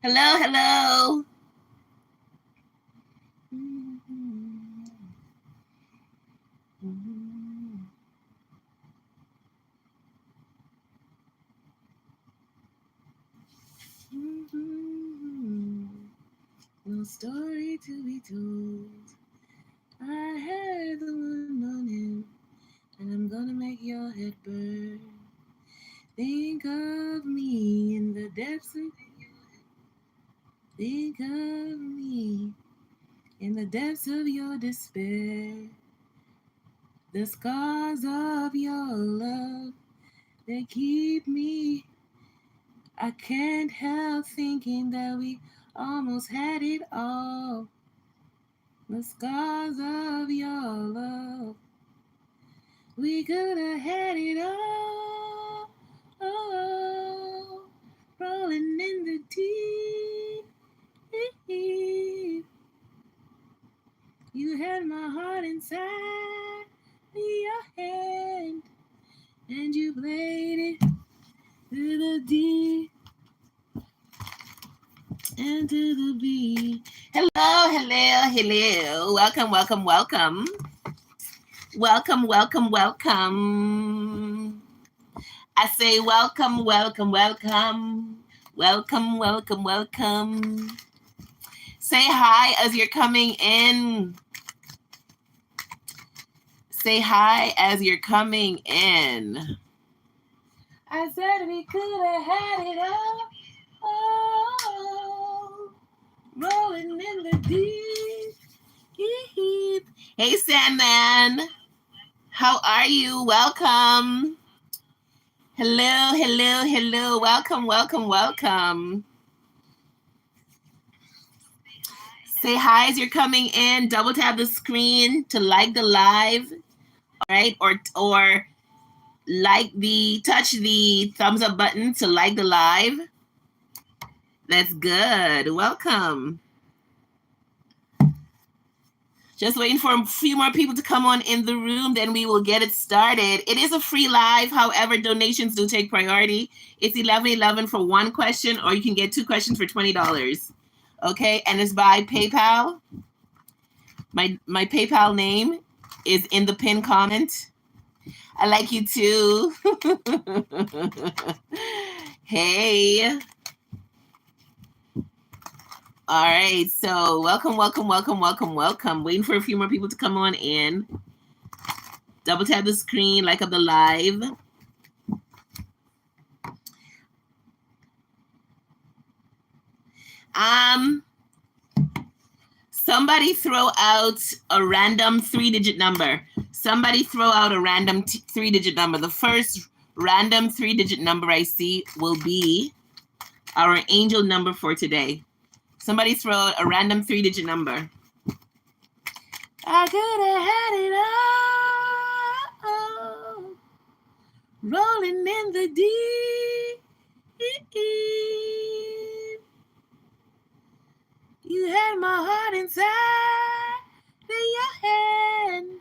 Hello, hello. No story to be told. I heard the one moaning, and I'm gonna make your head burn. Think of me in the depths of Think of me in the depths of your despair. The scars of your love, they keep me. I can't help thinking that we almost had it all. The scars of your love, we could have had it all. Oh, rolling in the deep. You had my heart inside your hand, and you played it to the D and to the B. Hello, hello, hello. Welcome, welcome, welcome. Welcome, welcome, welcome. I say welcome, welcome, welcome. Welcome, welcome, welcome. Say hi as you're coming in. Say hi as you're coming in. I said we could have had it all. Oh, rolling in the deep. Hey, Sandman. How are you? Welcome. Hello, hello, hello. Welcome, welcome, welcome. Say hi as you're coming in. Double tap the screen to like the live. All right, or touch the thumbs up button to like the live. That's good. Welcome. Just waiting for a few more people to come on in the room, then we will get it started. It is a free live. However, donations do take priority. It's 11:11 for one question, or you can get two questions for $20. Okay, and it's by PayPal. My PayPal name is in the pinned comment. I like you too. Hey. All right, so welcome, welcome, welcome, welcome, welcome. Waiting for a few more people to come on in. Double tap the screen, like up the live. Somebody throw out a random 3-digit number. Somebody throw out a random 3-digit number. The first random 3-digit number I see will be our angel number for today. Somebody throw out a random 3-digit number. I could have had it all. Rolling in the deep. You had my heart inside your hand.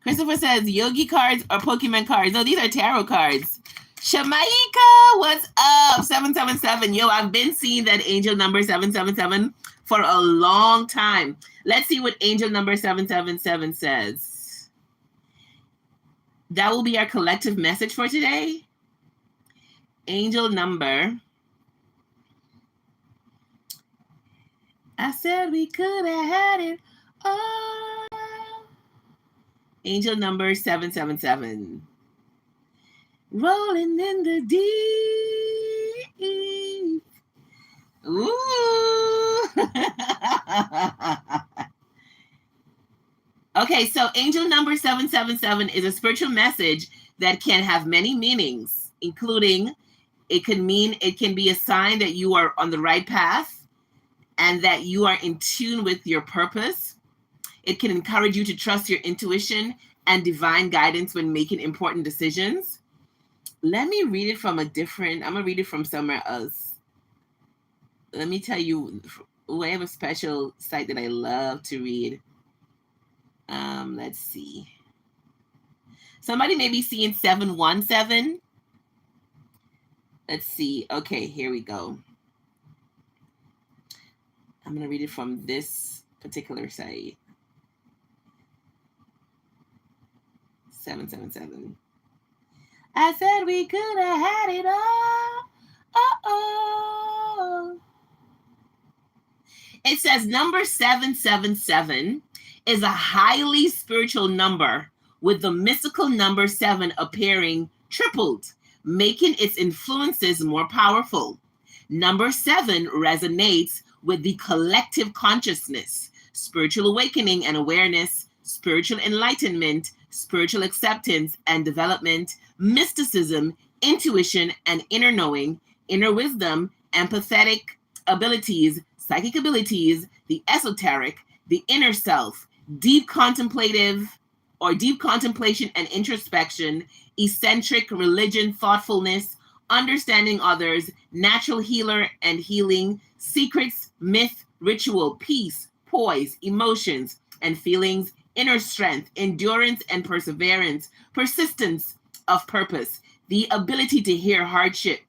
Christopher says Yogi cards or Pokemon cards. No, these are tarot cards. Shamaika, what's up? 777. Yo, I've been seeing that angel number 777 for a long time. Let's see what angel number 777 says. That will be our collective message for today. Angel number. I said we could have had it all. Angel number 777. Rolling in the deep. Ooh. Okay, so angel number 777 is a spiritual message that can have many meanings, including it can be a sign that you are on the right path and that you are in tune with your purpose. It can encourage you to trust your intuition and divine guidance when making important decisions. Let me read it from I'm going to read it from somewhere else. Let me tell you, I have a special site that I love to read. Let's see. Somebody may be seeing 717. Let's see. Okay, here we go. I'm going to read it from this particular site. 777. I said we could have had it all. Oh. It says number 777 is a highly spiritual number, with the mystical number 7 appearing tripled, making its influences more powerful. Number 7 resonates with the collective consciousness, spiritual awakening and awareness, spiritual enlightenment, spiritual acceptance and development, mysticism, intuition and inner knowing, inner wisdom, empathetic abilities, psychic abilities, the esoteric, the inner self, deep contemplative or deep contemplation and introspection, eccentric religion, thoughtfulness, understanding others, natural healer and healing, secrets, myth, ritual, peace, poise, emotions and feelings, inner strength, endurance and perseverance, persistence of purpose, the ability to hear hardship,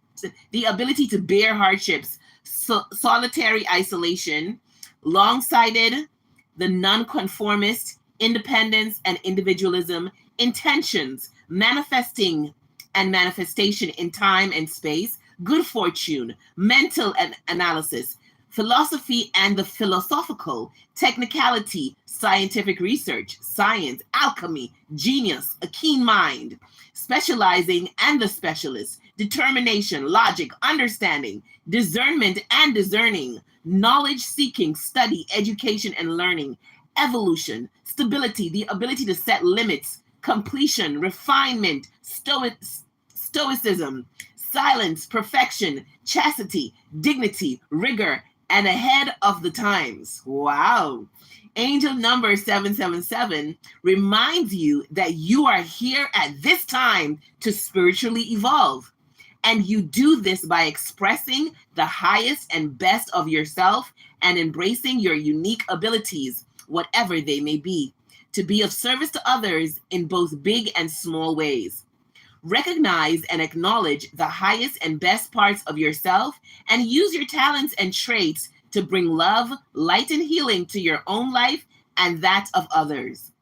the ability to bear hardships, solitary isolation, long-sighted, the nonconformist, independence and individualism, intentions, manifesting and manifestation in time and space, good fortune, mental analysis, philosophy and the philosophical, technicality, scientific research, science, alchemy, genius, a keen mind, specializing and the specialist, determination, logic, understanding, discernment and discerning, knowledge seeking, study, education and learning, evolution, stability, the ability to set limits, completion, refinement, stoicism, silence, perfection, chastity, dignity, rigor, and ahead of the times. Wow. Angel number 777 reminds you that you are here at this time to spiritually evolve. And you do this by expressing the highest and best of yourself and embracing your unique abilities, whatever they may be, to be of service to others in both big and small ways. Recognize and acknowledge the highest and best parts of yourself and use your talents and traits to bring love, light, and healing to your own life and that of others.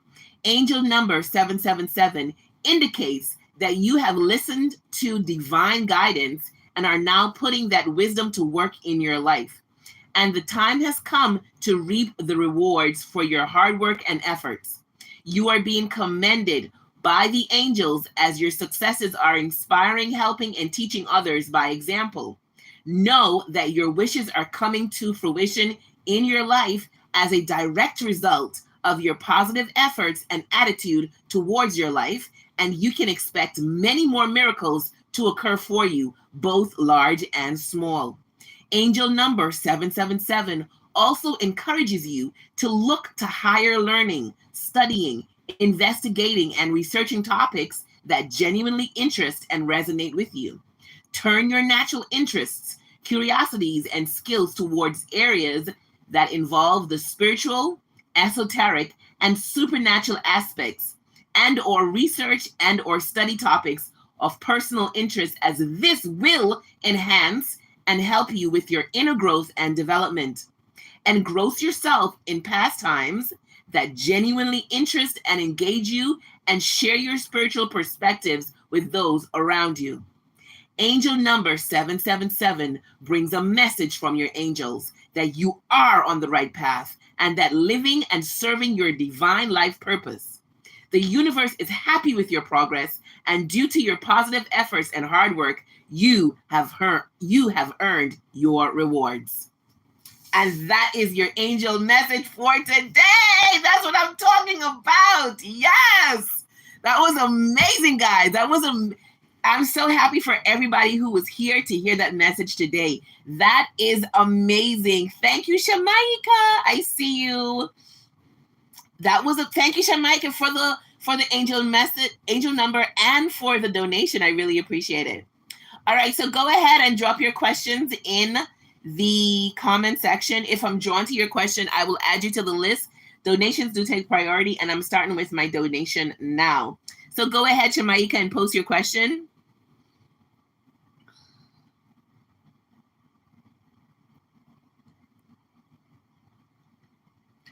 Angel number 777 indicates that you have listened to divine guidance and are now putting that wisdom to work in your life. And the time has come to reap the rewards for your hard work and efforts. You are being commended by the angels as your successes are inspiring, helping, and teaching others by example. Know that your wishes are coming to fruition in your life as a direct result of your positive efforts and attitude towards your life, and you can expect many more miracles to occur for you, both large and small. Angel number 777 also encourages you to look to higher learning, studying, investigating, and researching topics that genuinely interest and resonate with you. Turn your natural interests, curiosities, and skills towards areas that involve the spiritual, esoteric, and supernatural aspects, and or research and or study topics of personal interest, as this will enhance and help you with your inner growth and development. Engross yourself in pastimes that genuinely interest and engage you, and share your spiritual perspectives with those around you. Angel number 777 brings a message from your angels that you are on the right path and that living and serving your divine life purpose. The universe is happy with your progress, and due to your positive efforts and hard work, you have earned your rewards. And that is your angel message for today. That's what I'm talking about. Yes. That was amazing, guys. I'm so happy for everybody who was here to hear that message today. That is amazing. Thank you, Shamaika. I see you. Thank you, Shamaika, for the angel message, angel number, and for the donation. I really appreciate it. All right, so go ahead and drop your questions in the comment section. If I'm drawn to your question, I will add you to the list. Donations do take priority, and I'm starting with my donation now. So go ahead, Shamaika, and post your question.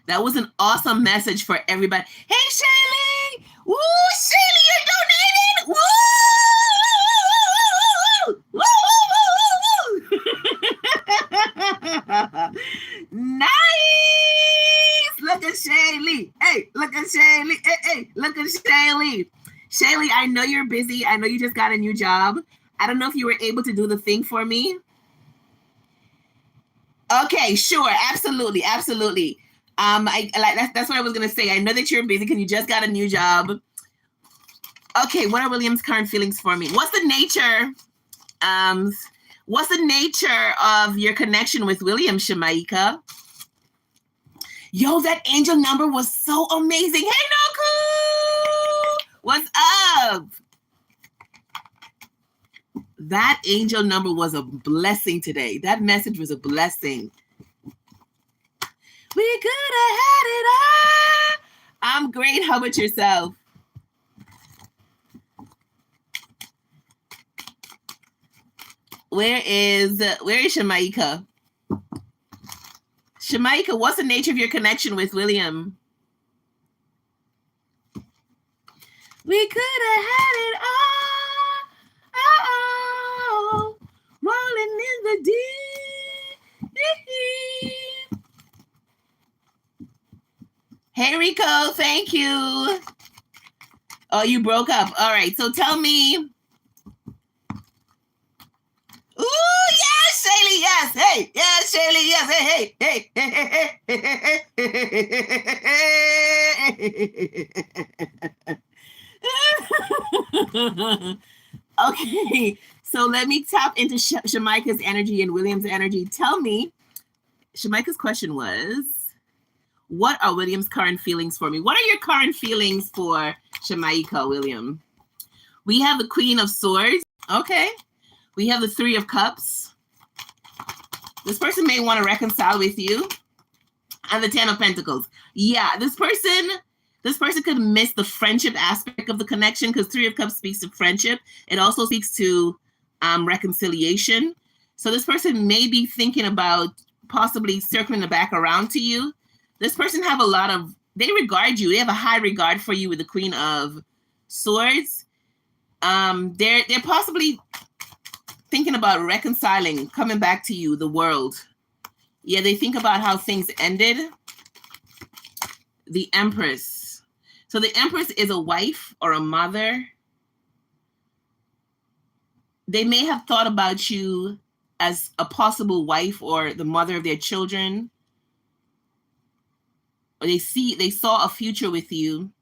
That was an awesome message for everybody. Hey, Shaylee! Woo, Shaylee, you're donating! Woo! Woo, woo, woo, woo, woo! Nice! Look at Shaylee. Hey, look at Shaylee. Hey, look at Shaylee. Shaylee, I know you're busy. I know you just got a new job. I don't know if you were able to do the thing for me. Okay, sure, absolutely, absolutely. I like that's what I was gonna say. I know that you're busy because you just got a new job. Okay, what are William's current feelings for me? What's the nature of your connection with William, Shamaika? Yo, that angel number was so amazing. Hey, Noku! What's up? That angel number was a blessing today. That message was a blessing. We could have had it all. I'm great. How about yourself? Where is Shamaika? Shamaika, what's the nature of your connection with William? We could have had it all, rolling in the deep. Hey, Rico, thank you. Oh, you broke up. All right, so tell me. Ooh, yes, Shaylee, yes. Hey, yes, Shaylee, yes. Hey. Okay, so let me tap into Shamaika's energy and William's energy. Tell me, Shamaika's question was, what are William's current feelings for me? What are your current feelings for Shamaika, William? We have the Queen of Swords. Okay. We have the Three of Cups. This person may want to reconcile with you. And the Ten of Pentacles. Yeah, this person could miss the friendship aspect of the connection because Three of Cups speaks to friendship. It also speaks to reconciliation. So this person may be thinking about possibly circling back around to you. This person have they regard you. They have a high regard for you with the Queen of Swords. They're possibly thinking about reconciling, coming back to you, the world. Yeah, they think about how things ended. The Empress. So the Empress is a wife or a mother. They may have thought about you as a possible wife or the mother of their children. Or they saw a future with you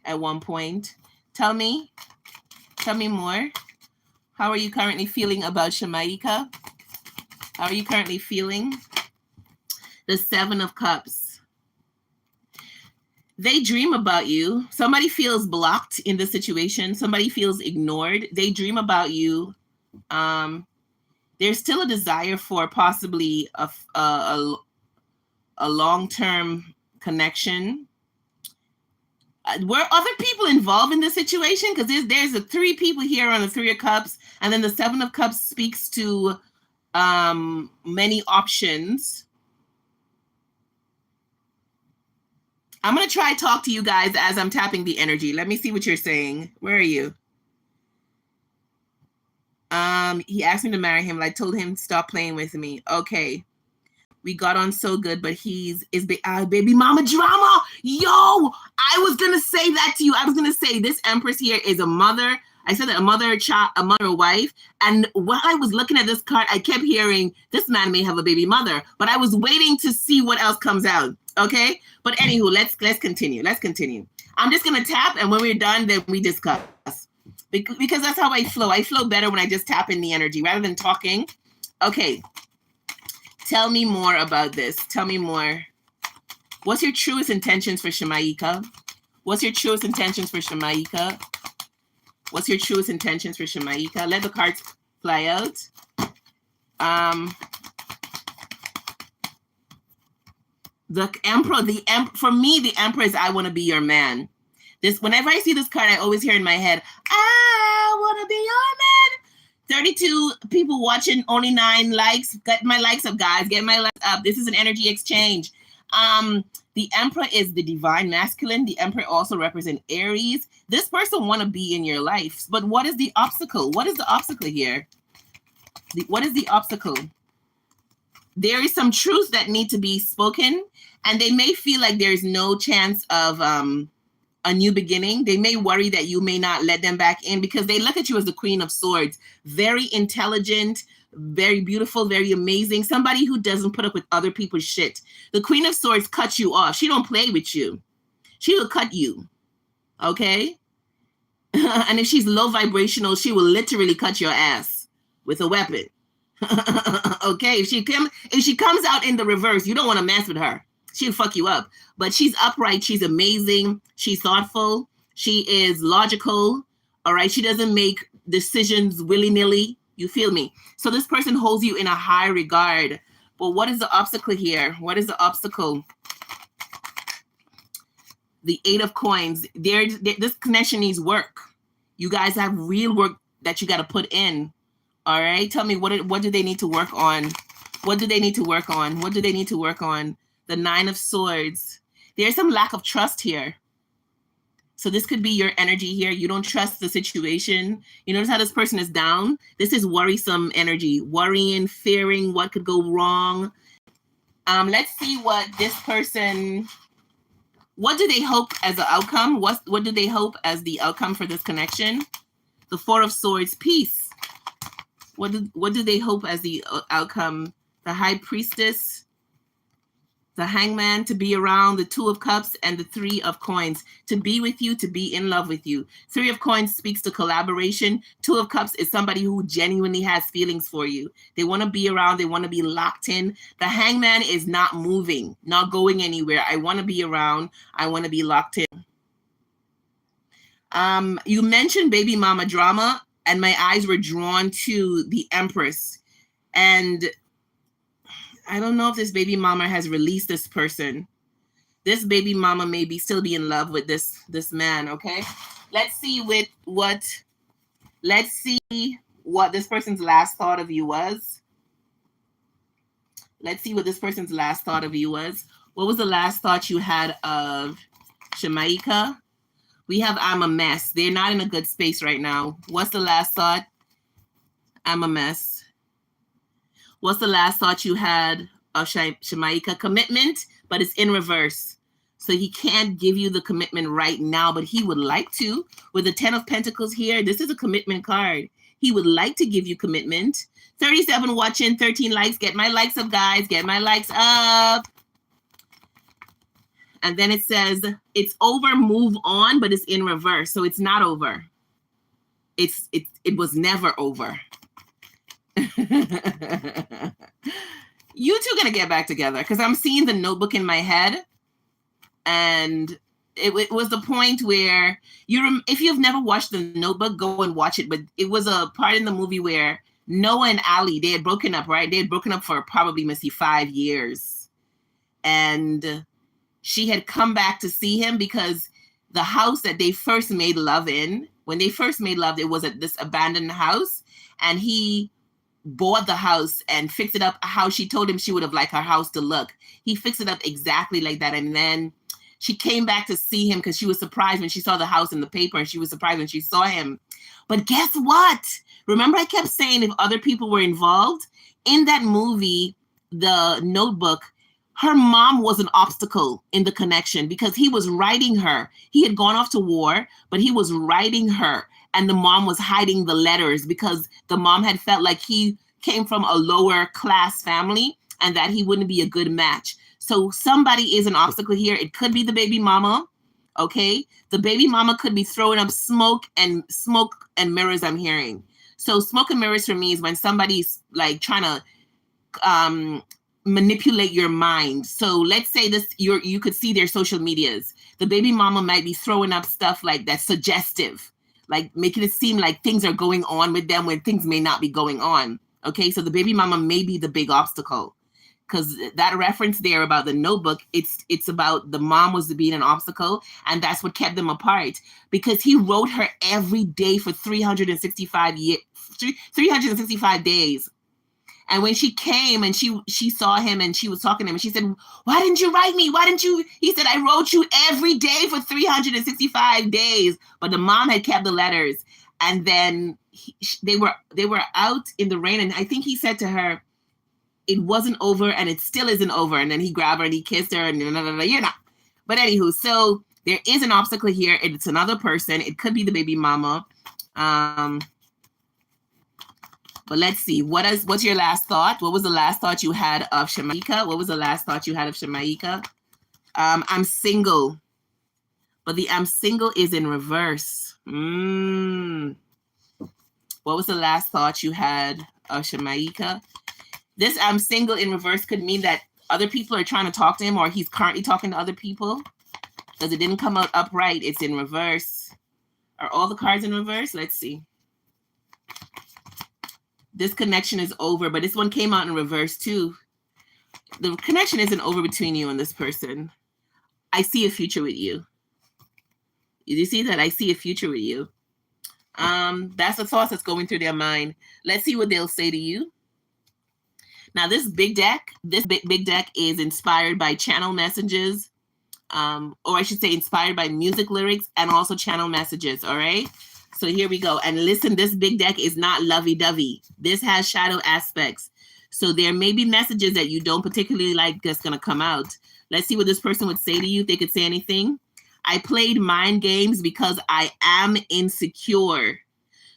at one point. Tell me more. How are you currently feeling about Shamaika? How are you currently feeling? The Seven of Cups. They dream about you. Somebody feels blocked in the situation. Somebody feels ignored. They dream about you. There's still a desire for possibly a long-term connection. Were other people involved in the situation? Because there's the three people here on the Three of Cups, and then the Seven of Cups speaks to many options. I'm going to try to talk to you guys as I'm tapping the energy. Let me see what you're saying. Where are you? He asked me to marry him. I told him, stop playing with me. Okay. We got on so good, but is baby mama drama. Yo, I was going to say that to you. I was going to say this Empress here is a mother. I said that a mother, a mother, wife. And while I was looking at this card, I kept hearing this man may have a baby mother, but I was waiting to see what else comes out. Okay. But anywho, let's continue. Let's continue. I'm just going to tap. And when we're done, then we discuss. Because that's how I flow. I flow better when I just tap in the energy rather than talking. Okay. Tell me more about this. Tell me more. What's your truest intentions for Shamaika? What's your truest intentions for Shamaika? What's your truest intentions for Shamaika? Let the cards fly out. The Emperor, for me, the Emperor is I want to be your man. Whenever I see this card, I always hear in my head, I want to be your man. 32 people watching, only 9 likes. Get my likes up, guys. Get my likes up. This is an energy exchange. The The Emperor is the divine masculine. The Emperor also represents Aries. This person want to be in your life, but what is the obstacle? What is the obstacle here? What is the obstacle? There is some truth that need to be spoken, and they may feel like there's no chance of a new beginning. They may worry that you may not let them back in because they look at you as the Queen of Swords. Very intelligent, very beautiful, very amazing. Somebody who doesn't put up with other people's shit. The Queen of Swords cuts you off. She don't play with you. She will cut you. Okay? And if she's low vibrational, she will literally cut your ass with a weapon. Okay? If she comes out in the reverse, you don't want to mess with her. She'll fuck you up. But she's upright. She's amazing. She's thoughtful. She is logical. All right? She doesn't make decisions willy-nilly. You feel me? So this person holds you in a high regard. But what is the obstacle here? What is the obstacle? The 8 of Coins. This connection needs work. You guys have real work that you got to put in. All right? Tell me, what do they need to work on? What do they need to work on? What do they need to work on? The 9 of Swords. There's some lack of trust here. So this could be your energy here. You don't trust the situation. You notice how this person is down? This is worrisome energy. Worrying, fearing what could go wrong. Let's see what this person... What do they hope as the outcome? What do they hope as the outcome for this connection? The 4 of Swords, peace. What do they hope as the outcome? The High Priestess, the Hangman, to be around, the 2 of Cups, and the 3 of Coins, to be with you, to be in love with you. 3 of Coins speaks to collaboration. 2 of Cups is somebody who genuinely has feelings for you. They want to be around. They want to be locked in. The Hangman is not moving, not going anywhere. I want to be around. I want to be locked in. You mentioned baby mama drama, and my eyes were drawn to the Empress. And I don't know if this baby mama has released this person. This baby mama may still be in love with this man, okay? Let's see what this person's last thought of you was. Let's see what this person's last thought of you was. What was the last thought you had of Shamaika? We have I'm a mess. They're not in a good space right now. What's the last thought? I'm a mess. What's the last thought you had of Shamaika? Commitment, but it's in reverse. So he can't give you the commitment right now, but he would like to. With the 10 of Pentacles here, this is a commitment card. He would like to give you commitment. 37 watching, 13 likes. Get my likes up, guys. Get my likes up. And then it says, it's over, move on, but it's in reverse. So it's not over. It was never over. You two gonna get back together because I'm seeing the Notebook in my head, and it was the point where if you've never watched the Notebook, go and watch it. But it was a part in the movie where Noah and Ali, they had broken up, right? They had broken up for probably 5 years, and she had come back to see him because the house that they first made love in, when they first made love, it was at this abandoned house, and he bought the house and fixed it up how she told him she would have liked her house to look. He fixed it up exactly like that. And then she came back to see him because she was surprised when she saw the house in the paper, and she was surprised when she saw him. But guess what? Remember I kept saying if other people were involved? In that movie, The Notebook, her mom was an obstacle in the connection because he was writing her. He had gone off to war, but he was writing her. And the mom was hiding the letters because the mom had felt like he came from a lower class family and that he wouldn't be a good match. So somebody is an obstacle here. It could be the baby mama, okay? The baby mama could be throwing up smoke and mirrors, I'm hearing. So smoke and mirrors for me is when somebody's like trying to manipulate your mind. So let's say you could see their social medias. The baby mama might be throwing up stuff like that's suggestive, like making it seem like things are going on with them when things may not be going on. Okay, so the baby mama may be the big obstacle, because that reference there about the Notebook, it's about the mom was being an obstacle, and that's what kept them apart, because he wrote her every day for 365 days. And when she came and she saw him and she was talking to him and she said, "Why didn't you write me? Why didn't you?" He said, "I wrote you every day for 365 days." But the mom had kept the letters. And then they were out in the rain, and I think he said to her, "It wasn't over and it still isn't over." And then he grabbed her and he kissed her and you know. But anywho, so there is an obstacle here. It's another person. It could be the baby mama. But let's see. What's your last thought? What was the last thought you had of Shamaika? What was the last thought you had of Shamaika? I'm single. But the I'm single is in reverse. What was the last thought you had of Shamaika? This I'm single in reverse could mean that other people are trying to talk to him, or he's currently talking to other people. Because it didn't come out upright. It's in reverse. Are all the cards in reverse? Let's see. This connection is over, but this one came out in reverse too. The connection isn't over between you and this person. I see a future with you. You see that? I see a future with you. That's the thoughts that's going through their mind. Let's see what they'll say to you. Now, this big deck is inspired by channel messages, or I should say inspired by music lyrics and also channel messages, all right? So here we go. And listen, this big deck is not lovey-dovey. This has shadow aspects. So there may be messages that you don't particularly like that's going to come out. Let's see what this person would say to you if they could say anything. I played mind games because I am insecure.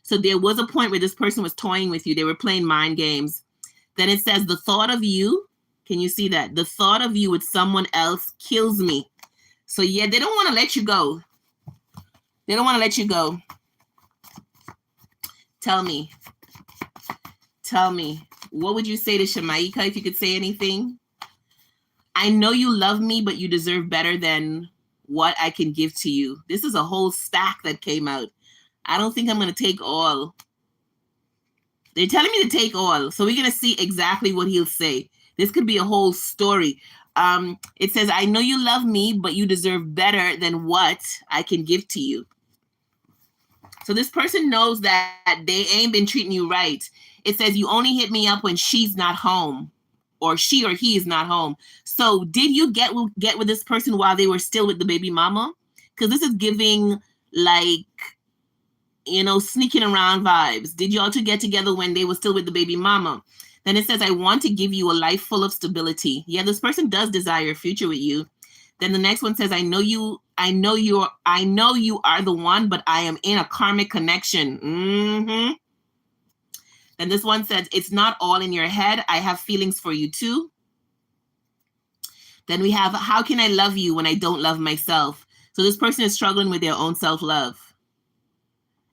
So there was a point where this person was toying with you. They were playing mind games. Then it says, the thought of you, can you see that? The thought of you with someone else kills me. So yeah, they don't want to let you go. They don't want to let you go. Tell me, what would you say to Shamaika if you could say anything? I know you love me, but you deserve better than what I can give to you. This is a whole stack that came out. I don't think I'm going to take all. They're telling me to take all. So we're going to see exactly what he'll say. This could be a whole story. It says, I know you love me, but you deserve better than what I can give to you. So this person knows that they ain't been treating you right. It says you only hit me up when she's not home, or she or he is not home. So did you get with this person while they were still with the baby mama? Because this is giving like, you know, sneaking around vibes. Did you all two get together when they were still with the baby mama? Then it says, I want to give you a life full of stability. Yeah, this person does desire a future with you. Then the next one says, I know you are the one, but I am in a karmic connection. Then this one says, it's not all in your head. I have feelings for you too. Then we have, how can I love you when I don't love myself? So this person is struggling with their own self-love.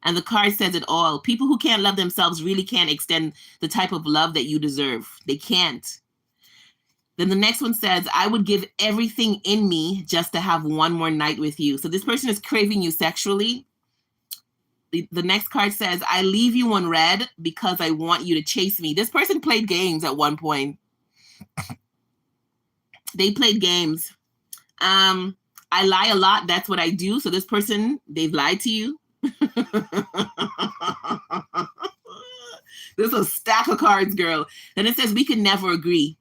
And the card says it all. People who can't love themselves really can't extend the type of love that you deserve. They can't. Then the next one says, I would give everything in me just to have one more night with you. So this person is craving you sexually. The next card says, I leave you on red because I want you to chase me. This person played games at one point. They played games. I lie a lot. That's what I do. So this person, they've lied to you. This is a stack of cards, girl. Then it says, we can never agree.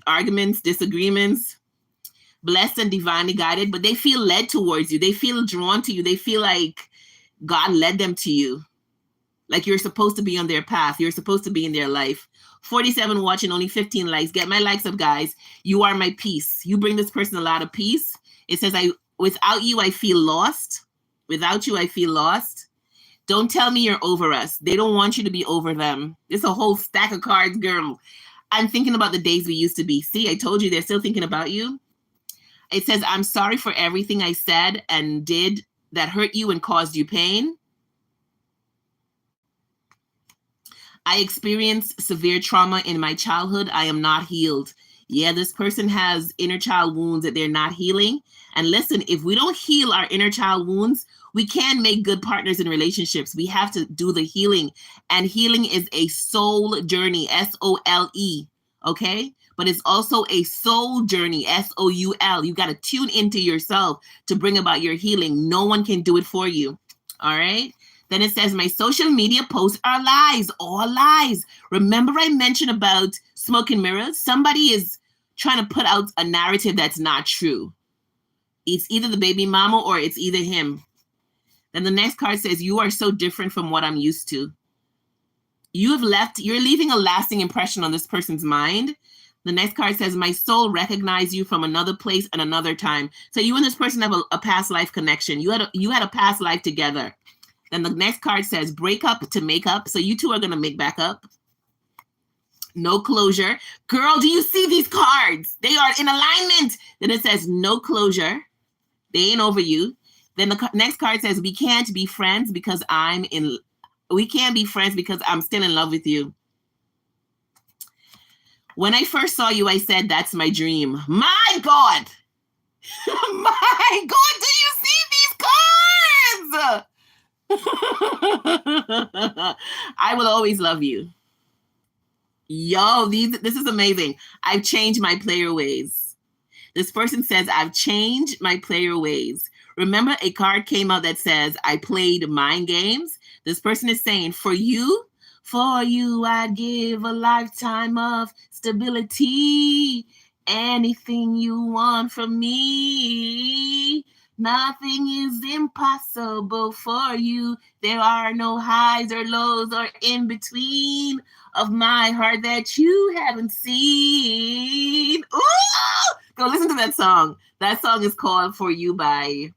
Arguments, disagreements, blessed and divinely guided, but they feel led towards you. They feel drawn to you. They feel like God led them to you. Like you're supposed to be on their path. You're supposed to be in their life. 47 watching, only 15 likes. Get my likes up, guys. You are my peace. You bring this person a lot of peace. It says, without you, I feel lost. Without you, I feel lost. Don't tell me you're over us. They don't want you to be over them. It's a whole stack of cards, girl. I'm thinking about the days we used to be. See, I told you they're still thinking about you. It says, I'm sorry for everything I said and did that hurt you and caused you pain. I experienced severe trauma in my childhood. I am not healed. Yeah, this person has inner child wounds that they're not healing. And listen, if we don't heal our inner child wounds, we can make good partners in relationships. We have to do the healing. And healing is a soul journey, S-O-L-E, okay? But it's also a soul journey, S-O-U-L. You got to tune into yourself to bring about your healing. No one can do it for you, all right? Then it says, my social media posts are lies, all lies. Remember I mentioned about smoke and mirrors? Somebody is trying to put out a narrative that's not true. It's either the baby mama or it's either him. Then the next card says, you are so different from what I'm used to. You're leaving a lasting impression on this person's mind. The next card says, my soul recognized you from another place and another time. So you and this person have a past life connection. You had a past life together. Then the next card says, break up to make up. So you two are going to make back up. No closure. Girl, do you see these cards? They are in alignment. Then it says, no closure. They ain't over you. Then the next card says, we can't be friends because I'm still in love with you. When I first saw you, I said, that's my dream. My God. My God, do you see these cards? I will always love you. Yo, this is amazing. I've changed my player ways. This person says, I've changed my player ways. Remember, a card came out that says, I played mind games. This person is saying, for you, I'd give a lifetime of stability. Anything you want from me. Nothing is impossible for you. There are no highs or lows or in between of my heart that you haven't seen. Ooh! Go listen to that song. That song is called For You by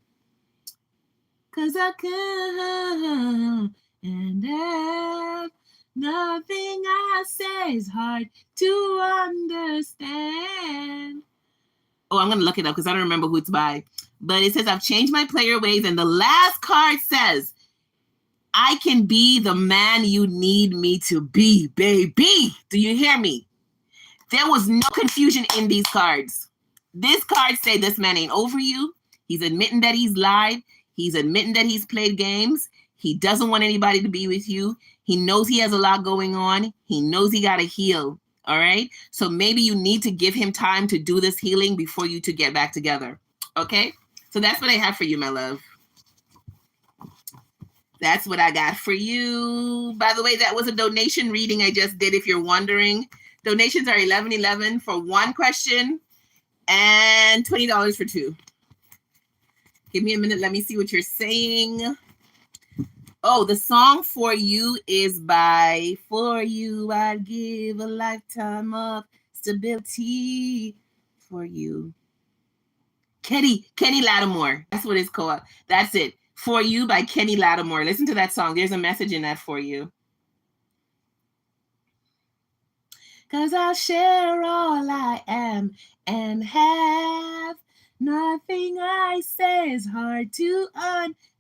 'Cause I can and have nothing I say is hard to understand. Oh, I'm going to look it up because I don't remember who it's by. But it says, I've changed my player ways. And the last card says, I can be the man you need me to be, baby. Do you hear me? There was no confusion in these cards. This card say this man ain't over you. He's admitting that he's lied. He's admitting that he's played games. He doesn't want anybody to be with you. He knows he has a lot going on. He knows he got to heal. All right. So maybe you need to give him time to do this healing before you two get back together. Okay. So that's what I have for you, my love. That's what I got for you. By the way, that was a donation reading I just did. If you're wondering, donations are $11.11 for one question and $20 for two. Give me a minute. Let me see what you're saying. Oh, the song For You is by For You I'd Give a Lifetime of Stability. For You. Kenny Lattimore. That's what it's called. That's it. For You by Kenny Lattimore. Listen to that song. There's a message in that for you. 'Cause I'll share all I am and have. Nothing I say is hard to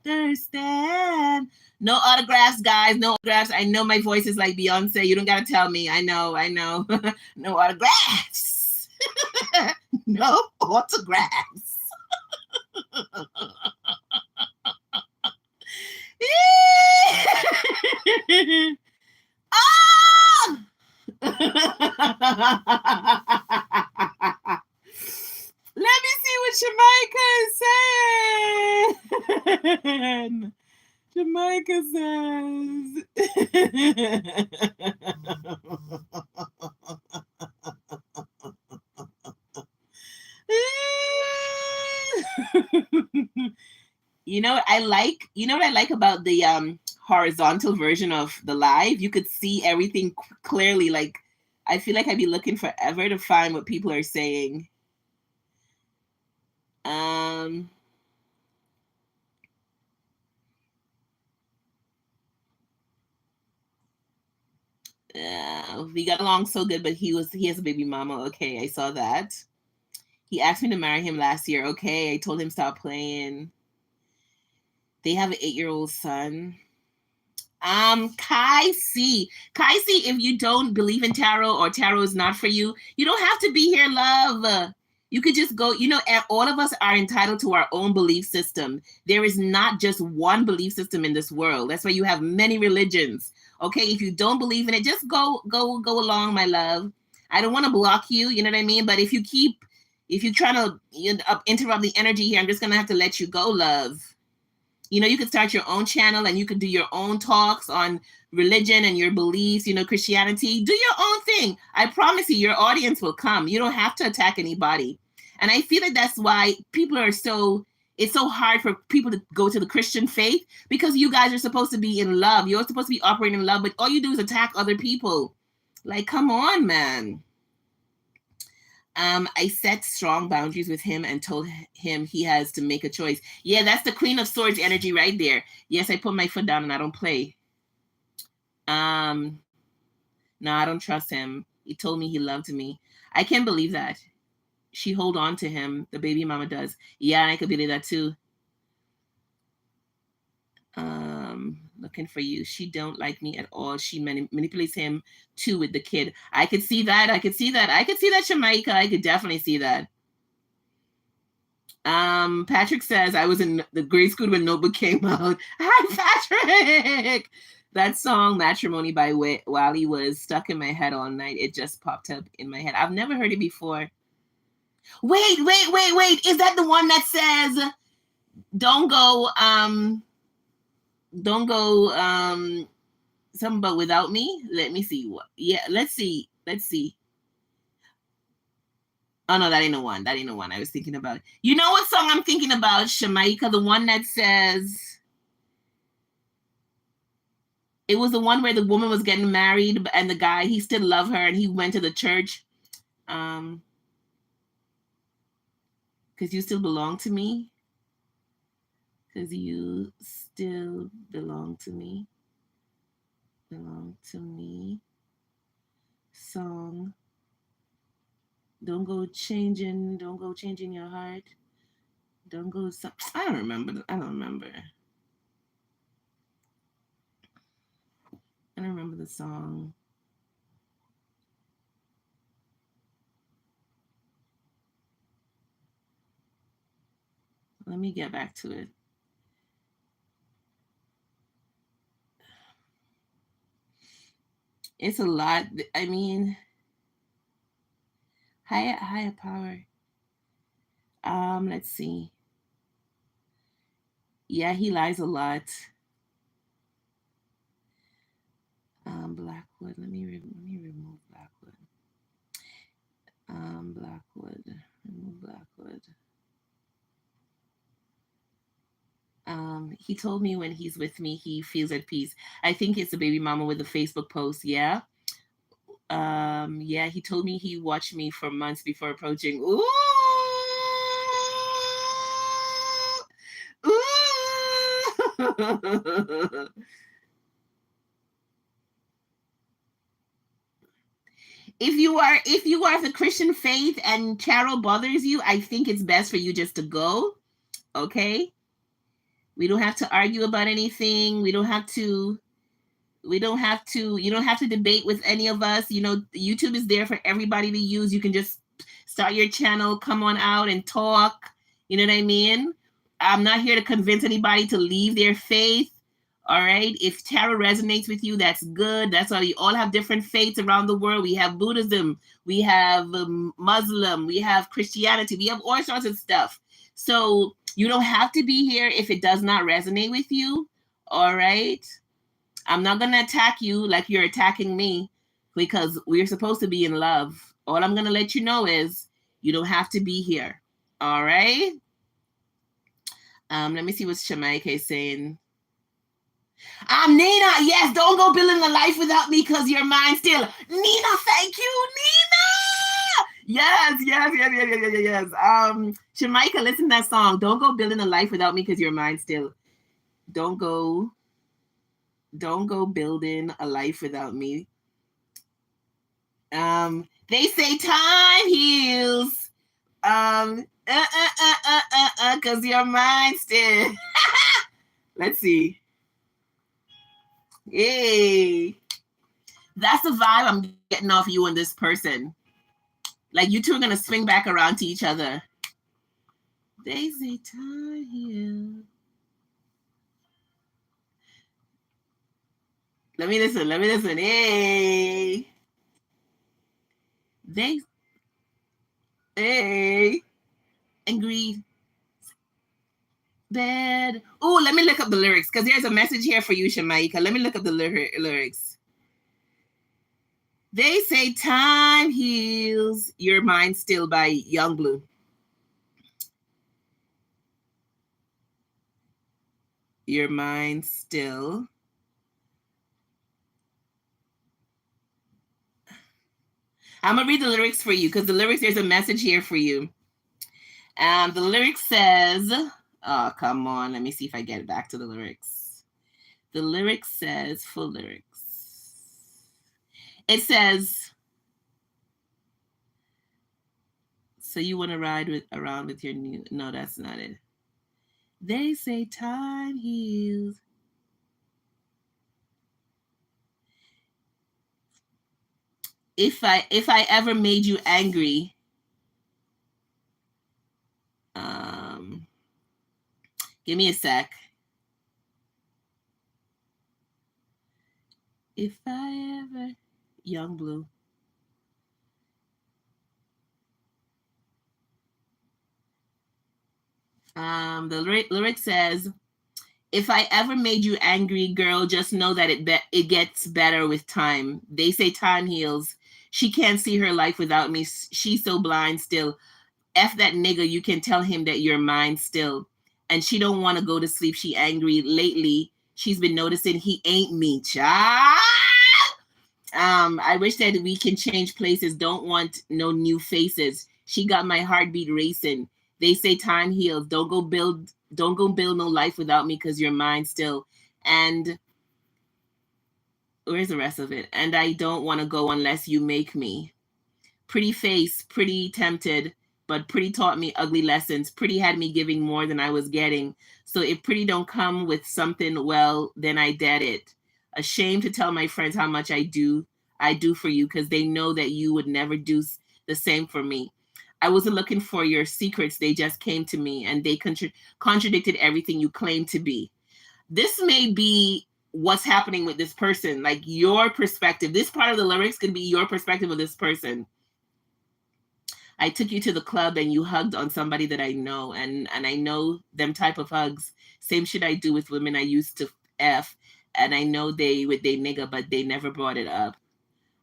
understand. No autographs, guys. No autographs. I know my voice is like Beyonce. You don't got to tell me. I know. No autographs. No autographs. Oh! Let me see what Jamaica is saying. Jamaica says. You know what I like about the horizontal version of the live? You could see everything clearly. Like, I feel like I'd be looking forever to find what people are saying. We got along so good, but he has a baby mama. Okay, I saw that. He asked me to marry him last year. Okay, I told him stop playing. They have an 8-year-old son. Kai C, if you don't believe in tarot or tarot is not for you, you don't have to be here, love. You could just go, all of us are entitled to our own belief system. There is not just one belief system in this world. That's why you have many religions. Okay, if you don't believe in it, just go along, my love. I don't want to block you, you know what I mean? But if you're trying to interrupt the energy here, I'm just going to have to let you go, love. You could start your own channel and you could do your own talks on religion and your beliefs, Christianity. Do your own thing. I promise you, your audience will come. You don't have to attack anybody. And I feel like that's why people are it's so hard for people to go to the Christian faith, because you guys are supposed to be in love. You're supposed to be operating in love, but all you do is attack other people. Like, come on, man. I set strong boundaries with him and told him he has to make a choice. Yeah, that's the Queen of Swords energy right there. Yes, I put my foot down and I don't play. No, I don't trust him. He told me he loved me. I can't believe that. She hold on to him. The baby mama does. Yeah, and I could believe that too. Looking for you. She don't like me at all. She manipulates him too with the kid. I could see that. I could see that. I could see that, Jamaica. I could definitely see that. Patrick says I was in the grade school when Notebook came out. Hi, Patrick. That song "Matrimony" by Wally was stuck in my head all night. It just popped up in my head. I've never heard it before. Wait. Is that the one that says don't go something about without me? Let me see. What? Yeah, let's see. Oh no, that ain't the one. I was thinking about. You know what song I'm thinking about, Shamaika? The one that says it was the one where the woman was getting married and the guy, he still loved her and he went to the church. Because you still belong to me. Because you still belong to me. Belong to me. Song. Don't go changing your heart. Don't go. I don't remember. I don't remember the song. Let me get back to it. It's a lot. I mean, higher power. Let's see. Yeah, he lies a lot. Blackwood. Let me remove Blackwood. Blackwood. Remove Blackwood. He told me when he's with me, he feels at peace. I think it's the baby mama with the Facebook post. Yeah. Yeah, he told me he watched me for months before approaching. Ooh. Ooh. If you are the Christian faith and tarot bothers you, I think it's best for you just to go. Okay? We don't have to argue about anything. We don't have to you don't have to debate with any of us. YouTube is there for everybody to use. You can just start your channel, come on out and talk. You know what I mean? I'm not here to convince anybody to leave their faith. All right. If tarot resonates with you, that's good. That's why we all have different faiths around the world. We have Buddhism, we have Muslim, we have Christianity, we have all sorts of stuff. So you don't have to be here if it does not resonate with you. All right. I'm not going to attack you like you're attacking me, because we're supposed to be in love. All I'm going to let you know is you don't have to be here. All right. Let me see what Shamaika is saying. Nina, yes, don't go building a life without me because you're mine still. Nina, thank you, Nina. Yes. Shamaika, listen to that song. Don't go building a life without me because you're mine still. Don't go building a life without me. They say time heals. Cause you're mine still. Let's see. Yay. That's the vibe I'm getting off you and this person. Like you two are gonna swing back around to each other. They say time heals. Let me listen. Hey. Hey. Agreed. bed. Oh, let me look up the lyrics because there's a message here for you, Shamaika. Let me look up the lyrics. They say time heals your mind still by Young Blue. Your mind still. I'm gonna read the lyrics for you because the lyrics, there's a message here for you. The lyric says, oh, come on, let me see if I get back to the lyrics. The lyric says, full lyrics. It says, so you want to ride around with your new, no, that's not it. They say time heals. If I ever made you angry, um, give me a sec. If I ever, Young Blue. The lyric says, if I ever made you angry, girl, just know that it gets better with time. They say time heals. She can't see her life without me. She's so blind still. F that nigga, you can tell him that you're mine still. And she don't want to go to sleep. She angry lately. She's been noticing he ain't me, child. I wish that we can change places. Don't want no new faces. She got my heartbeat racing. They say time heals. Don't go build no life without me because you're mine still. And where's the rest of it? And I don't want to go unless you make me. Pretty face, pretty tempted, but pretty taught me ugly lessons. Pretty had me giving more than I was getting. So if pretty don't come with something, well, then I dead it. Ashamed to tell my friends how much I do for you because they know that you would never do the same for me. I wasn't looking for your secrets. They just came to me and they contradicted everything you claimed to be. This may be what's happening with this person, like your perspective. This part of the lyrics could be your perspective of this person. I took you to the club and you hugged on somebody that I know, and I know them type of hugs. Same shit I do with women I used to F, and I know they with they nigga, but they never brought it up.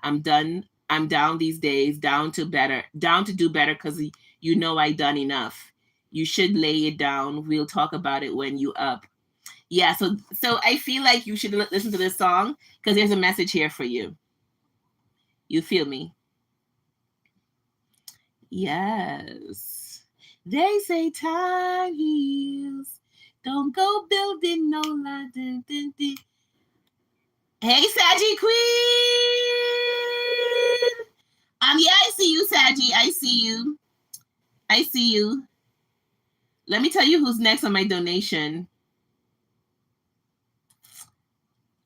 I'm done. I'm down these days, down to do better because you know I done enough. You should lay it down. We'll talk about it when you up. Yeah, so I feel like you should listen to this song because there's a message here for you. You feel me? Yes. They say time heals. Don't go building no lie. Hey, Sagi Queen. Yeah, I see you, Sagi. I see you. I see you. Let me tell you who's next on my donation.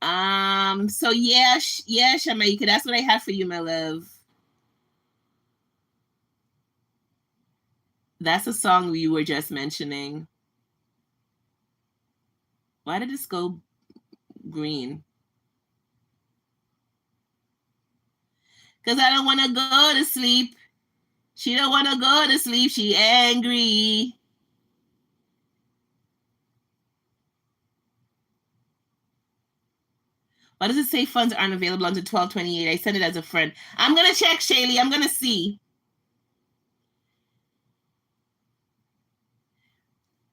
So yeah, Shamaika, that's what I have for you, my love. That's a song you were just mentioning. Why did this go green? Because I don't want to go to sleep. She don't want to go to sleep. She angry. Why does it say funds aren't available until 12/28? I sent it as a friend. I'm going to check, Shaylee. I'm going to see.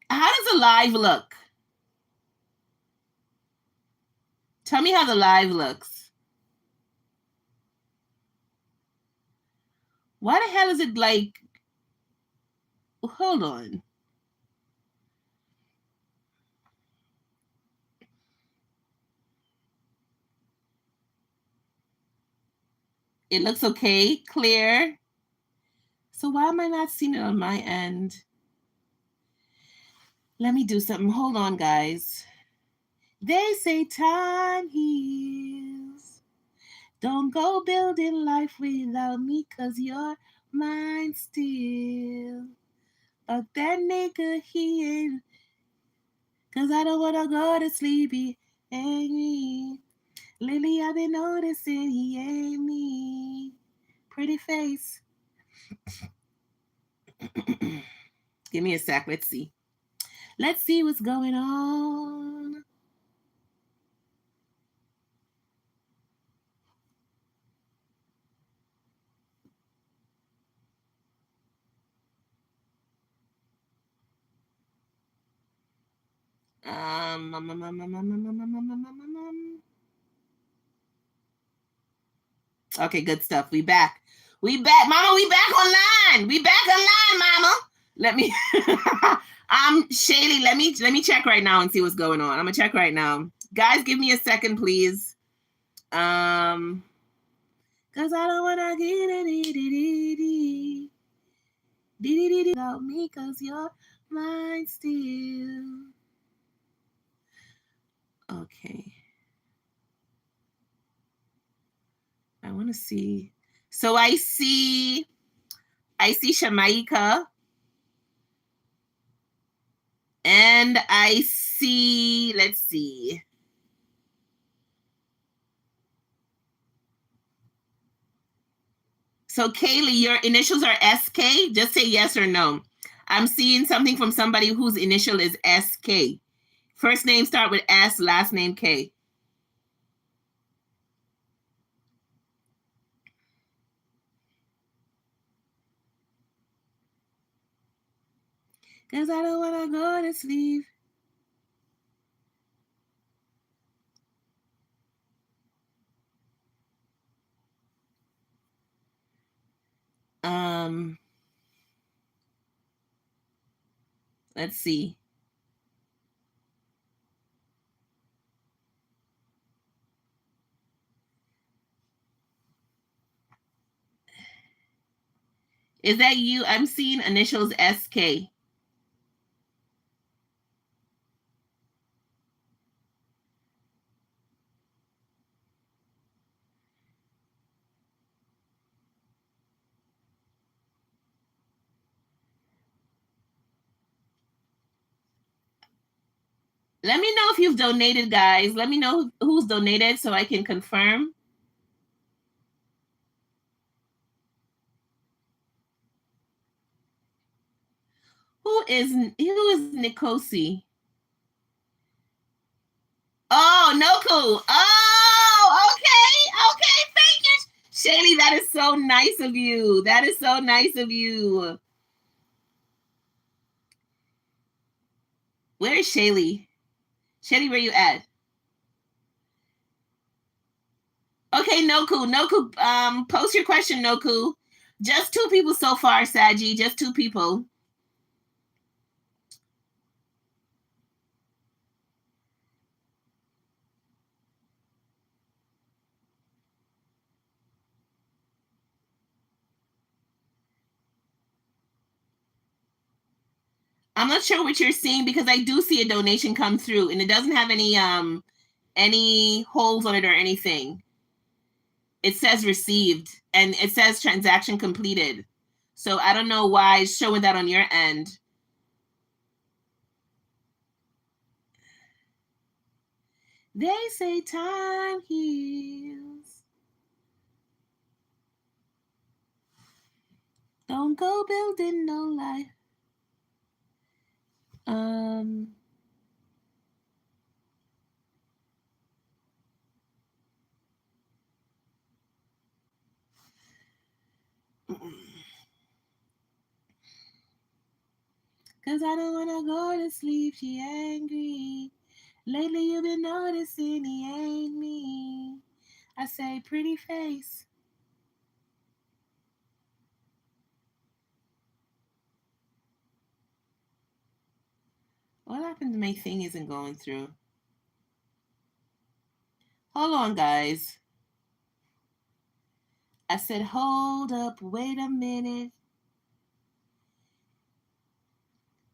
How does the live look? Tell me how the live looks. Why the hell is it like... Hold on. It looks okay, clear. So why am I not seeing it on my end? Let me do something. Hold on, guys. They say time heals. Don't go building life without me, cause you're mine still. But that nigga, he ain't. Cause I don't wanna go to sleep, he ain't me. Lately I've been noticing he ain't me. Pretty face. Give me a sec, let's see. Let's see what's going on. Um, um, um, um, um, um, um, um, um, um, um. Okay, good stuff. We back. We back, Mama. We back online. We back online, Mama. Let me, Shaylee. Let me check right now and see what's going on. I'm gonna check right now, guys. Give me a second, please. Cause I don't wanna get it about me, cause you're mine still. Okay. I want to see. So I see Shamaika, and I see, let's see. So Kaylee, your initials are SK. Just say yes or no. I'm seeing something from somebody whose initial is SK. First name start with S, last name K. Cause I don't wanna go to sleep. Um, let's see. Is that you? I'm seeing initials SK. Let me know if you've donated, guys. Let me know who's donated so I can confirm. Who is Nikosi? Oh, Noku. Oh, okay. Okay. Thank you. Shaylee, that is so nice of you. That is so nice of you. Where is Shaylee? Shaylee, where you at? Okay, Noku. Noku, post your question, Noku. Just two people so far, Sagi. Just two people. I'm not sure what you're seeing because I do see a donation come through and it doesn't have any holes on it or anything. It says received and it says transaction completed. So I don't know why it's showing that on your end. They say time heals. Don't go building no life. Um, Cause I don't wanna go to sleep, she angry. Lately you've been noticing he ain't me. I say pretty face. What happened to my thing isn't going through? Hold on, guys. I said, hold up, wait a minute.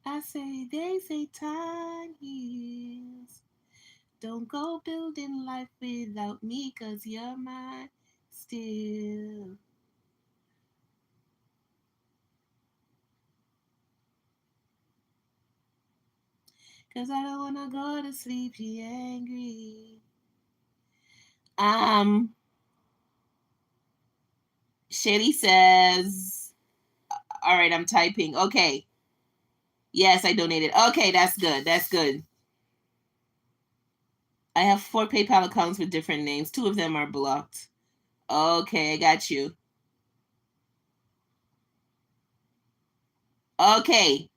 I say, they say time heals. Don't go building life without me, cause you're mine still. Cause I don't wanna go to sleep, she angry. Shelly says, all right, I'm typing. Okay. Yes, I donated. Okay, that's good. That's good. I have 4 PayPal accounts with different names. 2 of them are blocked. Okay, I got you. Okay.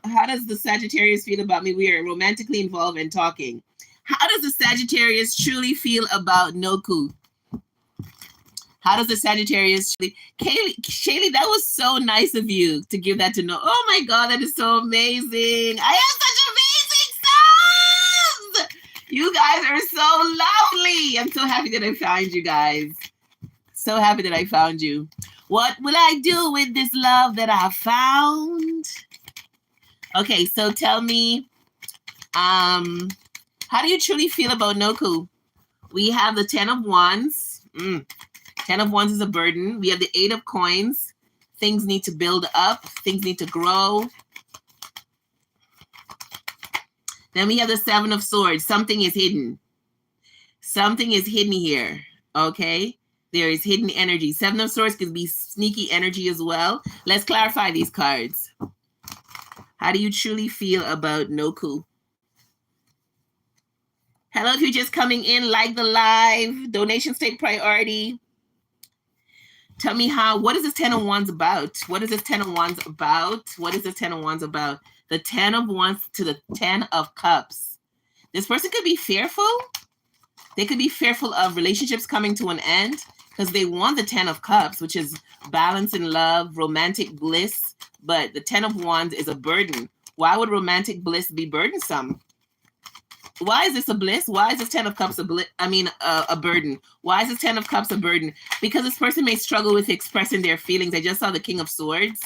How does the Sagittarius feel about me? We are romantically involved and talking. How does the Sagittarius truly feel about Noku? How does the Sagittarius truly? Shaylee, that was so nice of you to give that to know. Oh my God, that is so amazing. I have such amazing songs. You guys are so lovely. I'm so happy that I found you guys. So happy that I found you. What will I do with this love that I found? Okay, so tell me, how do you truly feel about Noku? We have the 10 of Wands. 10 of Wands is a burden. We have the 8 of Coins. Things need to build up. Things need to grow. Then we have the 7 of Swords. Something is hidden. Something is hidden here. Okay? There is hidden energy. 7 of Swords could be sneaky energy as well. Let's clarify these cards. How do you truly feel about Noku? Hello, if you're just coming in, like the live. Donations take priority. Tell me what is this 10 of Wands about? What is this 10 of Wands about? What is this 10 of Wands about? The 10 of Wands to the 10 of Cups. This person could be fearful. They could be fearful of relationships coming to an end because they want the 10 of Cups, which is balance and love, romantic bliss. But the 10 of Wands is a burden. Why would romantic bliss be burdensome? Why is this a bliss? Why is this 10 of Cups a burden? Why is this 10 of Cups a burden? Because this person may struggle with expressing their feelings. I just saw the King of Swords.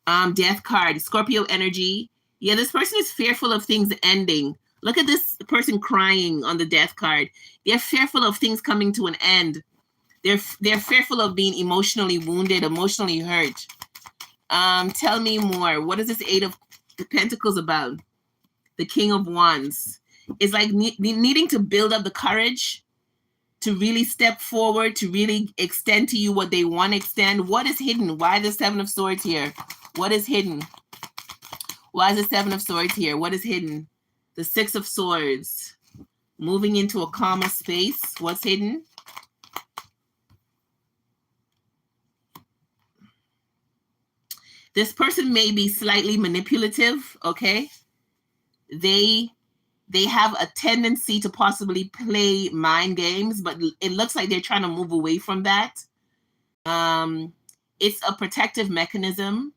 Death card, Scorpio energy. Yeah, this person is fearful of things ending. Look at this person crying on the death card. They're fearful of things coming to an end. They're fearful of being emotionally wounded, emotionally hurt. Tell me more. What is this 8 of Pentacles about? The King of Wands is like needing to build up the courage to really step forward, to really extend to you what they want to extend. What is hidden? Why the 7 of Swords here? What is hidden? Why is the 7 of Swords here? What is hidden? The 6 of Swords. Moving into a calmer space. What's hidden? This person may be slightly manipulative, okay? They have a tendency to possibly play mind games, but it looks like they're trying to move away from that. It's a protective mechanism.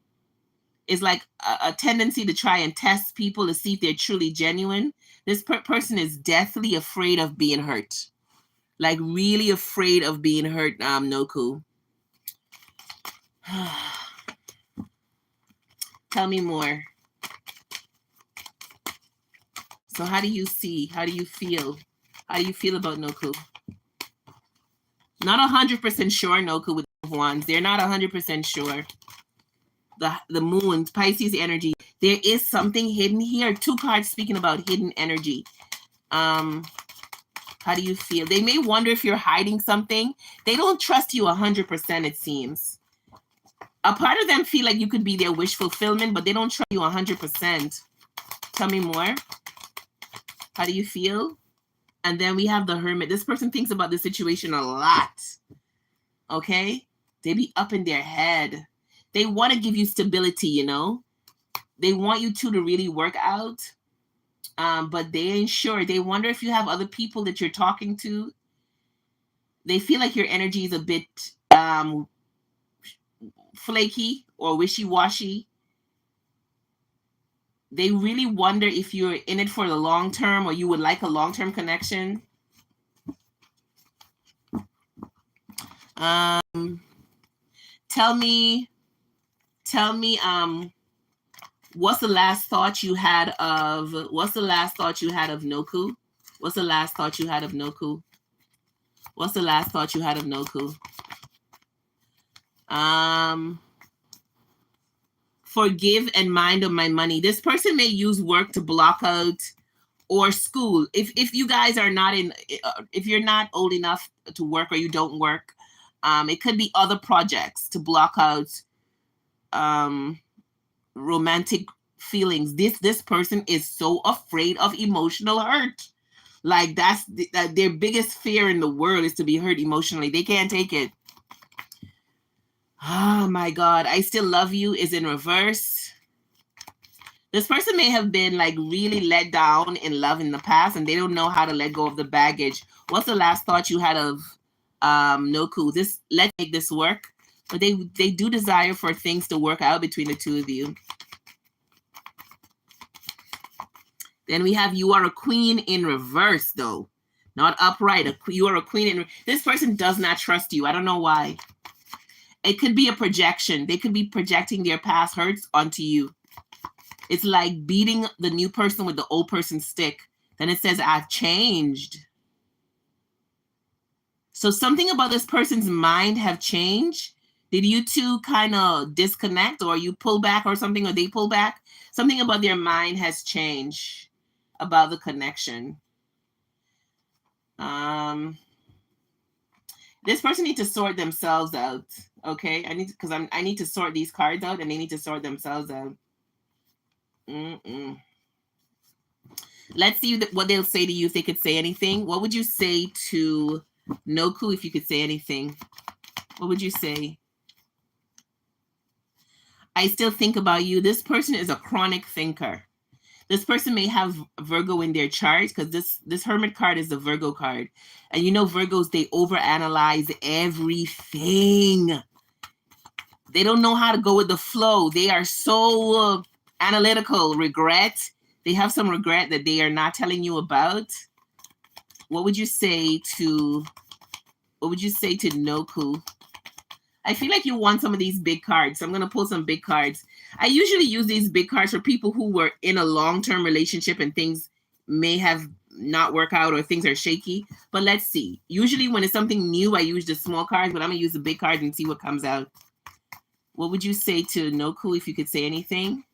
It's like a tendency to try and test people to see if they're truly genuine. This person is deathly afraid of being hurt. Like really afraid of being hurt, Noku. Tell me more. So how do you see? How do you feel? How do you feel about Noku? Not 100% sure, Noku, with Wands. They're not 100% sure. The moon, Pisces energy. There is something hidden here. 2 cards speaking about hidden energy. How do you feel? They may wonder if you're hiding something. They don't trust you 100%, it seems. A part of them feel like you could be their wish fulfillment, but they don't trust you 100%. Tell me more. How do you feel? And then we have the Hermit. This person thinks about the situation a lot. Okay? They be up in their head. They want to give you stability, you know? They want you two to really work out. But they ain't sure. They wonder if you have other people that you're talking to. They feel like your energy is a bit flaky or wishy-washy. They really wonder if you're in it for the long term or you would like a long-term connection. Tell me, what's the last thought you had of Noku? What's the last thought you had of Noku? What's the last thought you had of Noku? forgive and mind on my money. This person may use work to block out, or school. If you guys are not in, if you're not old enough to work or you don't work, it could be other projects to block out romantic feelings. This person is so afraid of emotional hurt. Like that's their biggest fear in the world is to be hurt emotionally. They can't take it. Oh my God, I still love you is in reverse. This person may have been like really let down in love in the past and they don't know how to let go of the baggage. What's the last thought you had of Noku? Let's make this work. But they do desire for things to work out between the two of you. Then we have you are a queen in reverse though. Not upright. You are a queen in this person does not trust you. I don't know why. It could be a projection. They could be projecting their past hurts onto you. It's like beating the new person with the old person's stick. Then it says, I've changed. So something about this person's mind have changed. Did you two kind of disconnect, or you pull back or something, or they pull back? Something about their mind has changed about the connection. This person needs to sort themselves out. Okay, I need to sort these cards out, and they need to sort themselves out. Let's see what they'll say to you if they could say anything. What would you say to Noku if you could say anything? What would you say? I still think about you. This person is a chronic thinker. This person may have Virgo in their chart because this Hermit card is the Virgo card. And you know Virgos, they overanalyze everything. They don't know how to go with the flow. They are so analytical. Regret. They have some regret that they are not telling you about. What would you say to Noku? I feel like you want some of these big cards. So I'm going to pull some big cards. I usually use these big cards for people who were in a long-term relationship and things may have not worked out or things are shaky. But let's see. Usually when it's something new, I use the small cards, but I'm going to use the big cards and see what comes out. What would you say to Noku if you could say anything?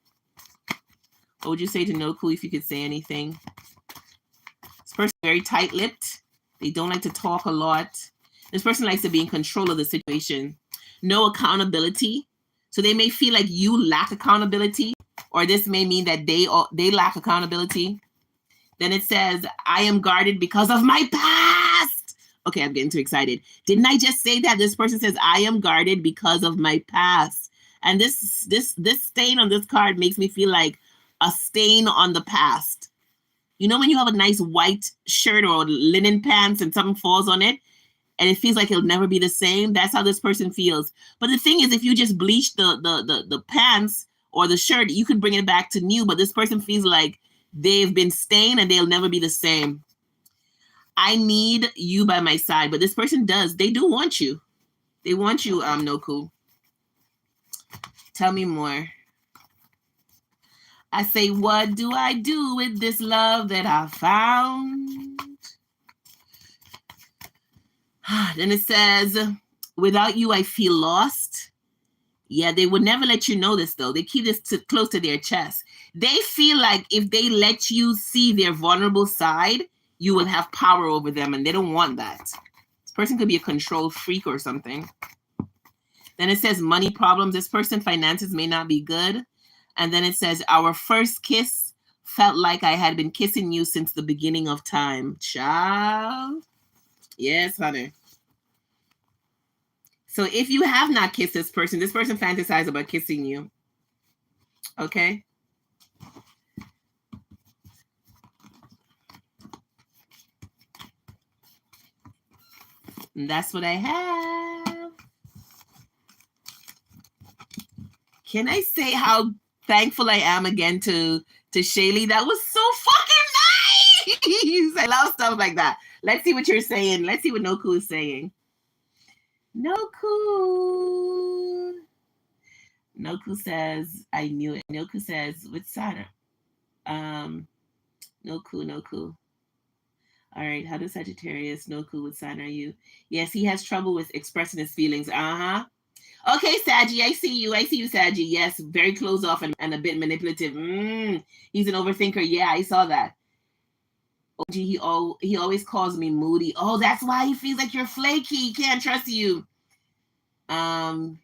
What would you say to Noku if you could say anything? This person is very tight-lipped. They don't like to talk a lot. This person likes to be in control of the situation. No accountability. So they may feel like you lack accountability, or this may mean that they lack accountability. Then it says, I am guarded because of my past. Okay, I'm getting too excited. Didn't I just say that? This person says, I am guarded because of my past. And this stain on this card makes me feel like a stain on the past. You know when you have a nice white shirt or linen pants and something falls on it and it feels like it'll never be the same? That's how this person feels. But the thing is, if you just bleach the pants or the shirt, you could bring it back to new. But this person feels like they've been stained and they'll never be the same. I need you by my side. But this person does. They do want you. They want you, Noku. Tell me more. I say, what do I do with this love that I found? Then it says, without you, I feel lost. Yeah, they would never let you know this, though. They keep this close to their chest. They feel like if they let you see their vulnerable side, you will have power over them, and they don't want that. This person could be a control freak or something. Then it says money problems. This person, finances may not be good. And then it says, our first kiss felt like I had been kissing you since the beginning of time. Child. Yes, honey. So if you have not kissed this person fantasizes about kissing you. Okay? And that's what I have. Can I say how thankful I am again to Shaylee? That was so fucking nice. I love stuff like that. Let's see what you're saying. Let's see what Noku is saying. Noku says, I knew it. Noku says, which sign? Noku. All right, how does Sagittarius Noku, what sign are you? Yes, he has trouble with expressing his feelings. Uh-huh. Okay, Sagi, I see you. I see you, Sagi. Yes, very closed off and a bit manipulative. He's an overthinker. Yeah, I saw that. Oh, gee, he always calls me moody. Oh, that's why he feels like you're flaky. He can't trust you. Um,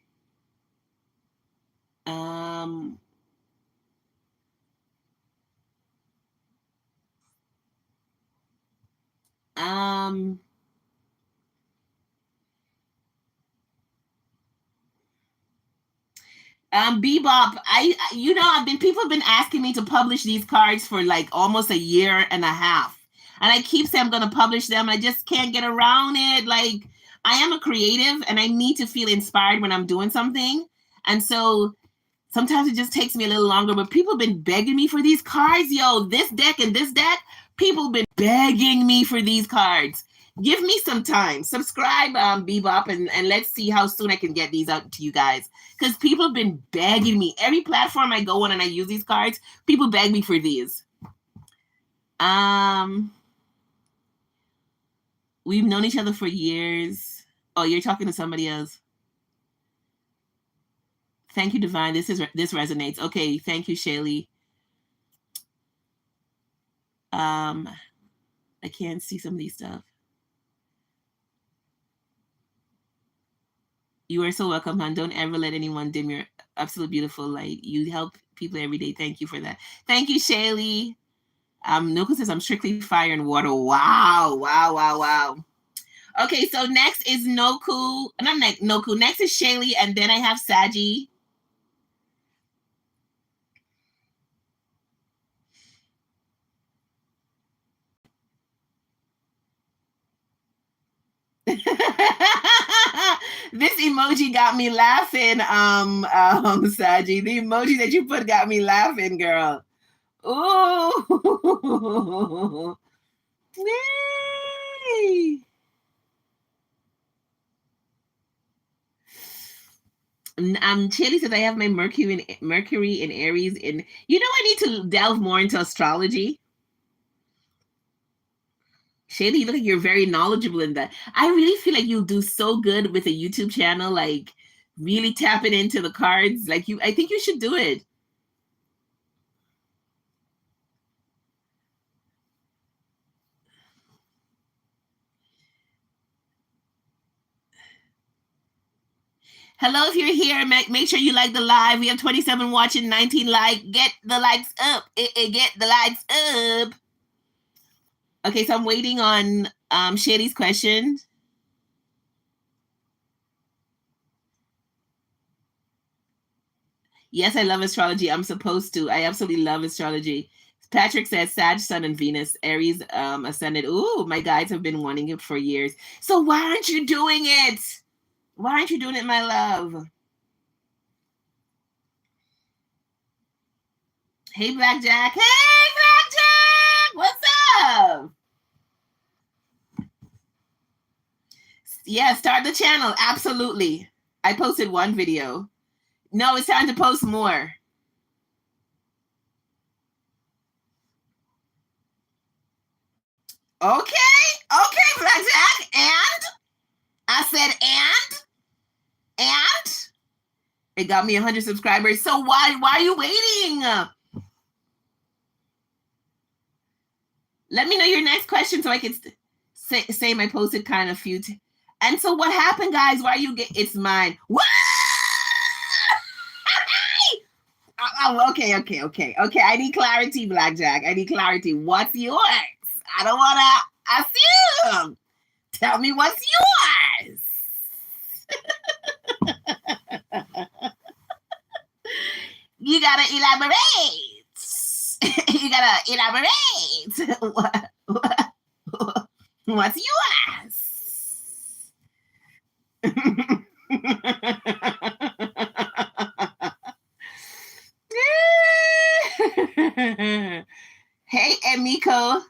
um, um, Bebop, I've been people have been asking me to publish these cards for like almost a year and a half. And I keep saying I'm gonna publish them. I just can't get around it. Like I am a creative and I need to feel inspired when I'm doing something. And so sometimes it just takes me a little longer, but people have been begging me for these cards. Yo, this deck and this deck, people have been begging me for these cards. Give me some time. Subscribe, Bebop, and let's see how soon I can get these out to you guys. Because people have been begging me. Every platform I go on and I use these cards, people beg me for these. Um, we've known each other for years. Oh, you're talking to somebody else. Thank you, Divine. This resonates. Okay, thank you, Shaylee. I can't see some of these stuff. You are so welcome, hon. Don't ever let anyone dim your absolute beautiful light. You help people every day. Thank you for that. Thank you, Shaylee. Noku says I'm strictly fire and water. Wow, wow, wow, wow. Okay, so next is Noku. Not Noku. Next is Shaylee, and then I have Sagi. This emoji got me laughing, Saji. The emoji that you put got me laughing, girl. Ooh. Yay. Chili says I have my Mercury in Aries in. I need to delve more into astrology. Shady, you look like you're very knowledgeable in that. I really feel like you'll do so good with a YouTube channel, like really tapping into the cards. I think you should do it. Hello, if you're here, make sure you like the live. We have 27 watching, 19 like. Get the likes up. Get the likes up. Okay, so I'm waiting on Shady's question. Yes, I love astrology. I'm supposed to. I absolutely love astrology. Patrick says Sag, Sun, and Venus, Aries, ascended. Ooh, my guides have been wanting it for years. So why aren't you doing it? Why aren't you doing it, my love? Hey, Blackjack. Hey, Blackjack. What's up? Yeah, start the channel. Absolutely. I posted one video. No, it's time to post more. Okay, Blackjack. And I said, and it got me 100 subscribers. So why are you waiting? Let me know your next question so I can say my posted kind of few. And so what happened, guys? Why you get? It's mine. What? Oh, okay. I need clarity, Blackjack. I need clarity. What's yours? I don't want to assume. Tell me what's yours. You gotta elaborate. You gotta elaborate. What's yours? Hey, Emiko.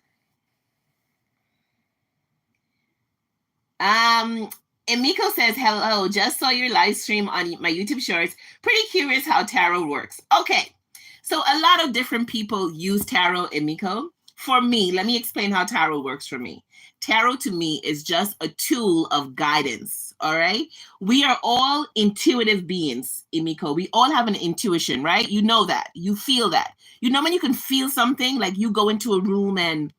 Emiko says, hello, just saw your live stream on my YouTube shorts. Pretty curious how tarot works. Okay, so a lot of different people use tarot, Emiko. For me, let me explain how tarot works for me. Tarot to me is just a tool of guidance. All right. We are all intuitive beings, Imiko. We all have an intuition, right? You know that. You feel that. You know when you can feel something, like you go into a room and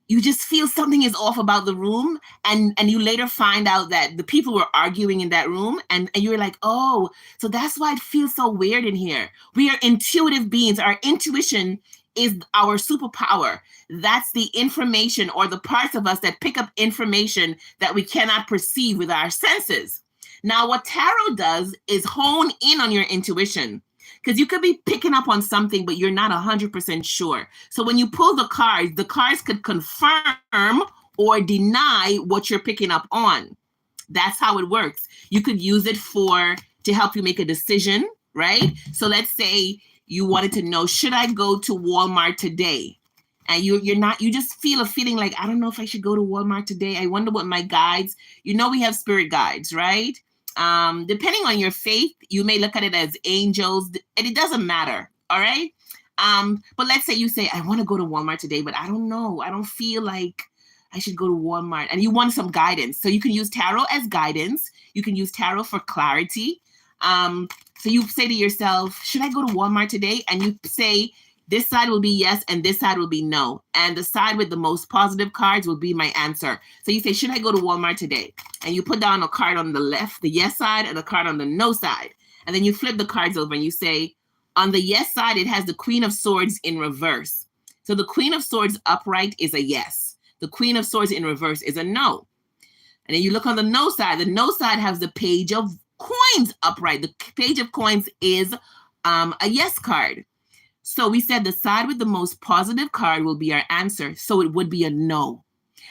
you just feel something is off about the room, and you later find out that the people were arguing in that room, and you're like, oh, so that's why it feels so weird in here. We are intuitive beings. Our intuition is our superpower. That's the information, or the parts of us that pick up information that we cannot perceive with our senses. Now what tarot does is hone in on your intuition, because you could be picking up on something, but you're not 100% sure. So when you pull the cards could confirm or deny what you're picking up on. That's how it works. You could use it to help you make a decision, right? So let's say you wanted to know, should I go to Walmart today? And you just feel a feeling like, I don't know if I should go to Walmart today. I wonder what my guides, we have spirit guides, right? Depending on your faith, you may look at it as angels, and it doesn't matter. All right. But let's say you say, I want to go to Walmart today, but I don't know. I don't feel like I should go to Walmart, and you want some guidance. So you can use tarot as guidance. You can use tarot for clarity. So you say to yourself, should I go to Walmart today? And you say, this side will be yes, and this side will be no. And the side with the most positive cards will be my answer. So you say, should I go to Walmart today? And you put down a card on the left, the yes side, and a card on the no side. And then you flip the cards over and you say, on the yes side, it has the Queen of Swords in reverse. So the Queen of Swords upright is a yes. The Queen of Swords in reverse is a no. And then you look on the no side. The no side has the Page of Coins upright. The Page of Coins is a yes card. So we said the side with the most positive card will be our answer. So it would be a no.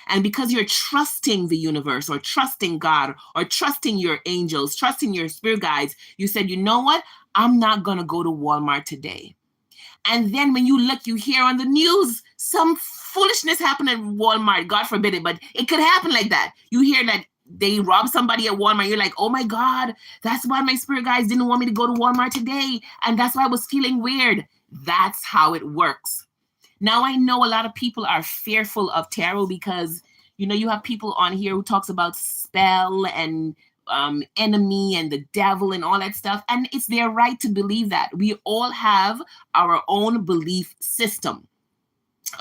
And because you're trusting the universe, or trusting God, or trusting your angels, trusting your spirit guides, you said, you know what? I'm not going to go to Walmart today. And then when you look, you hear on the news, some foolishness happened at Walmart. God forbid it, but it could happen like that. You hear that they robbed somebody at Walmart. You're like, oh my God, that's why my spirit guides didn't want me to go to Walmart today. And that's why I was feeling weird. That's how it works. Now, I know a lot of people are fearful of tarot because, you have people on here who talks about spell and enemy and the devil and all that stuff. And it's their right to believe that. We all have our own belief system.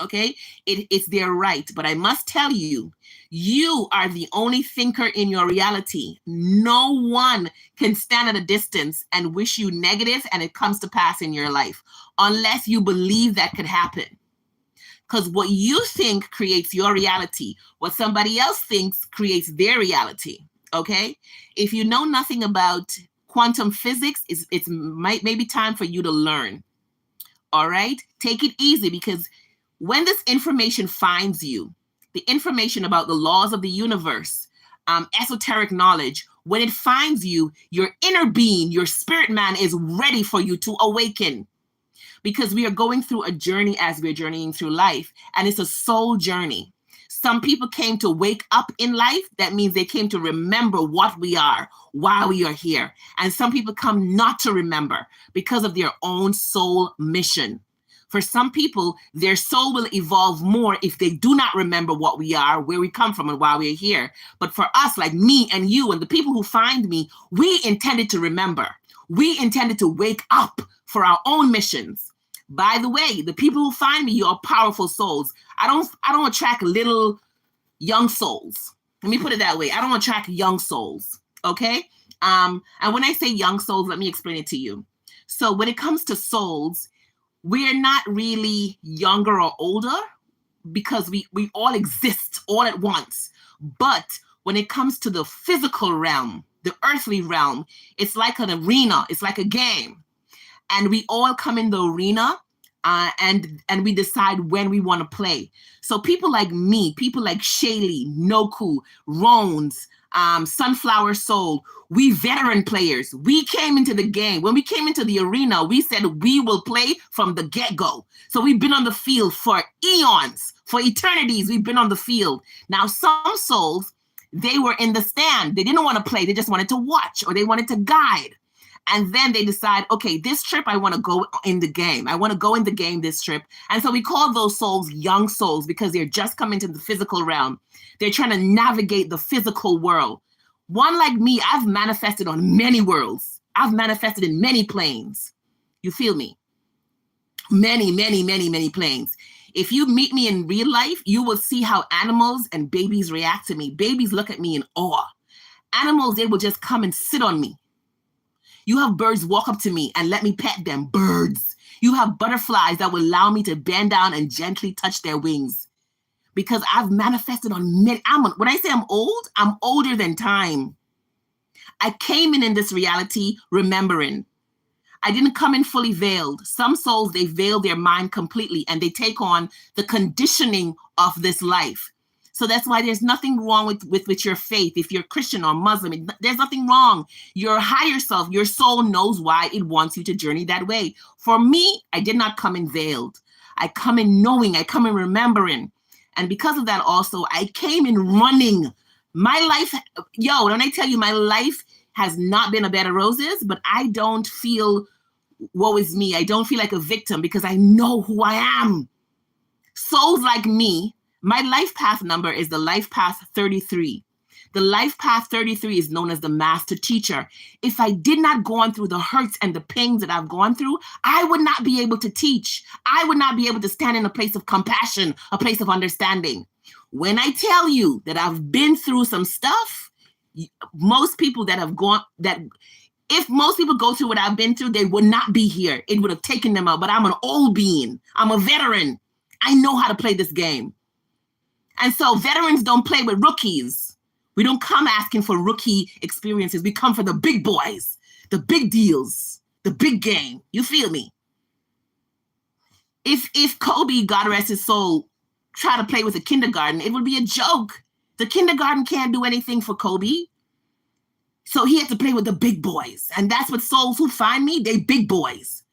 Okay, it's their right. But I must tell you, you are the only thinker in your reality. No one can stand at a distance and wish you negative and it comes to pass in your life, unless you believe that could happen. Because what you think creates your reality. What somebody else thinks creates their reality. Okay, if you know nothing about quantum physics, it's maybe time for you to learn. All right, take it easy, because when this information finds you, the information about the laws of the universe, esoteric knowledge, when it finds you, your inner being, your spirit man is ready for you to awaken. Because we are going through a journey as we're journeying through life, and it's a soul journey. Some people came to wake up in life. That means they came to remember what we are, why we are here. And some people come not to remember because of their own soul mission. For some people, their soul will evolve more if they do not remember what we are, where we come from, and why we're here. But for us, like me and you and the people who find me, we intended to remember. We intended to wake up for our own missions. By the way, the people who find me, you are powerful souls. I don't attract little young souls. Let me put it that way. I don't attract young souls. Okay. And when I say young souls, let me explain it to you. So when it comes to souls, we're not really younger or older, because we all exist all at once. But when it comes to the physical realm, the earthly realm, it's like an arena. It's like a game. And we all come in the arena, and we decide when we want to play. So people like me, people like Shaylee, Noku, Rones, Sunflower Soul, we veteran players, we came into the game. When we came into the arena, we said we will play from the get-go. So we've been on the field for eons, for eternities, we've been on the field. Now, some souls, they were in the stand. They didn't want to play. They just wanted to watch, or they wanted to guide. And then they decide, okay, this trip, I want to go in the game. I want to go in the game this trip. And so we call those souls young souls because they're just coming to the physical realm. They're trying to navigate the physical world. One like me, I've manifested on many worlds. I've manifested in many planes. You feel me? Many, many, many, many planes. If you meet me in real life, you will see how animals and babies react to me. Babies look at me in awe. Animals, they will just come and sit on me. You have birds walk up to me and let me pet them. Birds. You have butterflies that will allow me to bend down and gently touch their wings. Because I've manifested on many. When I say I'm old, I'm older than time. I came in this reality remembering. I didn't come in fully veiled. Some souls, they veil their mind completely and they take on the conditioning of this life. So that's why there's nothing wrong with your faith. If you're Christian or Muslim, there's nothing wrong. Your higher self, your soul knows why it wants you to journey that way. For me, I did not come in veiled. I come in knowing, I come in remembering. And because of that also, I came in running. My life, when I tell you my life has not been a bed of roses, but I don't feel, woe is me. I don't feel like a victim because I know who I am. Souls like me, my life path number is the life path 33. The life path 33 is known as the master teacher. If I did not go on through the hurts and the pains that I've gone through, I would not be able to teach. I would not be able to stand in a place of compassion, a place of understanding. When I tell you that I've been through some stuff, most people that have gone, that if most people go through what I've been through, they would not be here. It would have taken them out, but I'm an old being. I'm a veteran. I know how to play this game. And so veterans don't play with rookies. We don't come asking for rookie experiences. We come for the big boys, the big deals, the big game. You feel me? If Kobe, God rest his soul, tried to play with a kindergarten, it would be a joke. The kindergarten can't do anything for Kobe. So he had to play with the big boys. And that's what souls who find me, they big boys.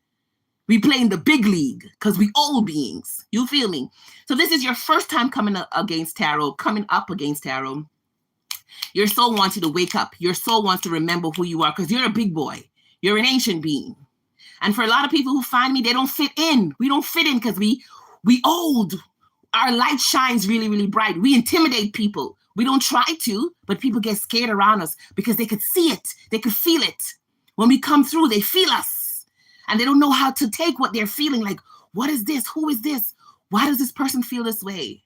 We play in the big league because we old beings. You feel me? So this is your first time coming up against tarot. Your soul wants you to wake up. Your soul wants to remember who you are because you're a big boy. You're an ancient being. And for a lot of people who find me, they don't fit in. We don't fit in because we old. Our light shines really, really bright. We intimidate people. We don't try to, but people get scared around us because they could see it. They could feel it. When we come through, they feel us. And they don't know how to take what they're feeling. Like, what is this? Who is this? Why does this person feel this way?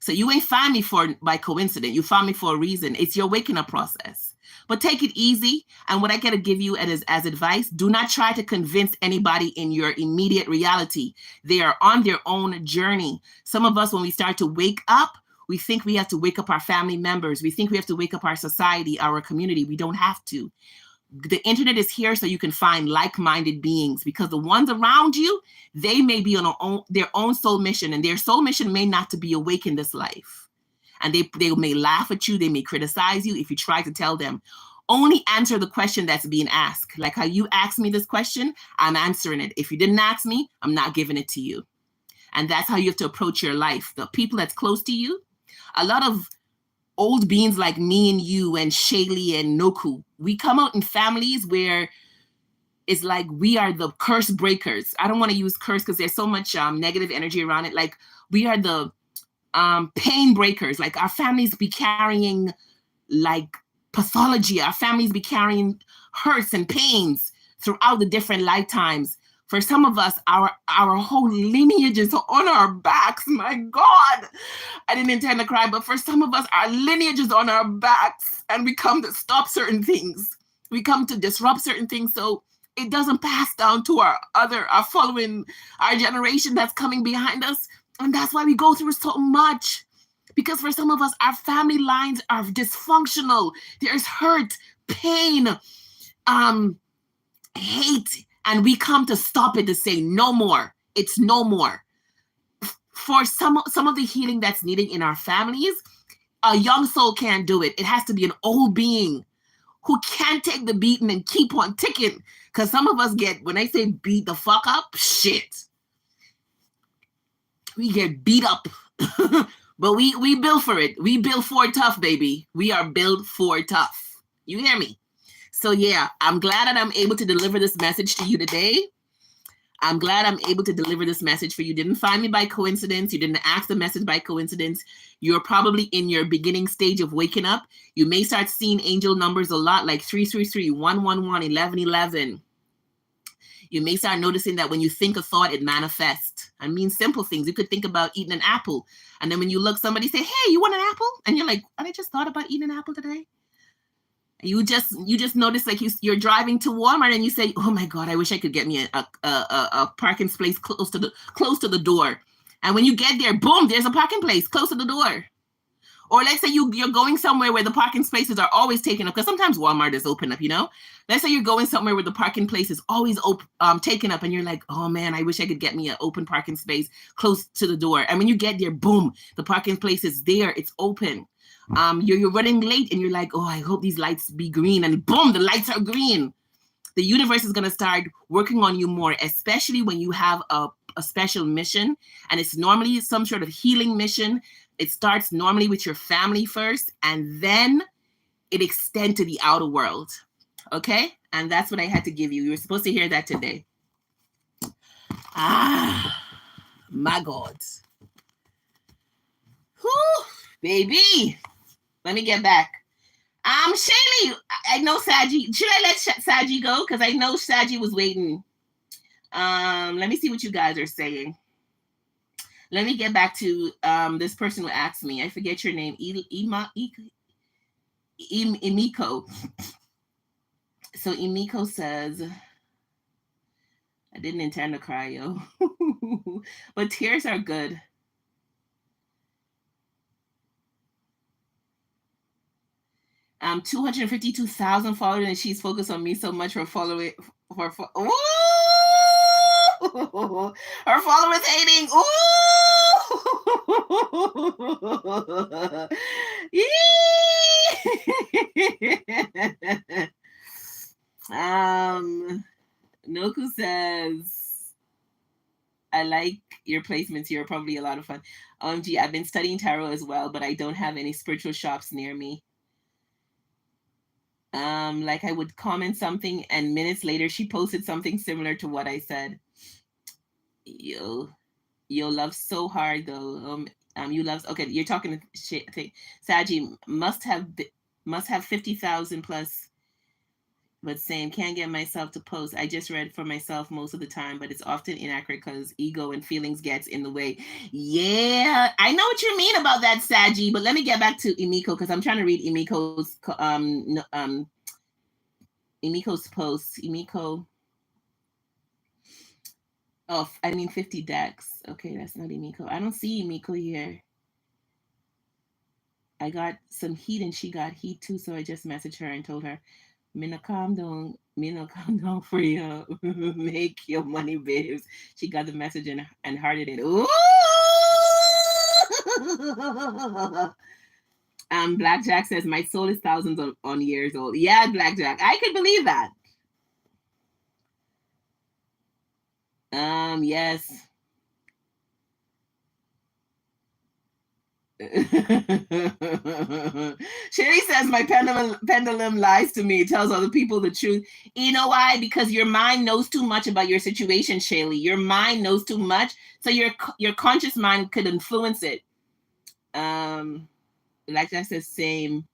So you ain't find me by coincidence. You found me for a reason. It's your waking up process. But take it easy. And what I got to give you as advice, do not try to convince anybody in your immediate reality. They are on their own journey. Some of us, when we start to wake up, we think we have to wake up our family members. We think we have to wake up our society, our community. We don't have to. The internet is here so you can find like-minded beings because the ones around you, they may be on their own soul mission, and their soul mission may not to be awake in this life. And they may laugh at you. They may criticize you if you try to tell them. Only answer the question that's being asked. Like how you asked me this question, I'm answering it. If you didn't ask me, I'm not giving it to you. And that's how you have to approach your life. The people that's close to you, a lot of old beings like me and you and Shaylee and Noku, we come out in families where it's like we are the curse breakers. I don't want to use curse because there's so much negative energy around it. Like we are the pain breakers. Like our families be carrying like pathology. Our families be carrying hurts and pains throughout the different lifetimes. For some of us, our whole lineage is on our backs. My God, I didn't intend to cry, but for some of us, our lineage is on our backs, and we come to stop certain things. We come to disrupt certain things, so it doesn't pass down to our following, our generation that's coming behind us, and that's why we go through so much. Because for some of us, our family lines are dysfunctional. There's hurt, pain, hate. And we come to stop it, to say no more. It's no more. For some of the healing that's needed in our families, a young soul can't do it. It has to be an old being who can't take the beating and keep on ticking. Because some of us get, when I say beat the fuck up, shit. We get beat up. But we build for it. We build for tough, baby. We are built for tough. You hear me? So yeah, I'm glad that I'm able to deliver this message to you today. I'm glad I'm able to deliver this message for you. You didn't find me by coincidence. You didn't ask the message by coincidence. You're probably in your beginning stage of waking up. You may start seeing angel numbers a lot, like 333, 111, 1111. You may start noticing that when you think a thought, it manifests. I mean, simple things. You could think about eating an apple. And then when you look, somebody say, hey, you want an apple? And you're like, I just thought about eating an apple today. You just notice, like, you're driving to Walmart and you say, oh my God, I wish I could get me a parking space close to the door. And when you get there, boom, there's a parking place close to the door. Or let's say you're going somewhere where the parking spaces are always taken up, because sometimes Walmart is open up, you know? Let's say you're going somewhere where the parking place is always taken up, and you're like, oh man, I wish I could get me an open parking space close to the door. And when you get there, boom, the parking place is there, it's open. You're running late and you're like, oh, I hope these lights be green. And boom, the lights are green. The universe is going to start working on you more, especially when you have a special mission. And it's normally some sort of healing mission. It starts normally with your family first, and then it extends to the outer world. Okay? And that's what I had to give you. You were supposed to hear that today. Ah, my God. Whew, baby. Let me get back. Shaylee, I know Sagi. Should I let Sagi go? Because I know Sagi was waiting. Let me see what you guys are saying. Let me get back to this person who asked me. I forget your name. Imiko. So Imiko says, I didn't intend to cry, yo. But tears are good. 252,000 followers, and she's focused on me so much for following. Ooh! Her followers hating. Ooh! Noku says, I like your placements here. Probably a lot of fun. OMG, I've been studying tarot as well, but I don't have any spiritual shops near me. Like I would comment something and minutes later she posted something similar to what I said. Yo love so hard though. You love, okay, you're talking shit. Sagi must have 50,000 plus, but same, can't get myself to post. I just read for myself most of the time, but it's often inaccurate because ego and feelings gets in the way. Yeah, I know what you mean about that, Sagi, but let me get back to Imiko because I'm trying to read Imiko's post. Imiko. Oh, I mean 50 decks. Okay, that's not Imiko. I don't see Imiko here. I got some heat and she got heat too, so I just messaged her and told her, Mina, calm down. Mina, calm down for you. Make your money, babes. She got the message and hearted it. Ooh! Blackjack says, my soul is thousands on years old. Yeah, Blackjack. I could believe that. Yes. Sherry says my pendulum lies to me. It tells other people the truth. You know why? Because your mind knows too much about your situation, Shaylee. Your mind knows too much, so your conscious mind could influence it. Like I said, same.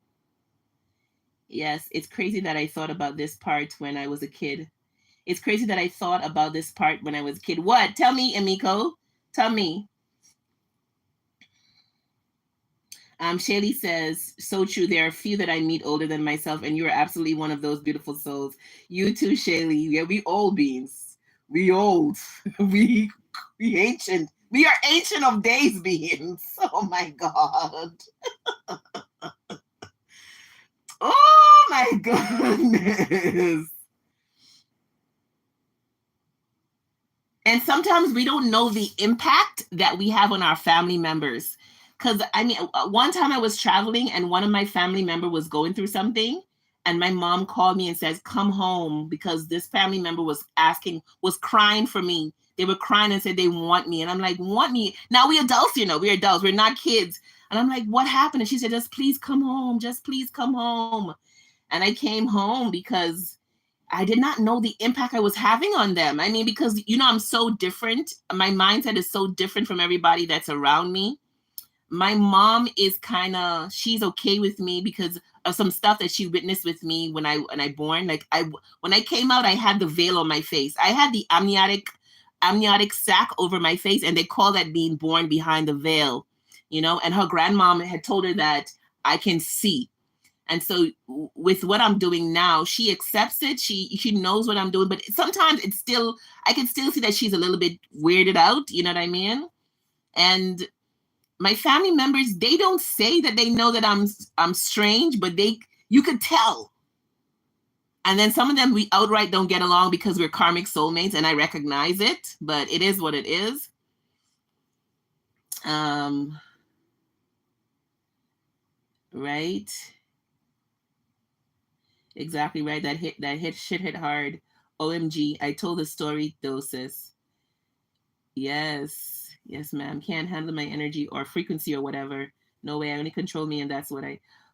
Yes, it's crazy that I thought about this part when I was a kid. It's crazy that I thought about this part when I was a kid. What? Tell me, Emiko. Tell me. Shaylee says, so true. There are a few that I meet older than myself, and you are absolutely one of those beautiful souls. You too, Shaylee. Yeah, we old beings. We old. we ancient. We are ancient of days beings. Oh my God. Oh my goodness. And sometimes we don't know the impact that we have on our family members. Because I mean, one time I was traveling and one of my family member was going through something, and my mom called me and says, come home, because this family member was crying for me. They were crying and said they want me. And I'm like, want me? Now we adults, we're adults. We're not kids. And I'm like, what happened? And she said, just please come home. Just please come home. And I came home because I did not know the impact I was having on them. I mean, because, I'm so different. My mindset is so different from everybody that's around me. My mom is she's okay with me because of some stuff that she witnessed with me when I born. Like when I came out, I had the veil on my face. I had the amniotic sac over my face, and they call that being born behind the veil, and her grandmom had told her that I can see. And so with what I'm doing now, she accepts it. She knows what I'm doing, but sometimes I can still see that she's a little bit weirded out, you know what I mean? And my family members, they don't say that they know that I'm strange, but you could tell. And then some of them, we outright don't get along because we're karmic soulmates, and I recognize it, but it is what it is. Right. Exactly right. Shit hit hard. OMG. I told the story, Dosis. Yes. Yes, ma'am. Can't handle my energy or frequency or whatever. No way. I only control me, and that's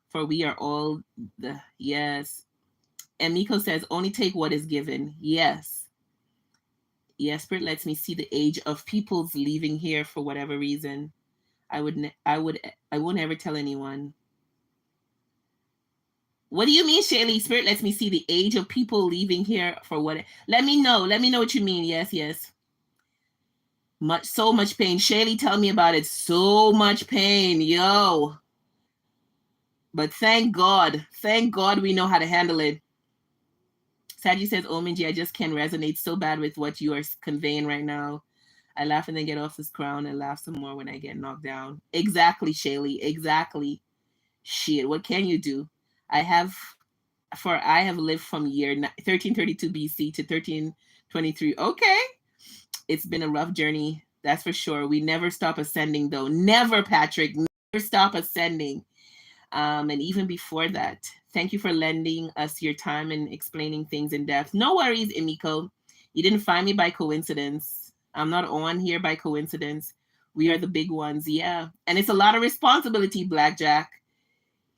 for we are all yes. And Miko says, only take what is given. Yes. Yes, Spirit lets me see the age of people's leaving here for whatever reason. I won't ever tell anyone. What do you mean, Shaylee? Spirit lets me see the age of people leaving here for what? Let me know. Let me know what you mean. Yes, yes. So much pain. Shaylee, tell me about it. So much pain. Yo. But thank God. Thank God we know how to handle it. Sagi says, oh, Minji, I just can't resonate so bad with what you are conveying right now. I laugh and then get off this crown and laugh some more when I get knocked down. Exactly, Shaylee. Exactly. Shit, what can you do? I have lived from year 1332 BC to 1323. Okay. It's been a rough journey. That's for sure. We never stop ascending, though. Never, Patrick. Never stop ascending. And even before that, thank you for lending us your time and explaining things in depth. No worries, Emiko. You didn't find me by coincidence. I'm not on here by coincidence. We are the big ones. Yeah. And it's a lot of responsibility, Blackjack.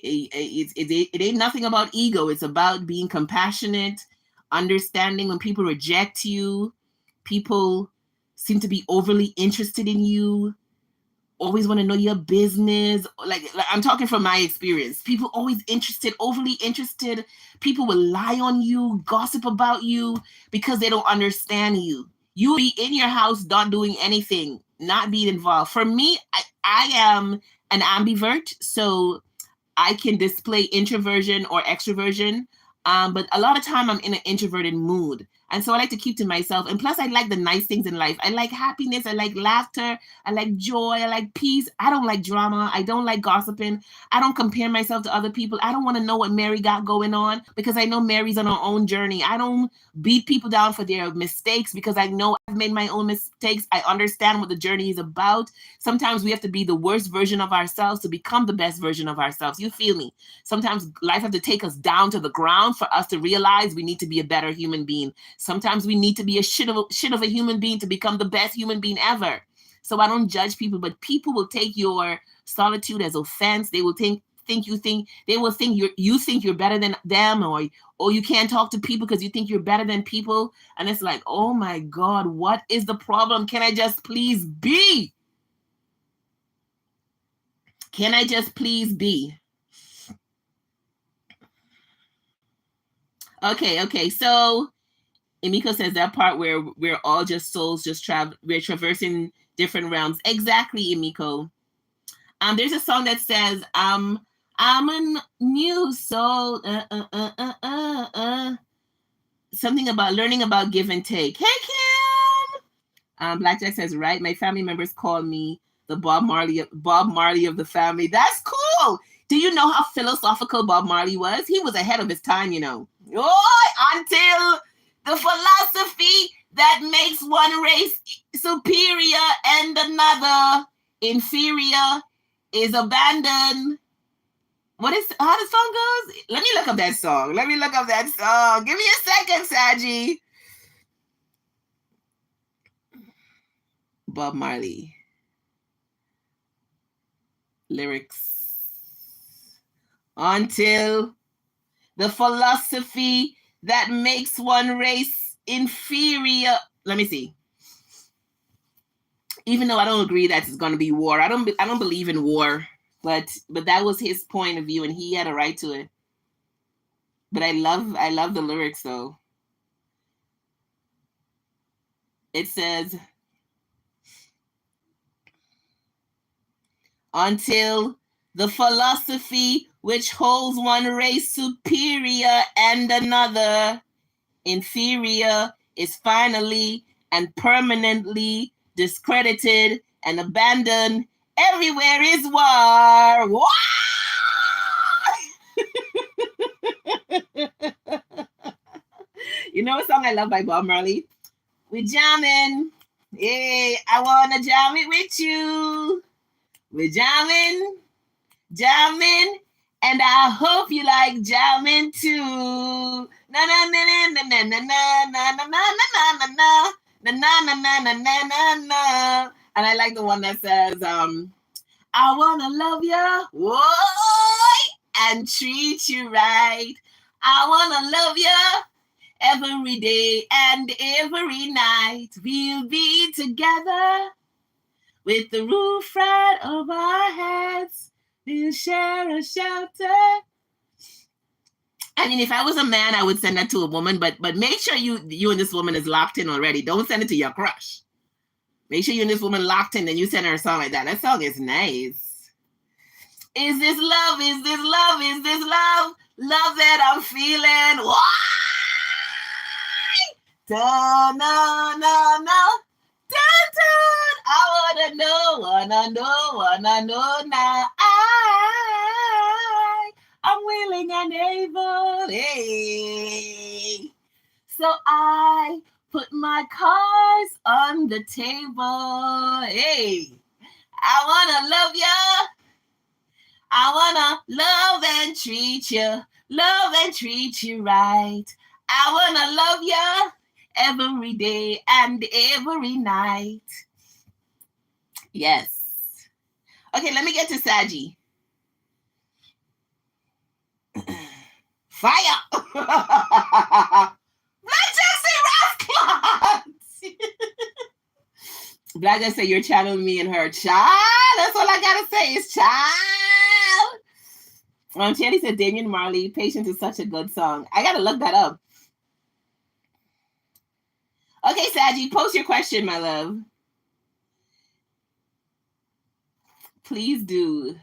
It ain't nothing about ego. It's about being compassionate, understanding when people reject you. People seem to be overly interested in you, always want to know your business. Like I'm talking from my experience. People always interested, overly interested. People will lie on you, gossip about you because they don't understand you. You be in your house, not doing anything, not being involved. For me, I am an ambivert, so I can display introversion or extroversion. But a lot of time I'm in an introverted mood. And so I like to keep to myself. And plus I like the nice things in life. I like happiness. I like laughter. I like joy. I like peace. I don't like drama. I don't like gossiping. I don't compare myself to other people. I don't want to know what Mary got going on because I know Mary's on her own journey. I don't beat people down for their mistakes because I know I've made my own mistakes. I understand what the journey is about. Sometimes we have to be the worst version of ourselves to become the best version of ourselves. You feel me? Sometimes life has to take us down to the ground for us to realize we need to be a better human being. Sometimes we need to be a shit of a human being to become the best human being ever. So I don't judge people, but people will take your solitude as offense. They will think you think you're better than them, or you can't talk to people because you think you're better than people. And it's like, oh my God, what is the problem? Can I just please be? Can I just please be? Okay. So Emiko says that part where we're all just souls, we're traversing different realms. Exactly, Emiko. There's a song that says, I'm a new soul. Something about learning about give and take. Hey, Kim. Blackjack says, right. My family members call me the Bob Marley of the family. That's cool. Do you know how philosophical Bob Marley was? He was ahead of his time, until the philosophy that makes one race superior and another inferior is abandoned. What is how the song goes? Let me look up that song. Give me a second, Sagi. Bob Marley. Lyrics. Until The philosophy that makes one race inferior. Let me see. Even though I don't agree that it's going to be war, I don't believe in war, but that was his point of view, and he had a right to it. But I love the lyrics though. It says, until the philosophy which holds one race superior and another inferior is finally and permanently discredited and abandoned, everywhere is war. War! You know a song I love by Bob Marley? We jamming. Hey, I wanna jam it with you. We're jamming, jamming, and I hope you like jamming too. Na na na na na na na na na na na na na na na na na na na. And I like the one that says, I wanna love you, whoa, and treat you right. I wanna love you every day and every night. We'll be together with the roof right over our heads. We'll share a shelter. I mean, if I was a man, I would send that to a woman, but make sure you and this woman is locked in already. Don't send it to your crush. Make sure you and this woman locked in, and you send her a song like that. That song is nice. Is this love? Is this love? Is this love? Love that I'm feeling. Why? Da, na, na, na. Dun, dun. I wanna know now. I'm willing and able. Hey. So I put my cards on the table. Hey. I wanna love ya. I wanna love and treat you. Love and treat you right. I wanna love ya every day and every night. Yes. Okay, let me get to Sagi. Fire! Black Jesse Rascal! Black Jesse, you're channeling me and her. Child! That's all I gotta say is child! Channy said Damian Marley, Patience is such a good song. I gotta look that up. Okay, Sagi, post your question, my love. Please do.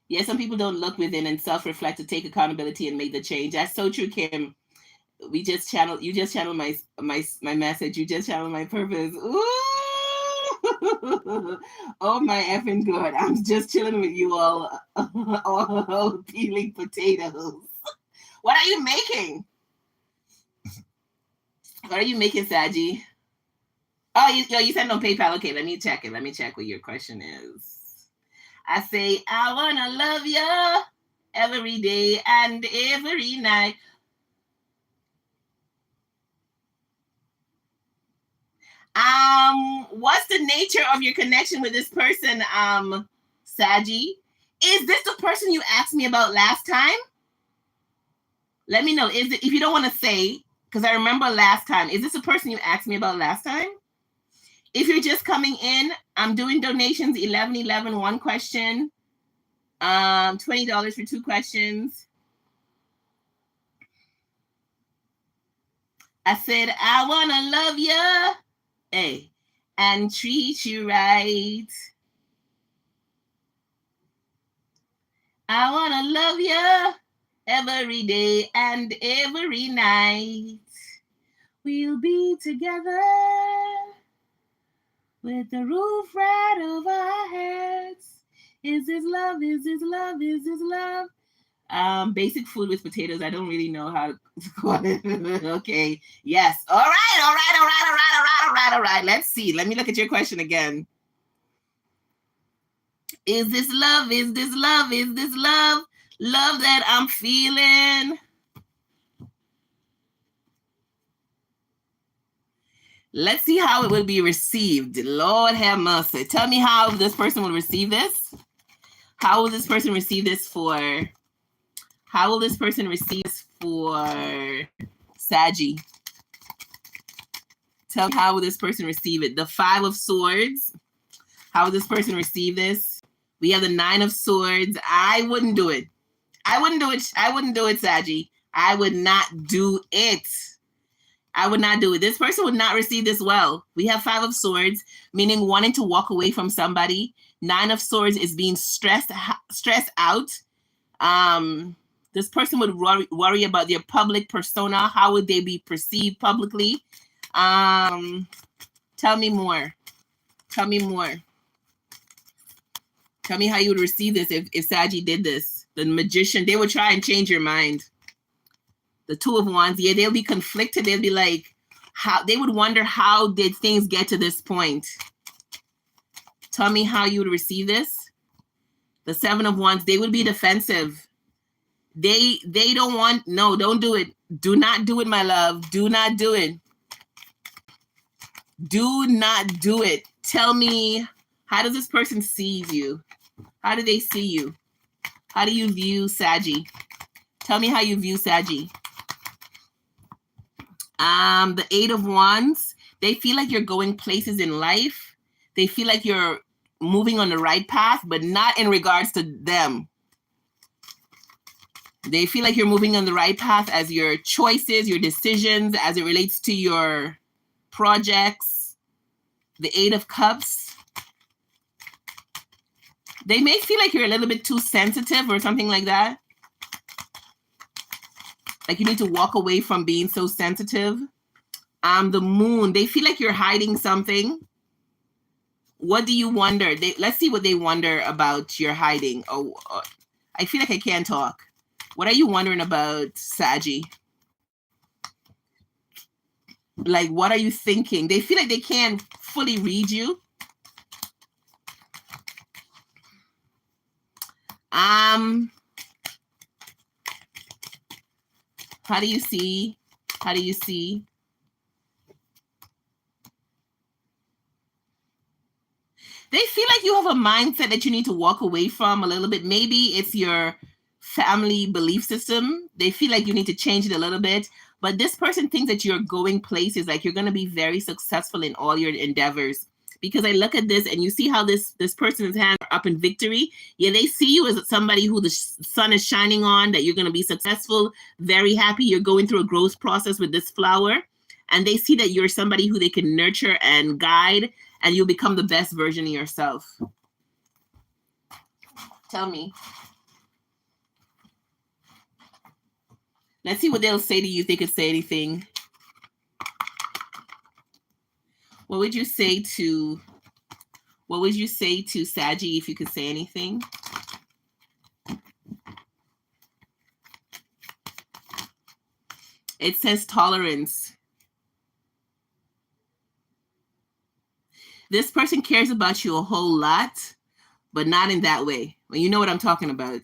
Yeah, some people don't look within and self-reflect to take accountability and make the change. That's so true, Kim. You just channeled my message. You just channeled my purpose. Ooh! Oh my effing god. I'm just chilling with you all peeling potatoes. What are you making? What are you making, Sagi? Oh, you sent on PayPal. Okay, let me check it. Let me check what your question is. I say, I wanna love you every day and every night. What's the nature of your connection with this person, Sagi? Is this the person you asked me about last time? Let me know. Is it, if you don't want to say, because I remember last time, is this the person you asked me about last time? If you're just coming in, I'm doing donations, 1111, one question, $20 for two questions. I said, I want to love you, hey, and treat you right. I want to love you every day and every night. We'll be together with the roof right over our heads. Is this love? Is this love? Is this love? Basic food with potatoes. I don't really know how to call it. Okay. Yes. All right. Let's see. Let me look at your question again. Is this love? Is this love? Is this love? Love that I'm feeling. Let's see how it will be received. Lord have mercy. Tell me how this person will receive this. How will this person receive this for How will this person receive this for Sagi? Tell me, how will this person receive it? The 5 of Swords. How will this person receive this? We have the 9 of Swords. I wouldn't do it. I wouldn't do it. I wouldn't do it, Sagi. I would not do it. I would not do it. This person would not receive this well. We have 5 of Swords, meaning wanting to walk away from somebody. 9 of Swords is being stressed out. This person would worry about their public persona. How would they be perceived publicly? Tell me more. Tell me more. Tell me how you would receive this if Sagi did this. The Magician, they would try and change your mind. The 2 of Wands, yeah, they'll be conflicted. They'll be like, how they would wonder, how did things get to this point? Tell me how you would receive this. The 7 of Wands, they would be defensive. They don't want, no, don't do it. Do not do it, my love. Do not do it. Do not do it. Tell me, how does this person see you? How do they see you? How do you view Sagi? Tell me how you view Sagi. The 8 of Wands, they feel like you're going places in life. They feel like you're moving on the right path, but not in regards to them. They feel like you're moving on the right path as your choices, your decisions, as it relates to your projects. The 8 of Cups. They may feel like you're a little bit too sensitive or something like that. Like you need to walk away from being so sensitive. The Moon, they feel like you're hiding something. What do you wonder? Let's see what they wonder about your hiding. I feel like I can't talk. What are you wondering about, Sagi? Like, what are you thinking? They feel like they can't fully read you. How do you see? How do you see? They feel like you have a mindset that you need to walk away from a little bit. Maybe it's your family belief system. They feel like you need to change it a little bit. But this person thinks that you're going places, like you're going to be very successful in all your endeavors. Because I look at this and you see how this person's hands are up in victory. Yeah, they see you as somebody who the sun is shining on, that you're going to be successful, very happy. You're going through a growth process with this flower. And they see that you're somebody who they can nurture and guide, and you'll become the best version of yourself. Tell me. Let's see what they'll say to you if they could say anything. What would you say to Sagi if you could say anything? It says tolerance. This person cares about you a whole lot, but not in that way. Well, you know what I'm talking about.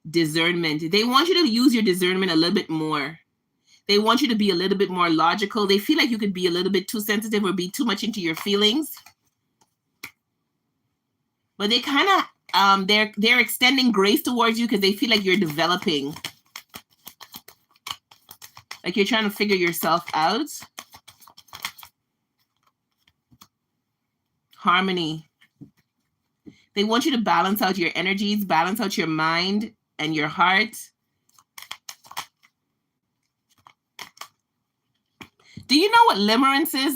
Discernment. They want you to use your discernment a little bit more. They want you to be a little bit more logical. They feel like you could be a little bit too sensitive or be too much into your feelings. But they kind of, they're extending grace towards you because they feel like you're developing. Like you're trying to figure yourself out. Harmony. They want you to balance out your energies, balance out your mind and your heart. Do you know what limerence is,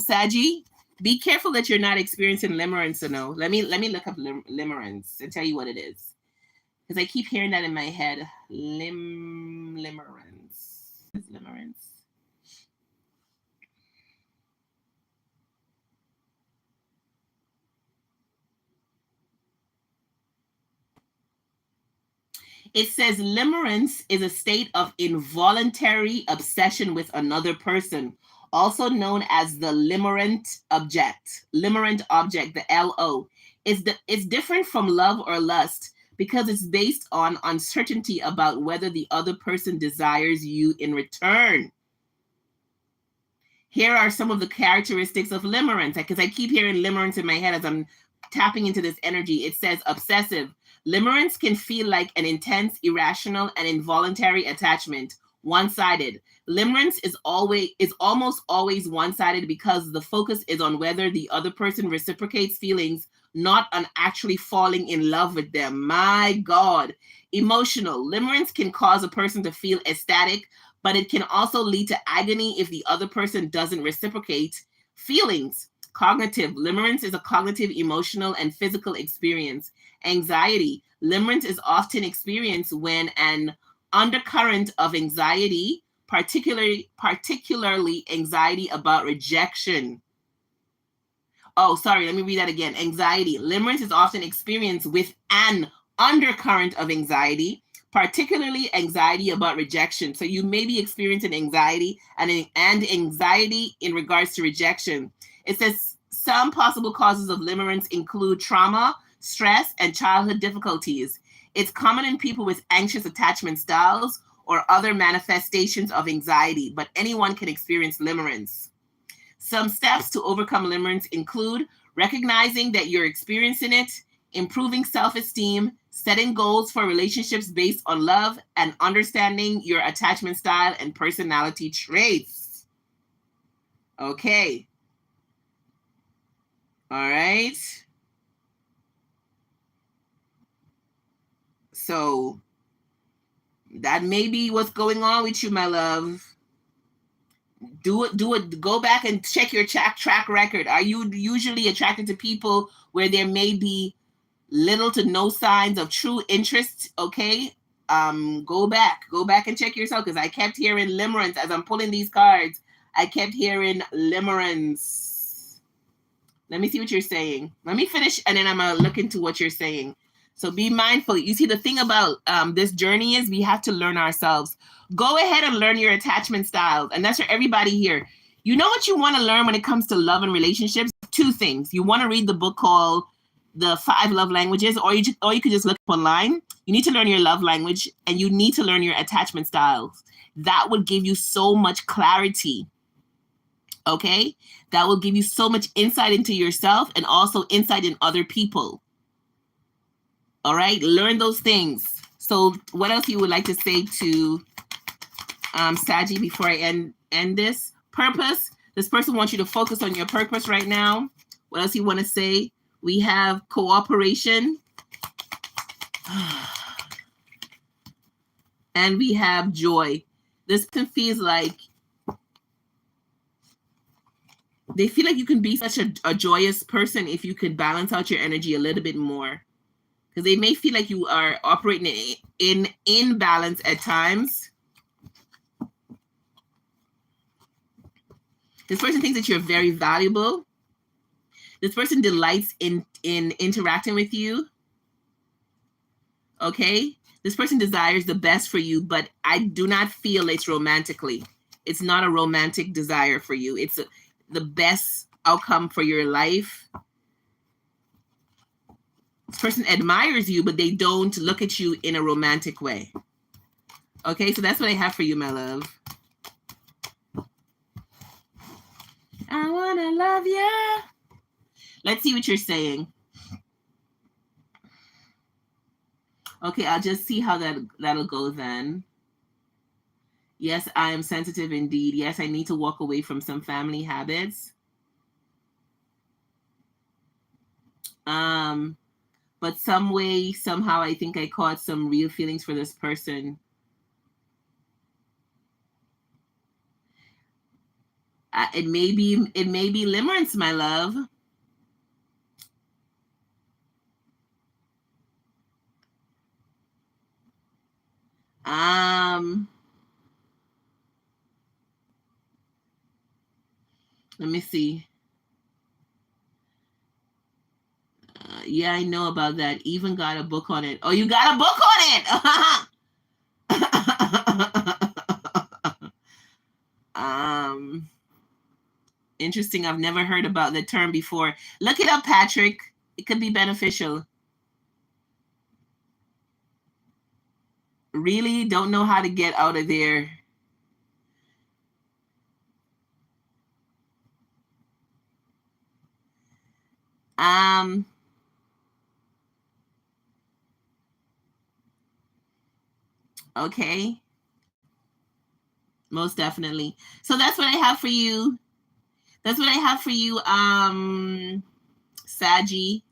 Sagi? Be careful that you're not experiencing limerence or no. Let me look up limerence and tell you what it is. Because I keep hearing that in my head. Limerence. Limerence. It says limerence is a state of involuntary obsession with another person, also known as the limerent object. Limerent object, the LO. It's different from love or lust because it's based on uncertainty about whether the other person desires you in return. Here are some of the characteristics of limerence, because I keep hearing limerence in my head as I'm tapping into this energy. It says obsessive, Limerence can feel like an intense, irrational, and involuntary attachment, one-sided. Limerence is almost always one-sided because the focus is on whether the other person reciprocates feelings, not on actually falling in love with them. My God. Emotional. Limerence can cause a person to feel ecstatic, but it can also lead to agony if the other person doesn't reciprocate feelings. Cognitive. Limerence is a cognitive, emotional, and physical experience. Anxiety. Limerence is often experienced when an undercurrent of anxiety, particularly anxiety about rejection. Oh, sorry, let me read that again. Anxiety. Limerence is often experienced with an undercurrent of anxiety, particularly anxiety about rejection. So you may be experiencing anxiety and anxiety in regards to rejection. It says some possible causes of limerence include trauma, stress, and childhood difficulties. It's common in people with anxious attachment styles or other manifestations of anxiety, but anyone can experience limerence. Some steps to overcome limerence include recognizing that you're experiencing it, improving self-esteem, setting goals for relationships based on love, and understanding your attachment style and personality traits. Okay. All right. So that may be what's going on with you, my love. Do it. Go back and check your track record. Are you usually attracted to people where there may be little to no signs of true interest? Okay. Go back and check yourself, because I kept hearing limerence as I'm pulling these cards. I kept hearing limerence. Let me see what you're saying. Let me finish, and then I'm gonna look into what you're saying. So be mindful. You see, the thing about this journey is we have to learn ourselves. Go ahead and learn your attachment styles, and that's for everybody here. You know what you want to learn when it comes to love and relationships? Two things. You want to read the book called The Five Love Languages, or you could just look up online. You need to learn your love language, and you need to learn your attachment styles. That would give you so much clarity. Okay? That will give you so much insight into yourself and also insight in other people. All right? Learn those things. So what else you would like to say to Sagi before I end this? Purpose. This person wants you to focus on your purpose right now. What else you want to say? We have cooperation. And we have joy. This person feels like they feel like you can be such a joyous person if you could balance out your energy a little bit more. Because they may feel like you are operating in imbalance at times. This person thinks that you're very valuable. This person delights in interacting with you. Okay? This person desires the best for you, but I do not feel it's romantically. It's not a romantic desire for you. It's the best outcome for your life. This person admires you, but they don't look at you in a romantic way. Okay, so that's what I have for you, my love. I wanna love you. Let's see what you're saying. Okay, I'll just see how that'll go then. Yes, I am sensitive indeed. Yes, I need to walk away from some family habits. But some way, somehow, I think I caught some real feelings for this person. It may be limerence, my love. Let me see. Yeah, I know about that. Even got a book on it. Oh, you got a book on it. Interesting. I've never heard about the term before. Look it up, Patrick. It could be beneficial. Really don't know how to get out of there. Um, Okay, most definitely. So that's what I have for you. That's what I have for you, Sagi.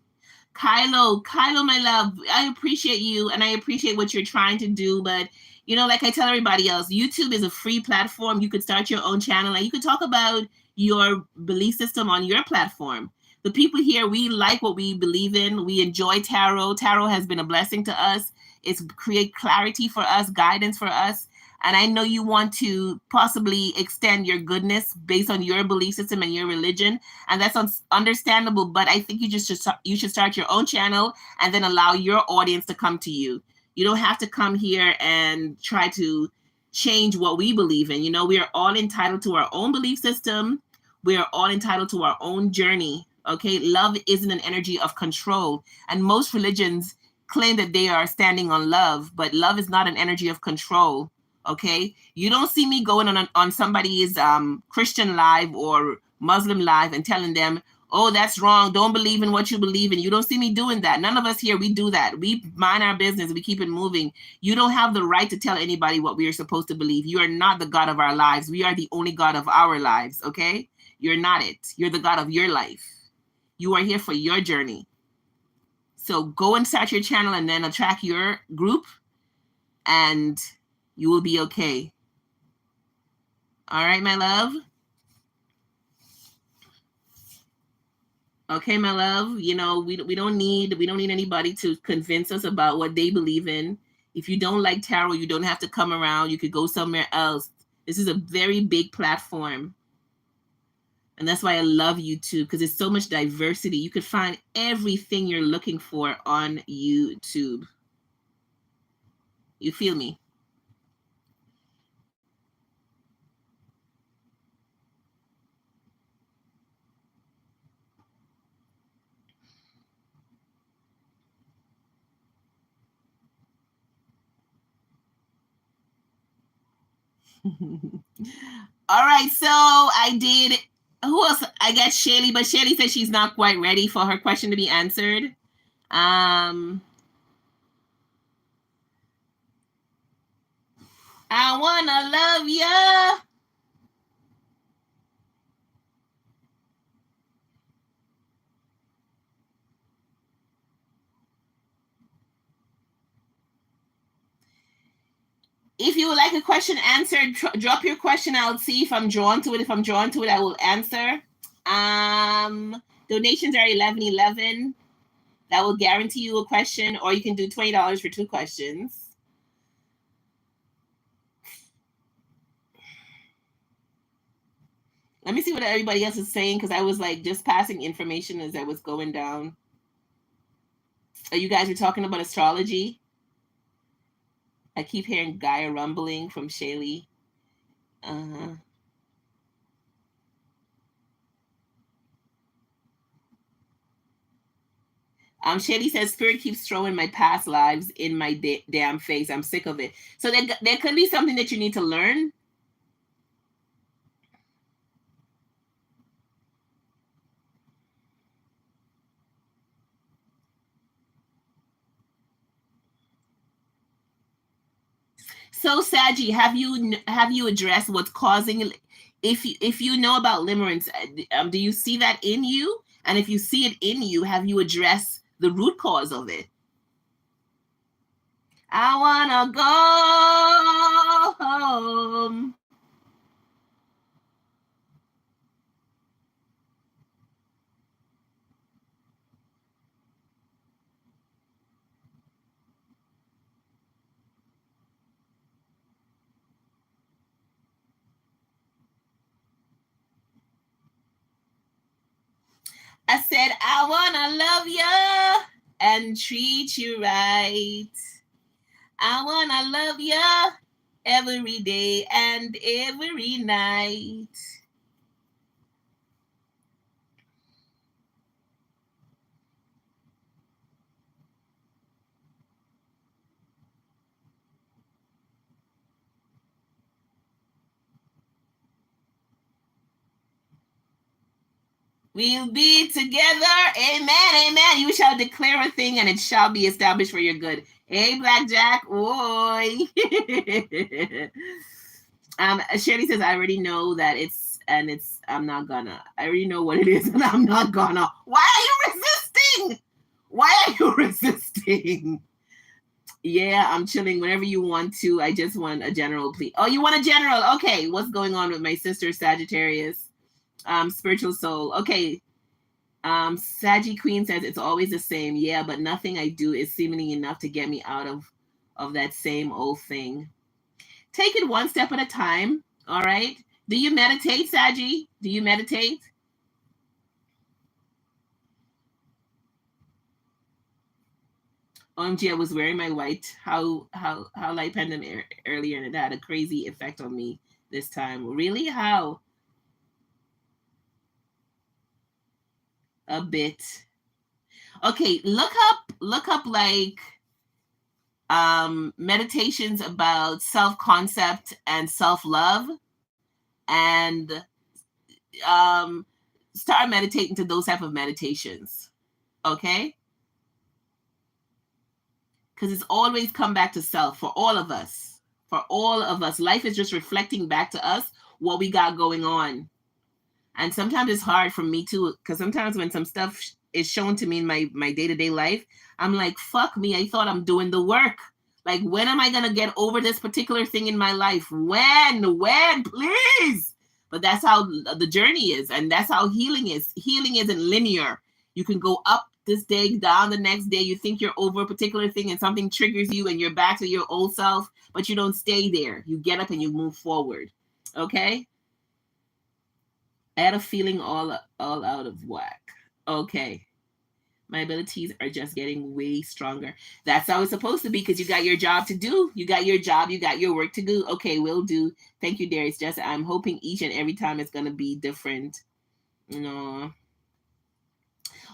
Kylo, my love, I appreciate you and I appreciate what you're trying to do. But, like I tell everybody else, YouTube is a free platform. You could start your own channel and you could talk about your belief system on your platform. The people here, we like what we believe in. We enjoy tarot. Tarot has been a blessing to us. It's create clarity for us, guidance for us. And I know you want to possibly extend your goodness based on your belief system and your religion, and that's understandable. But I think you should start your own channel and then allow your audience to come to you. You don't have to come here and try to change what we believe in. We are all entitled to our own belief system. We are all entitled to our own journey. Okay, love isn't an energy of control, and most religions claim that they are standing on love, but love is not an energy of control. Okay, you don't see me going on somebody's Christian live or Muslim live and telling them, oh, that's wrong, don't believe in what you believe in. You don't see me doing that. None of us here, we do that. We mind our business, we keep it moving. You don't have the right to tell anybody what we are supposed to believe. You are not the God of our lives. We are the only God of our lives. Okay, you're not it. You're the God of your life. You are here for your journey. So go and start your channel and then attract your group and you will be okay. All right, my love. Okay, my love. We don't need anybody to convince us about what they believe in. If you don't like tarot, you don't have to come around. You could go somewhere else. This is a very big platform. And that's why I love YouTube, because there's so much diversity. You could find everything you're looking for on YouTube. You feel me? All right, so I did. Who else? I got Shaylee, but Shaylee said she's not quite ready for her question to be answered. Um, I wanna love ya. If you would like a question answered, drop your question. I'll see if I'm drawn to it. If I'm drawn to it, I will answer. Donations are 11.11. That will guarantee you a question, or you can do $20 for 2 questions. Let me see what everybody else is saying, because I was like just passing information as I was going down. You guys were talking about astrology. I keep hearing Gaia rumbling from Shaylee. Uh-huh. Shady says spirit keeps throwing my past lives in my damn face. I'm sick of it. So there could be something that you need to learn. So Sagi, have you addressed what's causing? If you know about limerence, do you see that in you? And if you see it in you, have you addressed the root cause of it? I wanna go home. I said I wanna love you and treat you right. I wanna love you every day and every night. We'll be together. Amen. Amen. You shall declare a thing and it shall be established for your good. Hey, Blackjack. Oi. Shirley says, I already know that I'm not gonna. I already know what it is and I'm not gonna. Why are you resisting? Why are you resisting? Yeah, I'm chilling whenever you want to. I just want a general, please. Oh, you want a general? Okay. What's going on with my sister Sagittarius? Spiritual soul. Okay. Sagi Queen says it's always the same. Yeah, but nothing I do is seemingly enough to get me out of that same old thing. Take it one step at a time. All right. Do you meditate, Sagi? Do you meditate? OMG, I was wearing my white how light pendant earlier, and it had a crazy effect on me this time. Really? How? A bit. Okay, look up like meditations about self-concept and self-love, and um start meditating to those type of meditations. Okay? Because it's always come back to self for all of us. For all of us. Life is just reflecting back to us what we got going on. And sometimes it's hard for me too, because sometimes when some stuff is shown to me in my day-to-day life, I'm like, fuck me, I thought I'm doing the work. Like, when am I gonna get over this particular thing in my life? When, please? But that's how the journey is, and that's how healing is. Healing isn't linear. You can go up this day, down the next day. You think you're over a particular thing, and something triggers you, and you're back to your old self, but you don't stay there. You get up and you move forward. Okay? I had a feeling all out of whack. Okay. My abilities are just getting way stronger. That's how it's supposed to be, because you got your job to do. You got your job. You got your work to do. Okay, will do. Thank you, Darius. Just I'm hoping each and every time it's gonna be different. No.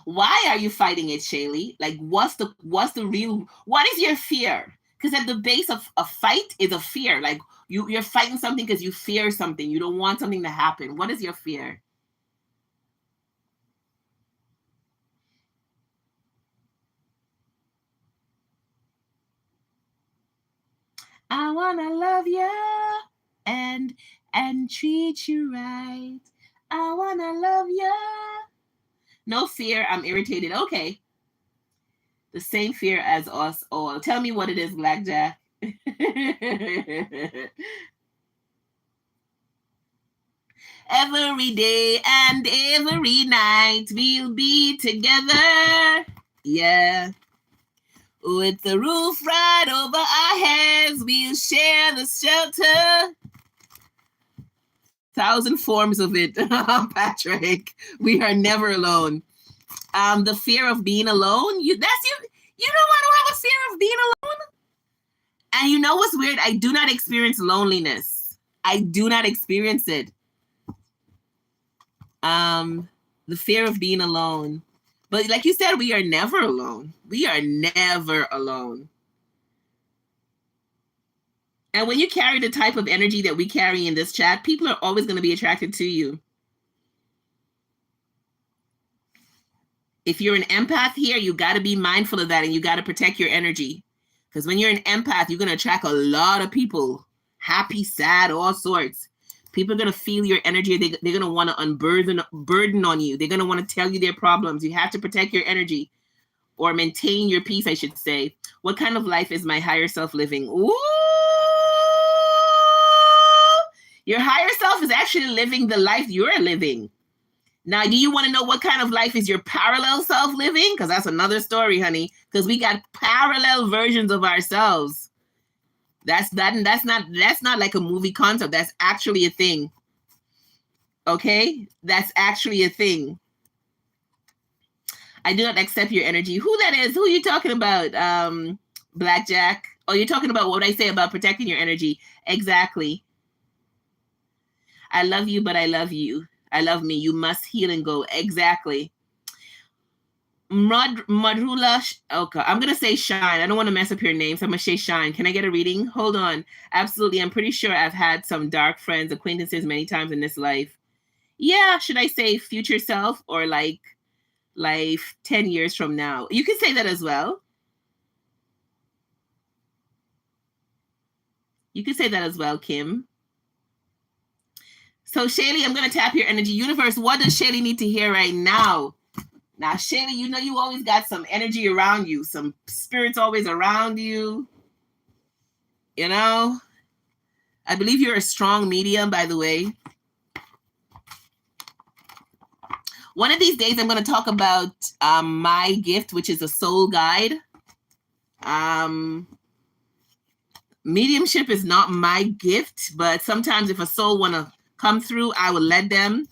Why are you fighting it, Shaylee? Like, what's the real? What is your fear? Because at the base of a fight is a fear. Like, you're fighting something because you fear something. You don't want something to happen. What is your fear? I wanna love you and treat you right. I wanna love you. No fear. I'm irritated. Okay. The same fear as us all. Tell me what it is, Blackjack. Every day and every night we'll be together. Yeah. With the roof right over our heads, we'll share the shelter. 1,000 forms of it, Patrick. We are never alone. The fear of being alone. You don't want to have a fear of being alone. And you know what's weird? I do not experience loneliness. I do not experience it. The fear of being alone. But like you said, we are never alone. We are never alone. And when you carry the type of energy that we carry in this chat, people are always going to be attracted to you. If you're an empath here, you got to be mindful of that, and you got to protect your energy. Because when you're an empath, you're going to attract a lot of people. Happy, sad, all sorts. People are going to feel your energy. They're going to want to burden on you. They're going to want to tell you their problems. You have to protect your energy, or maintain your peace, I should say. What kind of life is my higher self living? Ooh! Your higher self is actually living the life you're living. Now, do you want to know what kind of life is your parallel self living? Because that's another story, honey. Because we got parallel versions of ourselves. That's not like a movie concept. That's actually a thing. Okay? That's actually a thing. I do not accept your energy. Who that is? Who are you talking about? Blackjack? Oh, you're talking about what I say about protecting your energy. Exactly. I love you, but I love you. I love me. You must heal and go. Exactly. Madrula. Okay, I'm gonna say Shine. I don't want to mess up your name, so I'm gonna say Shine. Can I get a reading? Hold on. Absolutely. I'm pretty sure I've had some dark friends, acquaintances many times in this life. Yeah, should I say future self or like life 10 years from now? You can say that as well. You can say that as well, Kim. So Shaylee, I'm gonna tap your energy. Universe, what does Shaylee need to hear right now? Now, Shaylee, you know you always got some energy around you, some spirits always around you. You know, I believe you're a strong medium, by the way. One of these days, I'm going to talk about my gift, which is a soul guide. Um, Mediumship is not my gift, but sometimes if a soul want to come through, I will let them.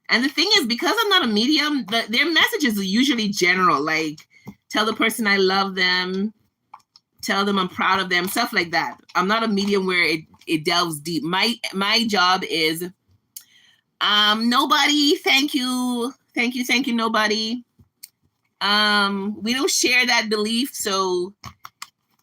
And the thing is, because I'm not a medium, their messages are usually general, like tell the person I love them, tell them I'm proud of them, stuff like that. I'm not a medium where it delves deep. My job is nobody, thank you, nobody. We don't share that belief, so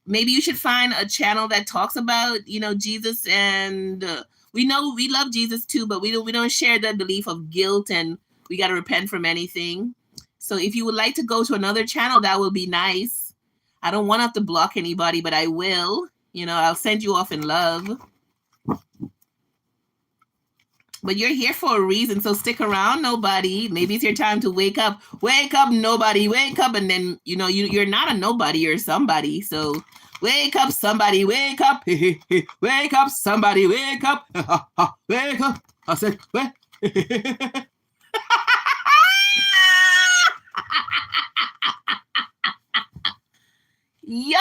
maybe you should find a channel that talks about, you know, Jesus, and we know we love Jesus too, but we don't share that belief of guilt and we got to repent from anything. So if you would like to go to another channel, that would be nice. I don't want to have to block anybody, but I will. You know, I'll send you off in love. But you're here for a reason, so stick around, nobody. Maybe it's your time to wake up. Wake up, nobody. Wake up, and then, you know, you're not a nobody, you're somebody. So wake up, somebody. Wake up. Wake up, somebody. Wake up. Wake up. I said, wake. Yo!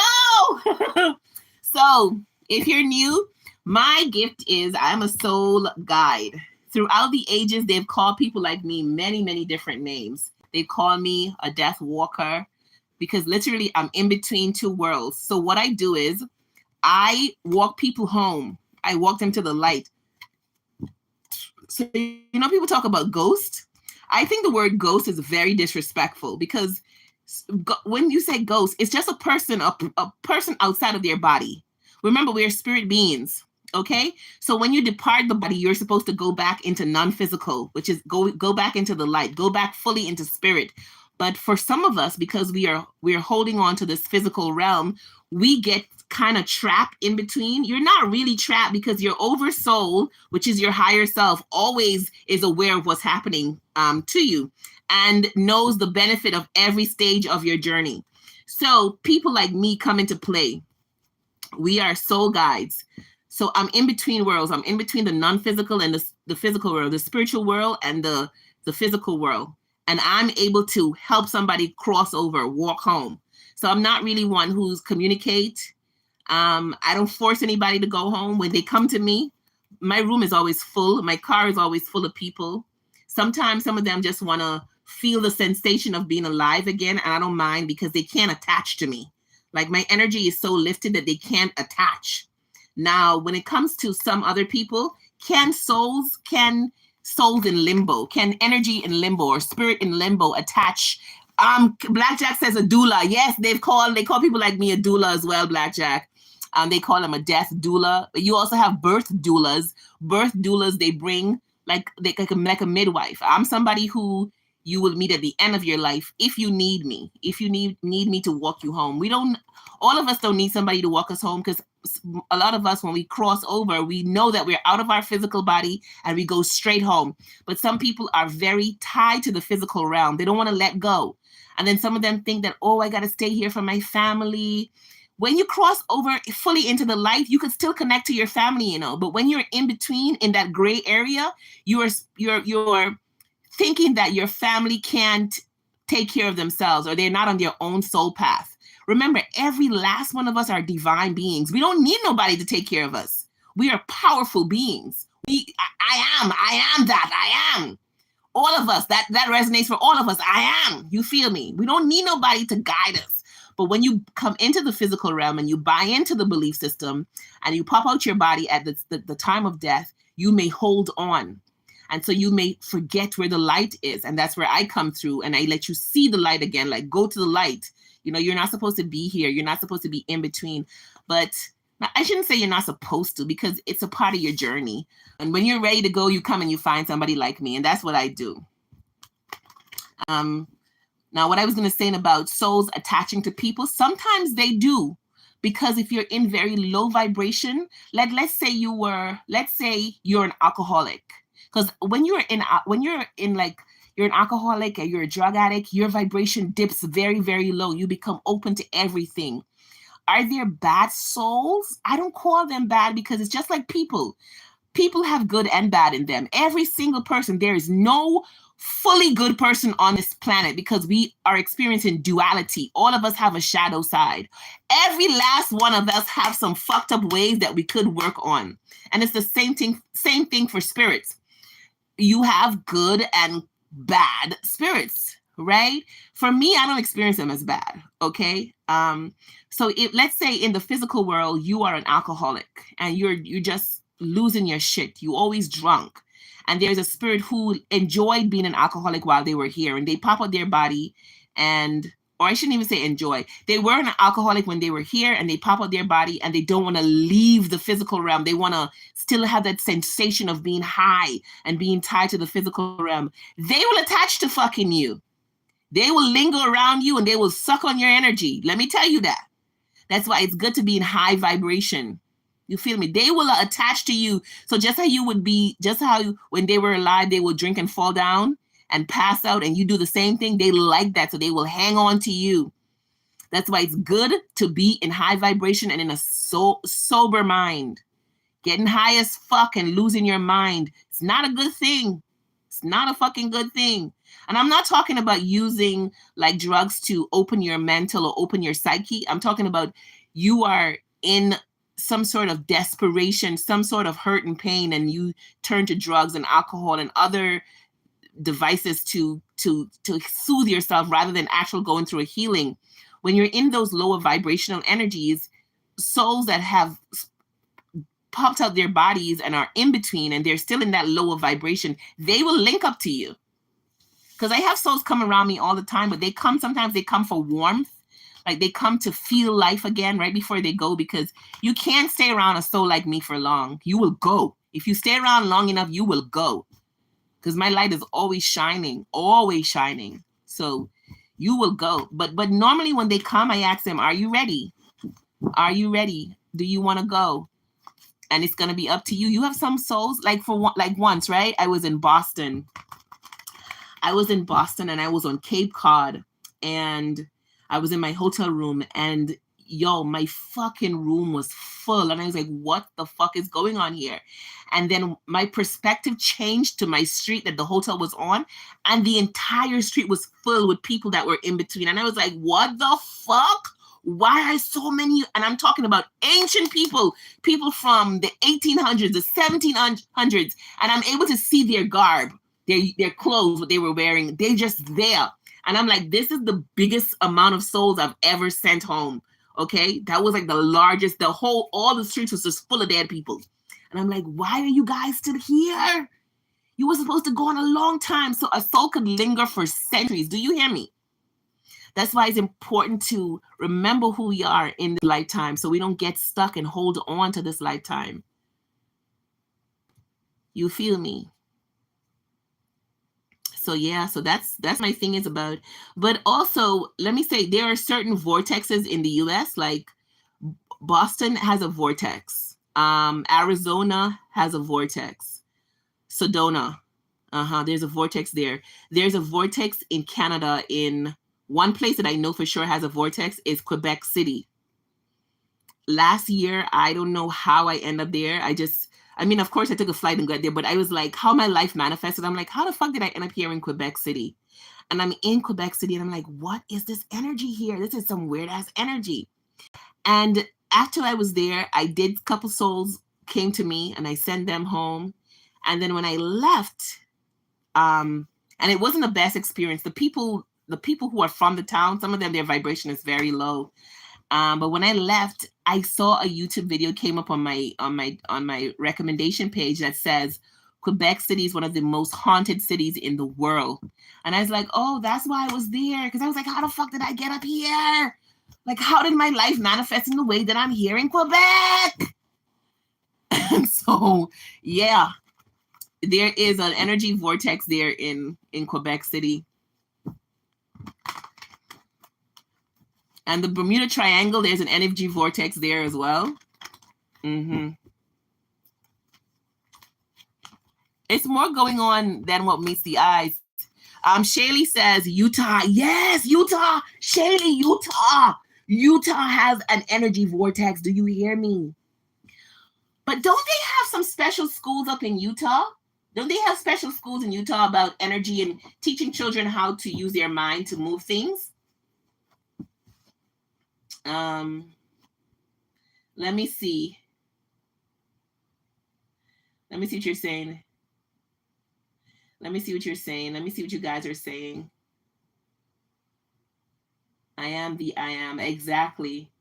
So, if you're new, my gift is I'm a soul guide. Throughout the ages, they've called people like me many, many different names. They call me a death walker because literally I'm in between two worlds. So, what I do is I walk people home, I walk them to the light. So, you know, people talk about ghost. I think the word ghost is very disrespectful because when you say ghost, it's just a person outside of their body. Remember, we are spirit beings. Okay, so when you depart the body, you're supposed to go back into non-physical, which is go back into the light, go back fully into spirit. But for some of us, because we're holding on to this physical realm, we get kind of trapped in between. You're not really trapped because your oversoul, which is your higher self, always is aware of what's happening to you and knows the benefit of every stage of your journey. So people like me come into play. We are soul guides. So I'm in between worlds. I'm in between the non-physical and the physical world, the spiritual world and the physical world. And I'm able to help somebody cross over, walk home. So I'm not really one who's communicate. I don't force anybody to go home. When they come to me, my room is always full. My car is always full of people. Sometimes some of them just want to feel the sensation of being alive again. And I don't mind because they can't attach to me. Like my energy is so lifted that they can't attach. Now, when it comes to some other people, can souls in limbo, can energy in limbo or spirit in limbo attach? Blackjack says a doula. Yes, they call people like me a doula as well, Blackjack. They call them a death doula. But you also have birth doulas. Birth doulas, they bring like a midwife. I'm somebody who you will meet at the end of your life if you need me. If you need me to walk you home. All of us don't need somebody to walk us home because a lot of us, when we cross over, we know that we're out of our physical body and we go straight home. But some people are very tied to the physical realm. They don't want to let go. And then some of them think that, oh, I got to stay here for my family. When you cross over fully into the light, you can still connect to your family, you know. But when you're in between, in that gray area, you're thinking that your family can't take care of themselves or they're not on their own soul path. Remember, every last one of us are divine beings. We don't need nobody to take care of us. We are powerful beings. I am that. I am. All of us, that resonates for all of us. I am. You feel me? We don't need nobody to guide us. But when you come into the physical realm and you buy into the belief system and you pop out your body at the time of death, you may hold on. And so you may forget where the light is. And that's where I come through and I let you see the light again, like go to the light. You know, you're not supposed to be here. You're not supposed to be in between. But I shouldn't say you're not supposed to, because it's a part of your journey. And when you're ready to go, you come and you find somebody like me, and that's what I do. Now, what I was going to say about souls attaching to people, sometimes they do, because if you're in very low vibration, let's say you're an alcoholic, because when you're in like you're an alcoholic or you're a drug addict, your vibration dips very, very low. You become open to everything. Are there bad souls? I don't call them bad, because it's just like people. People have good and bad in them. Every single person, there is no fully good person on this planet, because we are experiencing duality. All of us have a shadow side. Every last one of us have some fucked up ways that we could work on. And it's the same thing for spirits. You have good and bad spirits, right? For me, I don't experience them as bad. Okay. So if, let's say in the physical world, you are an alcoholic and you're just losing your shit. You always drunk. And there's a spirit who enjoyed being an alcoholic while they were here, and they pop out their body, and or I shouldn't even say enjoy. They were an alcoholic when they were here, and they pop out their body, and they don't want to leave the physical realm. They want to still have that sensation of being high and being tied to the physical realm. They will attach to fucking you. They will linger around you, and they will suck on your energy. Let me tell you that. That's why it's good to be in high vibration. You feel me? They will attach to you. So just how when they were alive, they will drink and fall down and pass out, and you do the same thing. They like that, so they will hang on to you. That's why it's good to be in high vibration and in a sober mind. Getting high as fuck and losing your mind, it's not a good thing. It's not a fucking good thing. And I'm not talking about using like drugs to open your mental or open your psyche. I'm talking about you are in some sort of desperation, some sort of hurt and pain, and you turn to drugs and alcohol and other devices to soothe yourself rather than actually going through a healing. When you're in those lower vibrational energies, souls that have popped out their bodies and are in between and they're still in that lower vibration, they will link up to you. Because I have souls come around me all the time, but sometimes they come for warmth. Like they come to feel life again right before they go, because you can't stay around a soul like me for long. You will go. If you stay around long enough, you will go. Because my light is always shining, always shining. So you will go. But normally when they come, I ask them, are you ready? Are you ready? Do you want to go? And it's going to be up to you. You have some souls, like once, right? I was in Boston and I was on Cape Cod, and I was in my hotel room, and my fucking room was full. And I was like, what the fuck is going on here? And then my perspective changed to my street that the hotel was on, and the entire street was full with people that were in between. And I was like, what the fuck? Why are so many? And I'm talking about ancient people from the 1800s, the 1700s, and I'm able to see their garb, their clothes, what they were wearing. They're just there. And I'm like, this is the biggest amount of souls I've ever sent home. Okay. That was like the largest, all the streets was just full of dead people. And I'm like, why are you guys still here? You were supposed to go on a long time so a soul could linger for centuries. Do you hear me? That's why it's important to remember who we are in this lifetime so we don't get stuck and hold on to this lifetime. You feel me? So yeah, so that's my thing is about. But also, let me say, there are certain vortexes in the US, like Boston has a vortex. Arizona has a vortex. Sedona, there's a vortex there. There's a vortex in Canada. In one place that I know for sure has a vortex is Quebec City. Last year, I don't know how I end up there. Of course I took a flight and got there, but I was like, how my life manifested. I'm like, how the fuck did I end up here in Quebec City? And I'm in Quebec City and I'm like, what is this energy here? This is some weird ass energy. And after I was there, a couple souls came to me and I sent them home. And then when I left, and it wasn't the best experience. The people who are from the town, some of them, their vibration is very low. But when I left, I saw a YouTube video came up on my recommendation page that says Quebec City is one of the most haunted cities in the world. And I was like, oh, that's why I was there. Because I was like, how the fuck did I get up here? Like, how did my life manifest in the way that I'm here in Quebec? And so, yeah, there is an energy vortex there in Quebec City. And the Bermuda Triangle, there's an energy vortex there as well. Mm-hmm. It's more going on than what meets the eyes. Shaylee says Utah. Yes, Utah. Shaylee, Utah. Utah has an energy vortex. Do you hear me? But don't they have some special schools up in Utah? Don't they have special schools in Utah about energy and teaching children how to use their mind to move things? Let me see. Let me see what you're saying. Let me see what you're saying. Let me see what you guys are saying. I am the I am. Exactly.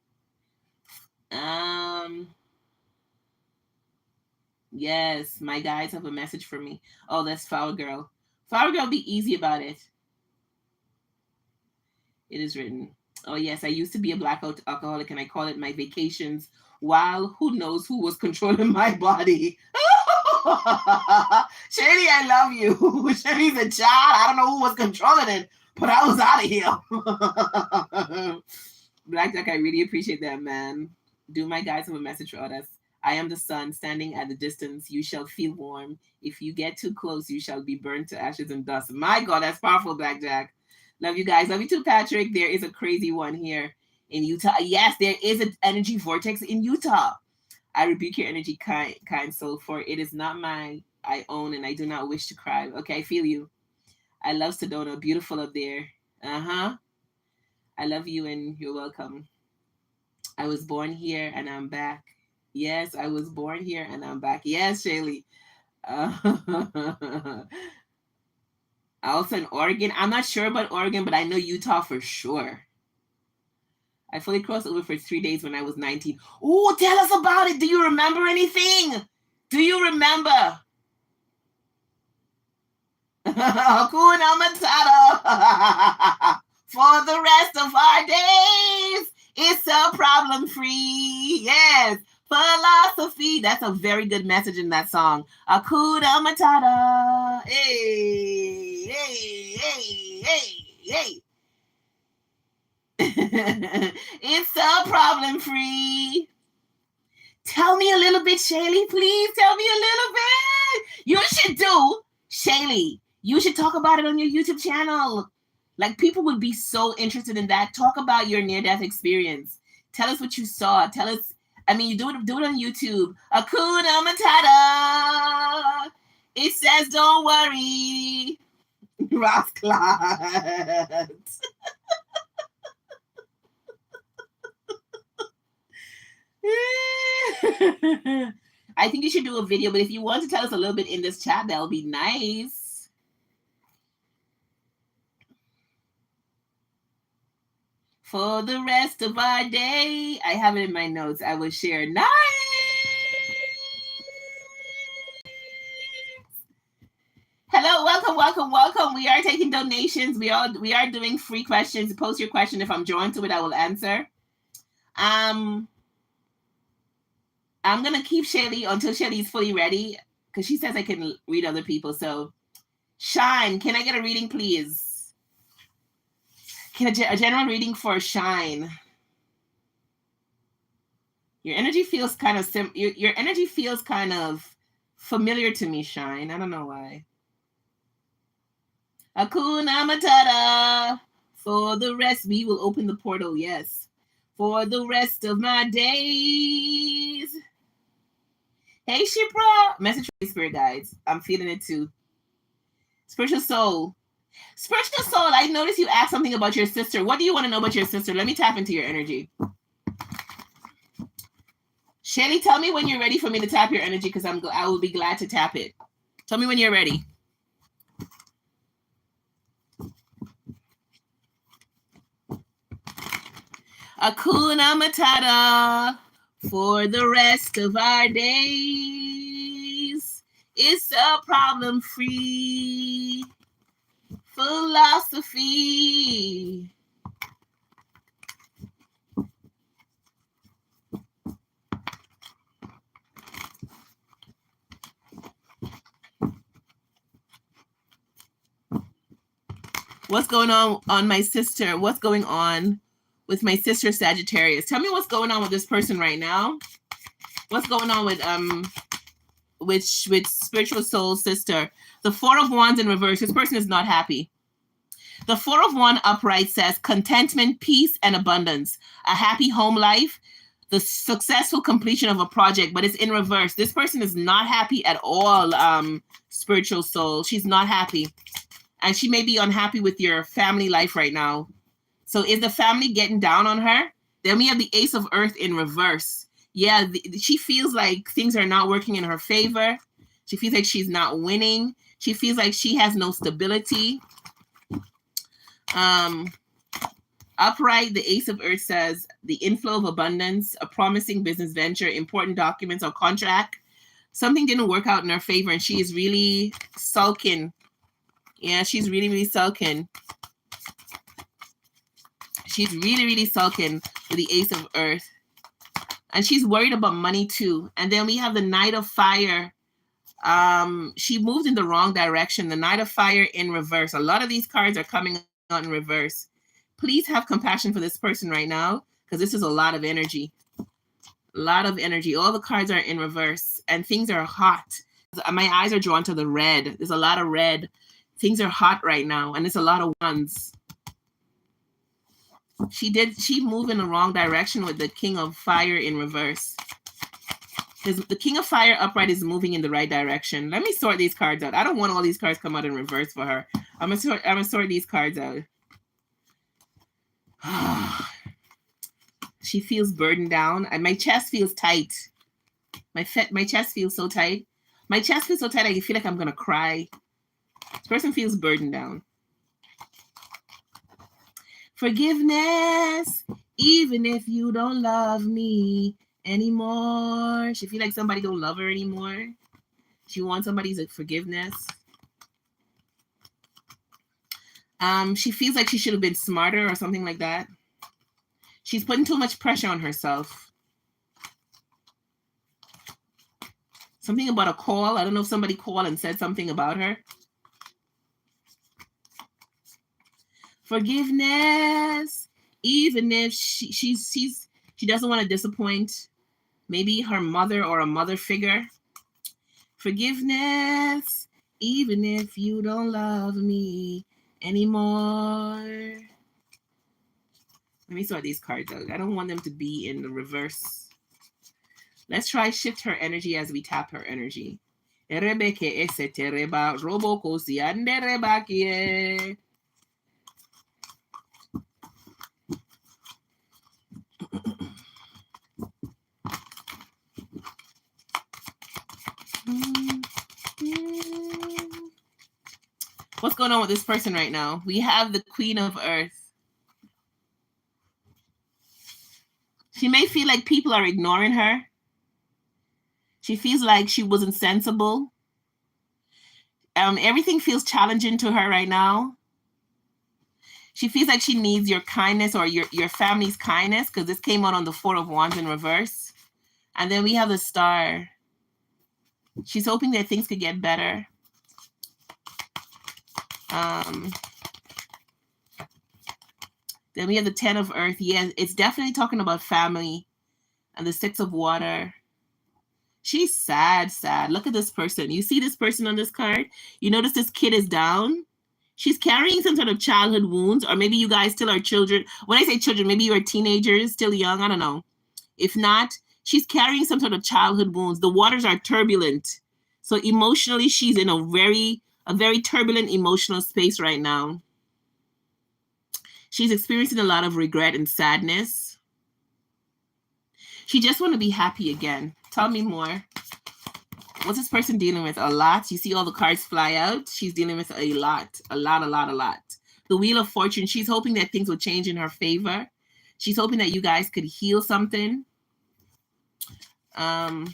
Yes, my guys have a message for me. Oh, that's Flower Girl. Flower Girl, be easy about it. It is written. Oh, yes, I used to be a blackout alcoholic and I call it my vacations while who knows who was controlling my body. Shady, I love you. Shady's a child. I don't know who was controlling it, but I was out of here. Blackjack, I really appreciate that, man. Do my guys have a message for others? I am the sun standing at the distance. You shall feel warm. If you get too close, you shall be burned to ashes and dust. My God, that's powerful, Blackjack. Love you guys. Love you too, Patrick. There is a crazy one here in Utah. Yes, there is an energy vortex in Utah. I rebuke your energy, kind soul, for it is not mine. I own and I do not wish to cry. Okay, I feel you. I love Sedona. Beautiful up there. Uh-huh. I love you and you're welcome. I was born here and I'm back. Yes, I was born here and I'm back. Yes, Shaylee. Also in Oregon. I'm not sure about Oregon, but I know Utah for sure. I fully crossed over for 3 days when I was 19. Oh, tell us about it. Do you remember anything? Do you remember? Hakuna Matata. For the rest of our days, it's a problem free. Yes. Philosophy. That's a very good message in that song. Hakuna Matata. Hey, hey, hey, hey, hey. It's a problem free. Tell me a little bit, Shaylee. Please tell me a little bit. You should do, Shaylee. You should talk about it on your YouTube channel. Like, people would be so interested in that. Talk about your near-death experience. Tell us what you saw. Tell us. I mean, you do it on YouTube. Hakuna Matata. It says, don't worry. Ross Clark. I think you should do a video, but if you want to tell us a little bit in this chat, that'll be nice. For the rest of our day, I have it in my notes. I will share. Nice. Hello, welcome, welcome, welcome. We are taking donations. We are doing free questions. Post your question. If I'm drawn to it, I will answer. I'm gonna keep Shelly until Shelly's fully ready because she says I can read other people. So, Shine, can I get a reading, please? Can a general reading for Shine? Your energy feels kind of your energy feels kind of familiar to me, Shine. I don't know why. Hakuna Matata. For the rest, we will open the portal. Yes. For the rest of my days. Hey, Shipra. Message from Spirit Guides. I'm feeling it too. Spiritual Soul. Spiritual Soul, I noticed you asked something about your sister. What do you want to know about your sister? Let me tap into your energy. Shelly, tell me when you're ready for me to tap your energy because I will be glad to tap it. Tell me when you're ready. Hakuna Matata for the rest of our days. It's a problem-free philosophy. What's going on my sister? What's going on with my sister Sagittarius? Tell me what's going on with this person right now. What's going on with spiritual soul sister? The Four of Wands in reverse. This person is not happy. The Four of Wands upright says contentment, peace, and abundance. A happy home life. The successful completion of a project, but it's in reverse. This person is not happy at all, spiritual soul. She's not happy. And she may be unhappy with your family life right now. So is the family getting down on her? Then we have the Ace of Earth in reverse. Yeah, she feels like things are not working in her favor. She feels like she's not winning. She feels like she has no stability. Upright, the Ace of Earth says the inflow of abundance, a promising business venture, important documents or contract. Something didn't work out in her favor and she is really sulking. Yeah, she's really, really sulking. She's really, really sulking with the Ace of Earth. And she's worried about money too. And then we have the Knight of Fire. She moved in the wrong direction. The Knight of Fire in reverse. A lot of these cards are coming out in reverse. Please have compassion for this person right now, because this is a lot of energy. A lot of energy. All the cards are in reverse and things are hot. My eyes are drawn to the red. There's a lot of red. Things are hot right now, and it's a lot of ones. She moved in the wrong direction with the King of Fire in reverse. The King of Fire upright is moving in the right direction. Let me sort these cards out. I don't want all these cards come out in reverse for her. I'm gonna sort these cards out. She feels burdened down, and my chest feels tight. My chest feels so tight. My chest feels so tight I feel like I'm gonna cry. This person feels burdened down. Forgiveness, even if you don't love me anymore. She feels like somebody don't love her anymore. She wants somebody's forgiveness. She feels like she should have been smarter or something like that. She's putting too much pressure on herself. Something about a call. I don't know if somebody called and said something about her. Forgiveness, even if she doesn't want to disappoint maybe her mother or a mother figure. Forgiveness, even if you don't love me anymore. Let me sort these cards out. I don't want them to be in the reverse. Let's try shift her energy as we tap her energy. What's going on with this person right now? We have the Queen of Earth. She may feel like people are ignoring her. She feels like she wasn't sensible. Everything feels challenging to her right now. She feels like she needs your kindness or your family's kindness, because this came out on the Four of Wands in reverse. And then we have the Star. She's hoping that things could get better. Then we have the Ten of Earth. Yeah, it's definitely talking about family. And the Six of Water. She's sad. Look at this person. You see this person on this card? You notice this kid is down? She's carrying some sort of childhood wounds, or maybe you guys still are children. When I say children, maybe you are teenagers, still young. I don't know. If not, she's carrying some sort of childhood wounds. The waters are turbulent. So emotionally, she's in a very turbulent emotional space right now. She's experiencing a lot of regret and sadness. She just wants to be happy again. Tell me more. What's this person dealing with? A lot. You see all the cards fly out. She's dealing with a lot. A lot. The Wheel of Fortune. She's hoping that things will change in her favor. She's hoping that you guys could heal something. Tell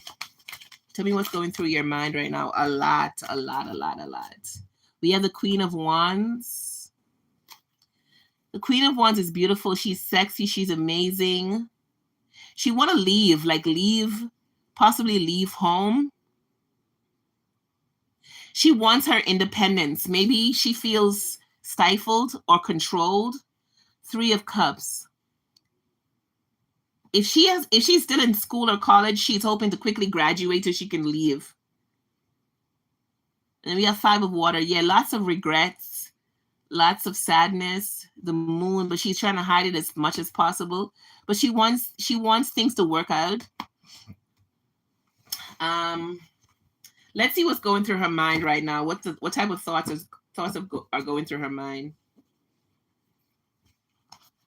me what's going through your mind right now. A lot. We have the Queen of Wands. The Queen of Wands is beautiful. She's sexy. She's amazing. She want to leave, possibly leave home. She wants her independence. Maybe she feels stifled, or controlled. Three of Cups. If she's still in school or college, she's hoping to quickly graduate so she can leave. And we have Five of Water. Yeah, lots of regrets, lots of sadness. The Moon, but she's trying to hide it as much as possible. But she wants things to work out. Let's see what's going through her mind right now. What type of thoughts are going through her mind?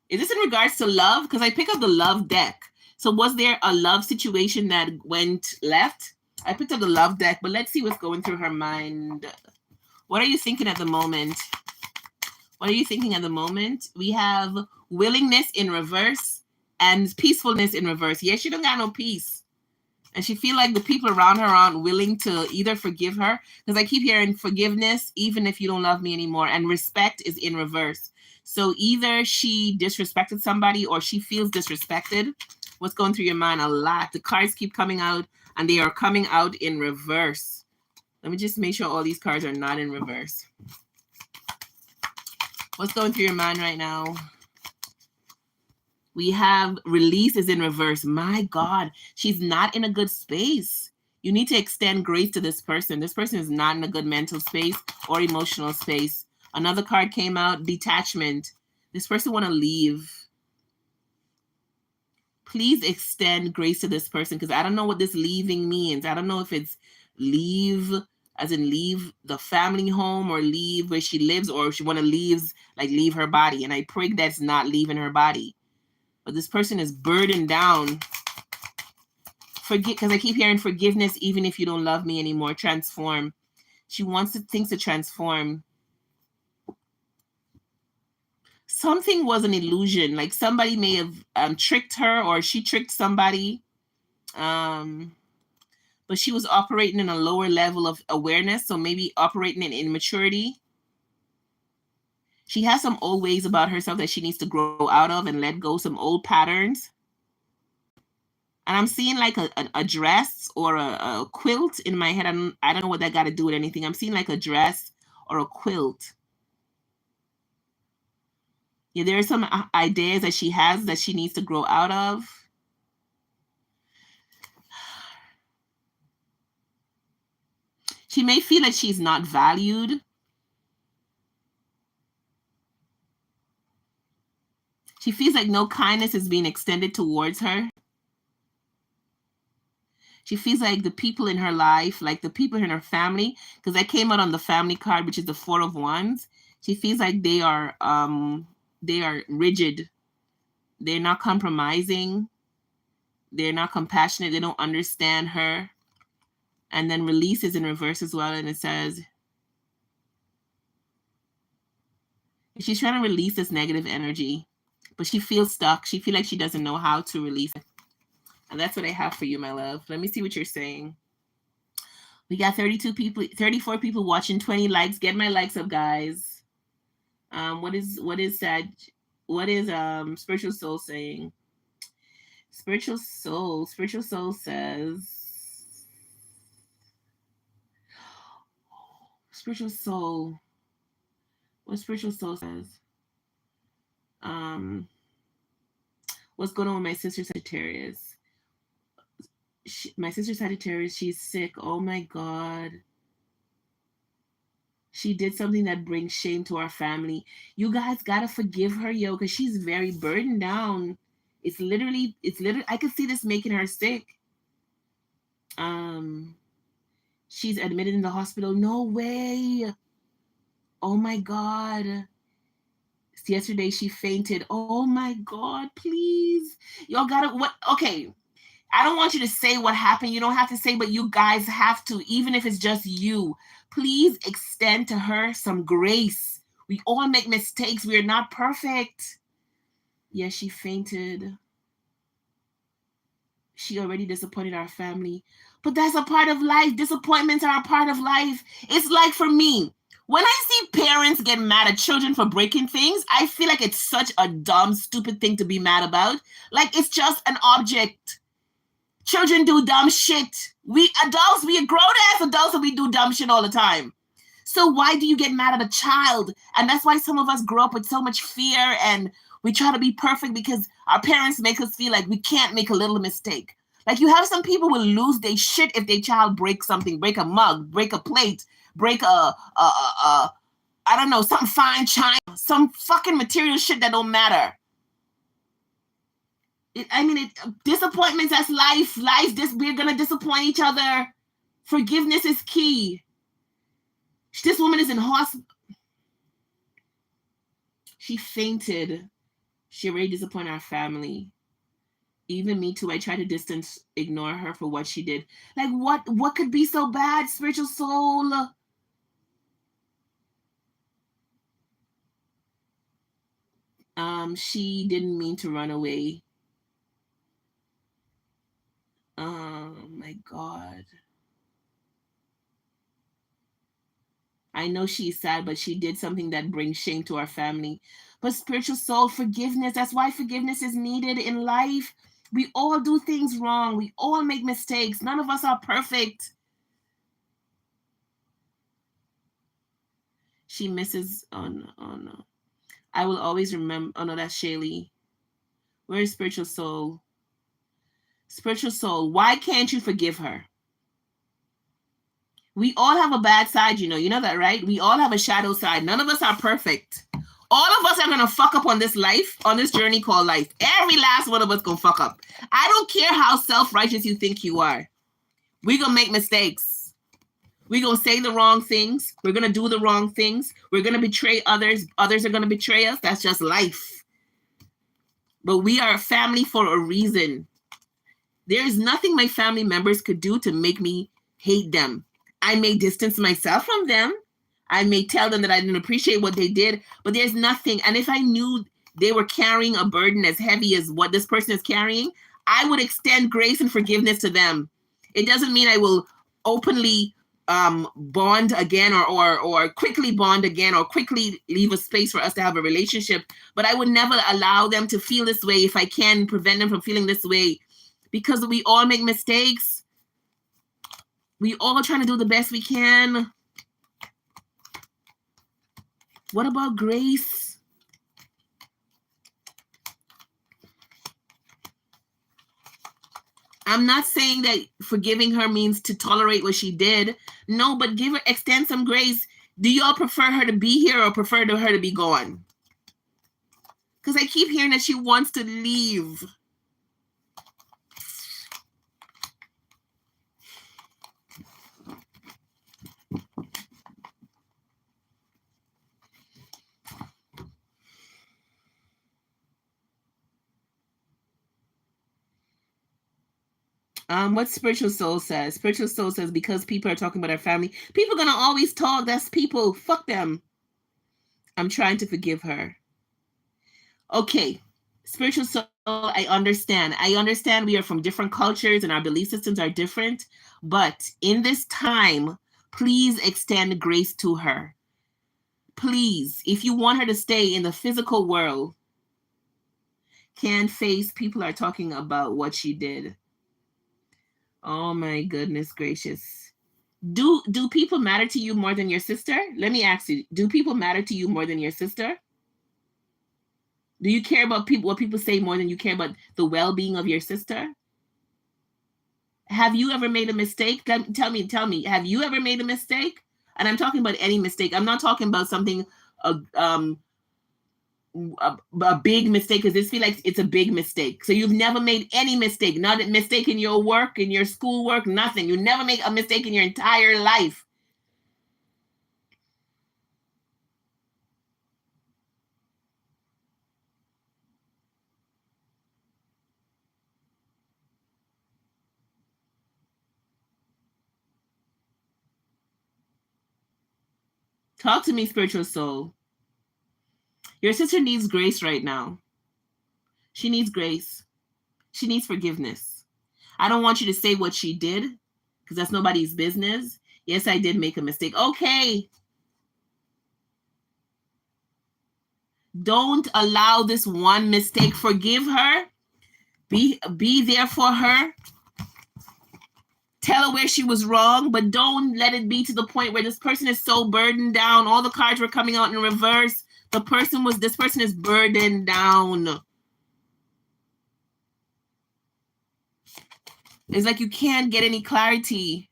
Is this in regards to love? Because I pick up the love deck. So was there a love situation that went left? I picked up the love deck, but let's see what's going through her mind. What are you thinking at the moment? What are you thinking at the moment? We have willingness in reverse and peacefulness in reverse. Yeah, she don't got no peace. And she feel like the people around her aren't willing to either forgive her. Because I keep hearing forgiveness, even if you don't love me anymore. And respect is in reverse. So either she disrespected somebody or she feels disrespected. What's going through your mind? A lot. The cards keep coming out and they are coming out in reverse. Let me just make sure all these cards are not in reverse. What's going through your mind right now? We have release is in reverse. My God, she's not in a good space. You need to extend grace to this person. This person is not in a good mental space or emotional space. Another card came out, detachment. This person want to leave. Please extend grace to this person because I don't know what this leaving means. I don't know if it's leave as in leave the family home or leave where she lives, or if she want to leave her body. And I pray that's not leaving her body. But this person is burdened down. Forget, because I keep hearing forgiveness, even if you don't love me anymore. Transform. She wants things to transform. Something was an illusion. Like somebody may have tricked her, or she tricked somebody. But she was operating in a lower level of awareness, so maybe operating in immaturity. She has some old ways about herself that she needs to grow out of and let go, some old patterns. And I'm seeing like a dress or a quilt in my head. I don't know what that got to do with anything. I'm seeing like a dress or a quilt. Yeah, there are some ideas that she has that she needs to grow out of. She may feel that she's not valued. She feels like no kindness is being extended towards her. She feels like the people in her life, like the people in her family, because that came out on the family card, which is the Four of Wands. She feels like they are rigid. They're not compromising. They're not compassionate. They don't understand her. And then release is in reverse as well. And it says, she's trying to release this negative energy, but she feels stuck. She feels like she doesn't know how to release it. And that's what I have for you, my love. Let me see what you're saying. We got 32 people, 34 people watching, 20 likes. Get my likes up, guys. What is Spiritual Soul saying? Spiritual Soul says, Spiritual Soul, what Spiritual Soul says, what's going on with my sister Sagittarius? My sister Sagittarius, she's sick. Oh my God. She did something that brings shame to our family. You guys gotta forgive her, yo, because she's very burdened down. It's literally, I can see this making her sick. She's admitted in the hospital. No way. Oh my God. Yesterday she fainted. Oh my God, please. Y'all gotta, what? Okay. I don't want you to say what happened. You don't have to say, but you guys have to, even if it's just you. Please extend to her some grace. We all make mistakes. We are not perfect. Yes, she fainted. She already disappointed our family. But that's a part of life. Disappointments are a part of life. It's like for me, when I see parents get mad at children for breaking things, I feel like it's such a dumb, stupid thing to be mad about. Like it's just an object. Children do dumb shit. We adults, we grown ass adults, and we do dumb shit all the time. So why do you get mad at a child? And that's why some of us grow up with so much fear, and we try to be perfect because our parents make us feel like we can't make a little mistake. Like, you have some people will lose their shit if their child breaks something, break a mug, break a plate, break a I don't know, something fine china, some fucking material shit that don't matter. Disappointments, that's life. We're gonna disappoint each other. Forgiveness is key. This woman is in hospital. She fainted. She already disappointed our family. Even me too. I try to ignore her for what she did. Like, what could be so bad, spiritual soul? She didn't mean to run away. Oh my God. I know she's sad, but she did something that brings shame to our family. But spiritual soul, forgiveness, that's why forgiveness is needed in life. We all do things wrong. We all make mistakes. None of us are perfect. She misses, oh no, oh no. I will always remember, oh no, that's Shaylee. Where is spiritual soul? Spiritual soul, why can't you forgive her? We all have a bad side, you know that, right? We all have a shadow side. None of us are perfect. All of us are gonna fuck up on this life, on this journey called life. Every last one of us gonna fuck up. I don't care how self-righteous you think you are. We gonna make mistakes. We gonna say the wrong things. We're gonna do the wrong things. We're gonna betray others. Others are gonna betray us. That's just life. But we are a family for a reason. There is nothing my family members could do to make me hate them. I may distance myself from them. I may tell them that I didn't appreciate what they did, but there's nothing. And if I knew they were carrying a burden as heavy as what this person is carrying, I would extend grace and forgiveness to them. It doesn't mean I will openly bond again or quickly bond again or quickly leave a space for us to have a relationship, but I would never allow them to feel this way if I can prevent them from feeling this way, because we all make mistakes. We all trying to do the best we can. What about grace? I'm not saying that forgiving her means to tolerate what she did. No, but extend some grace. Do y'all prefer her to be here or prefer her to be gone? Because I keep hearing that she wants to leave. What spiritual soul says? Spiritual soul says, because people are talking about our family, people are gonna always talk. That's people. Fuck them. I'm trying to forgive her. Okay, spiritual soul, I understand. I understand we are from different cultures and our belief systems are different. But in this time, please extend grace to her. Please, if you want her to stay in the physical world, can't face people are talking about what she did. Oh my goodness gracious. Do people matter to you more than your sister? Let me ask you, do people matter to you more than your sister? Do you care about what people say more than you care about the well-being of your sister? Have you ever made a mistake? Tell me, have you ever made a mistake? And I'm talking about any mistake. I'm not talking about something a big mistake, because this feel like it's a big mistake. So you've never made any mistake, not a mistake in your work, in your schoolwork, nothing. You never make a mistake in your entire life. Talk to me, spiritual soul. Your sister needs grace right now. She needs grace. She needs forgiveness. I don't want you to say what she did, because that's nobody's business. Yes, I did make a mistake. Okay. Don't allow this one mistake. Forgive her. Be there for her. Tell her where she was wrong, but don't let it be to the point where this person is so burdened down. All the cards were coming out in reverse. This person is burdened down. It's like you can't get any clarity.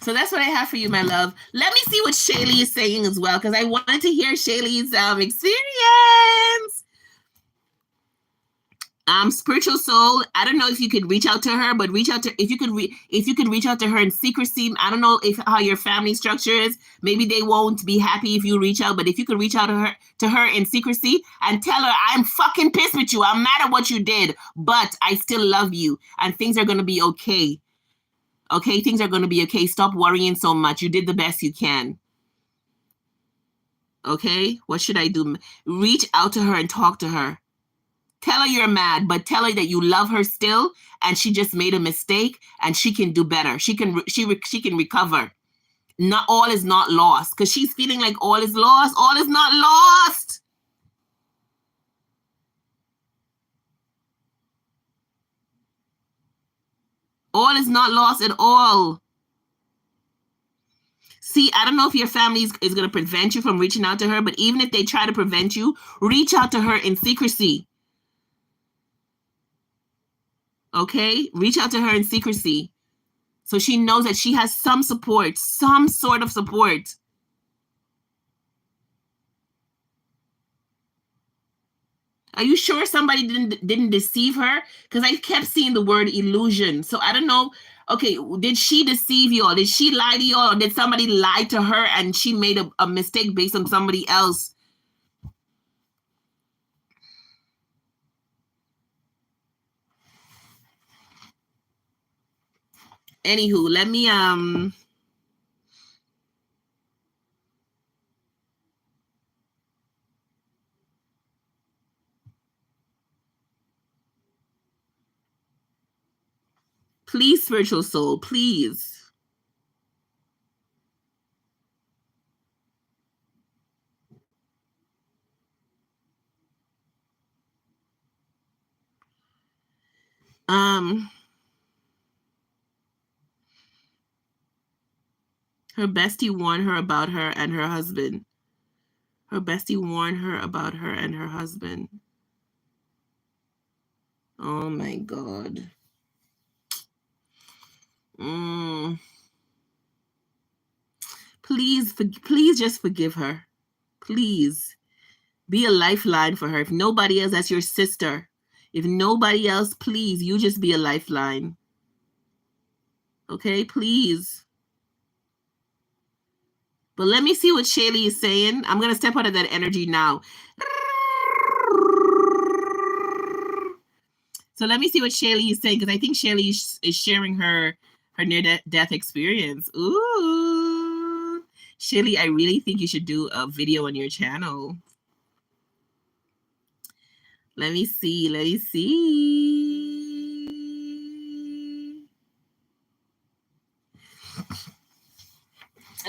So that's what I have for you, my love. Let me see what Shaylee is saying as well, because I wanted to hear Shaylee's experience. Spiritual soul. I don't know if you could reach out to her, but reach out to if you could reach out to her in secrecy. I don't know if how your family structure is. Maybe they won't be happy if you reach out, but if you could reach out to her in secrecy and tell her, I'm fucking pissed with you. I'm mad at what you did, but I still love you and things are gonna be okay. Okay, things are gonna be okay. Stop worrying so much. You did the best you can. Okay, what should I do? Reach out to her and talk to her. Tell her you're mad, but tell her that you love her still, and she just made a mistake, and she can do better. She can recover. Not all is not lost, because she's feeling like all is lost. All is not lost. All is not lost at all. See, I don't know if your family is going to prevent you from reaching out to her, but even if they try to prevent you, reach out to her in secrecy. Okay? Reach out to her in secrecy. So she knows that she has some support, some sort of support. Are you sure somebody didn't deceive her? Because I kept seeing the word illusion. So I don't know. Okay, did she deceive you all? Did she lie to you all? Or did somebody lie to her and she made a mistake based on somebody else? Anywho, let me please, spiritual soul, please. Her bestie warned her about her and her husband. Her bestie warned her about her and her husband. Oh my God. Please just forgive her. Please. Be a lifeline for her. If nobody else, that's your sister. If nobody else, please, you just be a lifeline. Okay, please. But let me see what Shaylee is saying. I'm going to step out of that energy now. So let me see what Shaylee is saying, because I think Shaylee is sharing her near-death experience. Ooh. Shaylee, I really think you should do a video on your channel. Let me see. Let me see.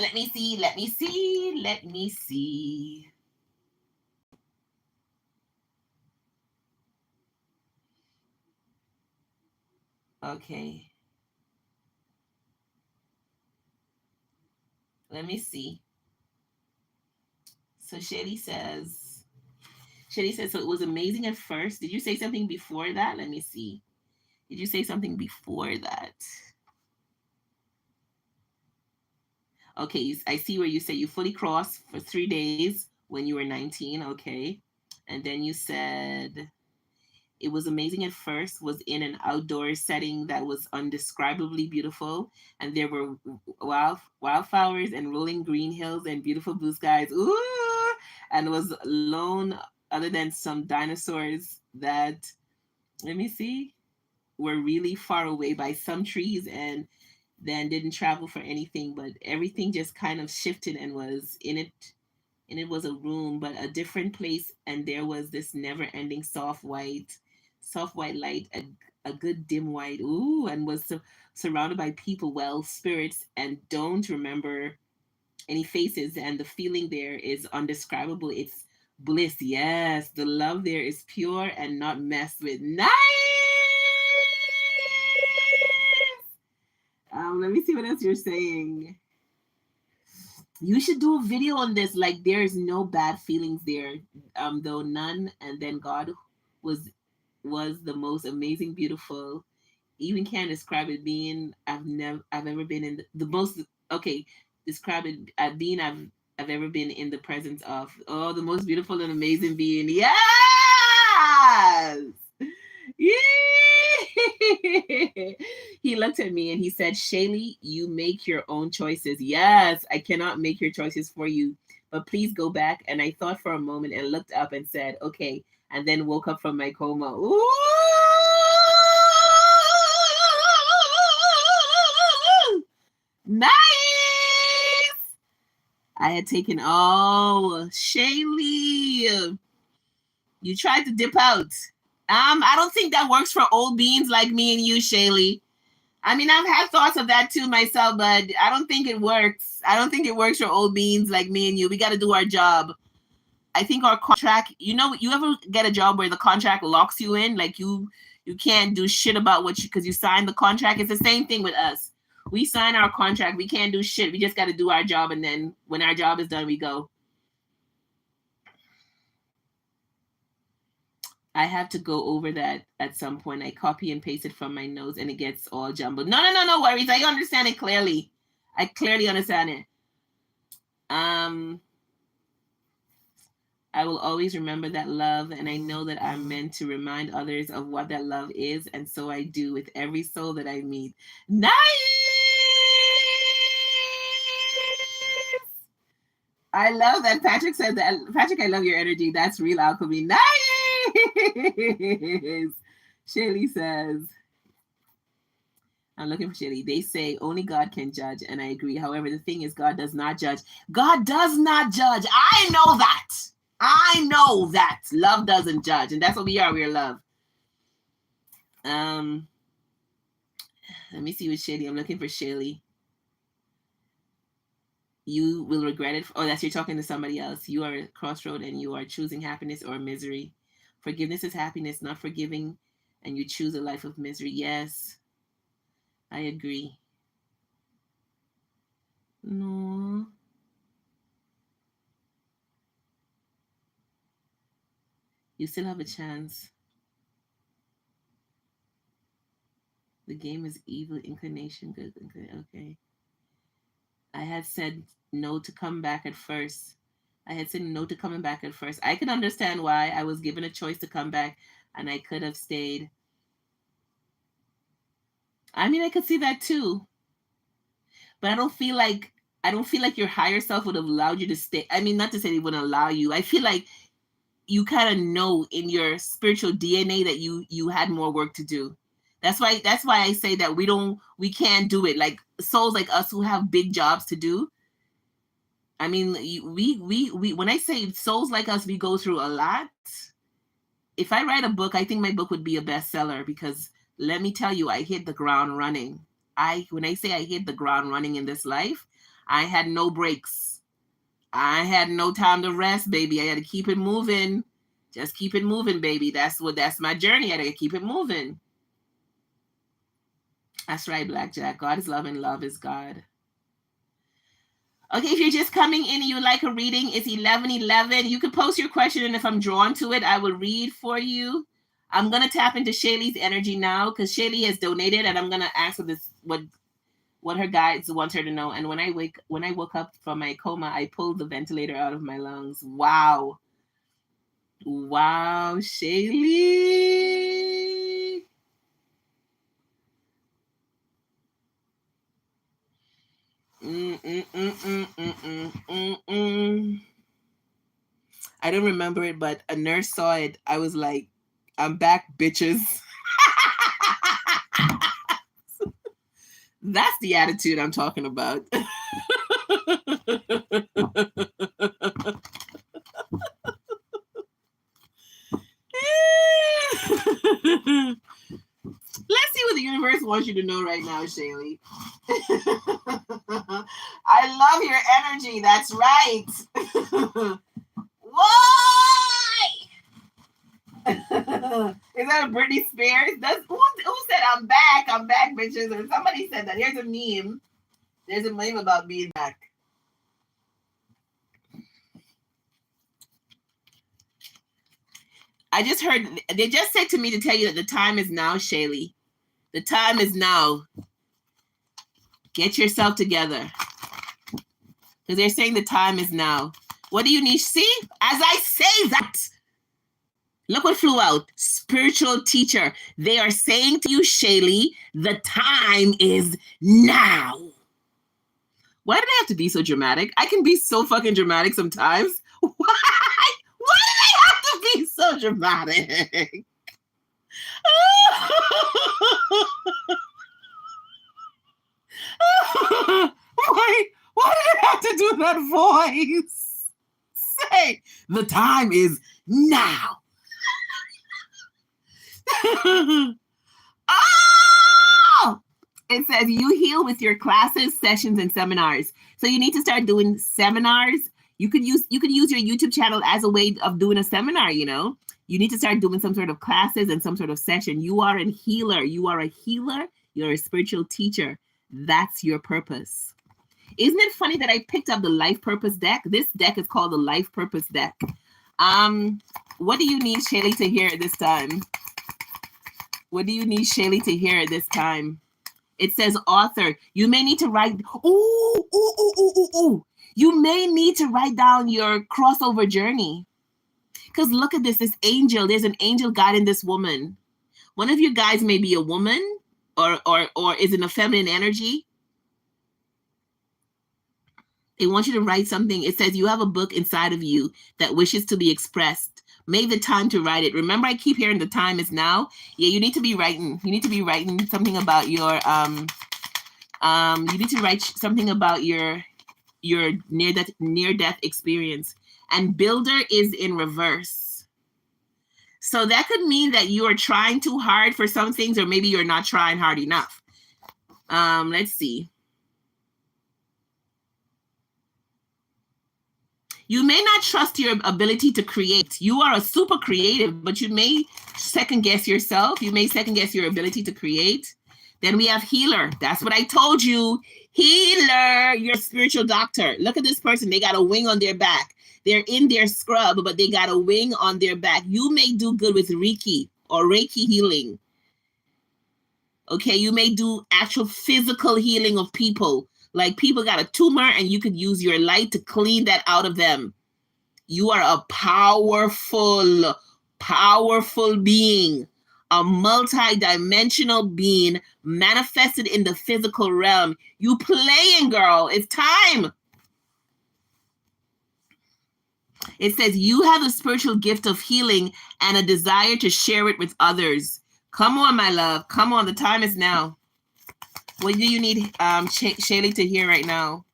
Let me see. Let me see. Let me see. Okay. Let me see. So Shaylee says, so it was amazing at first. Did you say something before that? Let me see. Did you say something before that? Okay, I see where you say you fully crossed for 3 days when you were 19. Okay. And then you said it was amazing at first, was in an outdoor setting that was undescribably beautiful. And there were wildflowers and rolling green hills and beautiful blue skies. Ooh! And was alone other than some dinosaurs that, let me see, were really far away by some trees and then didn't travel for anything, but everything just kind of shifted and was in it. And it was a room, but a different place. And there was this never ending soft white light, a good dim white. Ooh, and was surrounded by people, well, spirits, and don't remember any faces. And the feeling there is undescribable. It's Bliss, yes. The love there is pure and not messed with. Nice! Let me see what else you're saying. You should do a video on this. Like, there is no bad feelings there. Though none, and then God was the most amazing, beautiful. Even can't describe it being I've ever been in the most okay. Describe it being I've ever been in the presence of. Oh, the most beautiful and amazing being. Yes. Yeah. He looked at me and he said, Shaylee, you make your own choices. Yes, I cannot make your choices for you, but please go back. And I thought for a moment and looked up and said, okay, and then woke up from my coma. Ooh! Nice! I had taken, oh, Shaylee, you tried to dip out. I don't think that works for old beans like me and you, Shaylee. I mean, I've had thoughts of that too myself, but I don't think it works. I don't think it works for old beans like me and you. We got to do our job. I think our contract, you ever get a job where the contract locks you in? Like you can't do shit about because you signed the contract. It's the same thing with us. We sign our contract. We can't do shit. We just got to do our job. And then when our job is done, we go. I have to go over that at some point. I copy and paste it from my notes and it gets all jumbled. No worries. I understand it clearly. I clearly understand it. I will always remember that love, and I know that I'm meant to remind others of what that love is, and so I do with every soul that I meet. Nice! I love that Patrick said that. Patrick, I love your energy. That's real alchemy. Nice! Shaylee says, I'm looking for Shaylee. They say only God can judge, and I agree. However, the thing is, God does not judge. God does not judge. I know that. I know that. Love doesn't judge, and that's what we are. We're love. Let me see with Shaylee. I'm looking for Shaylee. You will regret it. Oh, that's you're talking to somebody else. You are at crossroad and you are choosing happiness or misery. Forgiveness is happiness, not forgiving, and you choose a life of misery. Yes, I agree. No. You still have a chance. The game is evil inclination, good. Okay. I had said no to come back at first. I had said no to coming back at first. I could understand why. I was given a choice to come back and I could have stayed. I mean, I could see that too. But I don't feel like your higher self would have allowed you to stay. I mean, not to say it wouldn't allow you. I feel like you kind of know in your spiritual DNA that you had more work to do. That's why I say that we can't do it. Like souls like us who have big jobs to do. I mean, we when I say souls like us, we go through a lot. If I write a book, I think my book would be a bestseller because let me tell you, I hit the ground running. When I say I hit the ground running in this life, I had no breaks. I had no time to rest, baby. I had to keep it moving. Just keep it moving, baby. That's my journey. I had to keep it moving. That's right, Blackjack. God is love and love is God. Okay, if you're just coming in and you like a reading, it's 11:11. You can post your question, and if I'm drawn to it, I will read for you. I'm gonna tap into Shaylee's energy now because Shaylee has donated, and I'm gonna ask her this what her guides want her to know. And when I woke up from my coma, I pulled the ventilator out of my lungs. Wow, wow, Shaylee. I don't remember it, but a nurse saw it. I was like, I'm back, bitches. That's the attitude I'm talking about. Let's see what the universe wants you to know right now, Shaylee. I love your energy. That's right. Whoa! Is that a Britney Spears? Who said I'm back? I'm back, bitches. Or somebody said that. Here's a meme. There's a meme about being back. I just heard, they just said to me to tell you that the time is now, Shaylee. The time is now. Get yourself together. Because they're saying the time is now. What do you need? See, as I say that, look what flew out. Spiritual teacher. They are saying to you, Shaylee, the time is now. Why did I have to be so dramatic? I can be so fucking dramatic sometimes. Why? Why did I have to be so dramatic? Why did I have to do that voice? Say, the time is now. Oh! It says you heal with your classes, sessions, and seminars. So you need to start doing seminars. You could use your YouTube channel as a way of doing a seminar, you know. You need to start doing some sort of classes and some sort of session. You are a healer. You are a healer. You're a spiritual teacher. That's your purpose. Isn't it funny that I picked up the Life Purpose deck? This deck is called the Life Purpose deck. What do you need Shaylee to hear at this time? What do you need Shaylee to hear at this time? It says author. You may need to write. Ooh. You may need to write down your crossover journey. Because look at this angel. There's an angel guiding this woman. One of you guys may be a woman or is in a feminine energy. They want you to write something. It says you have a book inside of you that wishes to be expressed. Make the time to write it. Remember, I keep hearing the time is now. Yeah, you need to be writing. You need to be writing something about your you need to write something about your near-death experience. And builder is in reverse. So that could mean that you are trying too hard for some things, or maybe you're not trying hard enough. Let's see. You may not trust your ability to create. You are a super creative, but you may second guess yourself. You may second guess your ability to create. Then we have healer. That's what I told you. Healer, you're a spiritual doctor. Look at this person. They got a wing on their back. They're in their scrub, but they got a wing on their back. You may do good with Reiki or Reiki healing. Okay, you may do actual physical healing of people. Like people got a tumor and you could use your light to clean that out of them. You are a powerful, powerful being, a multi-dimensional being manifested in the physical realm. You playing, girl. It's time. It says you have a spiritual gift of healing and a desire to share it with others. Come on, my love. Come on. The time is now. What do you need Shaylee to hear right now?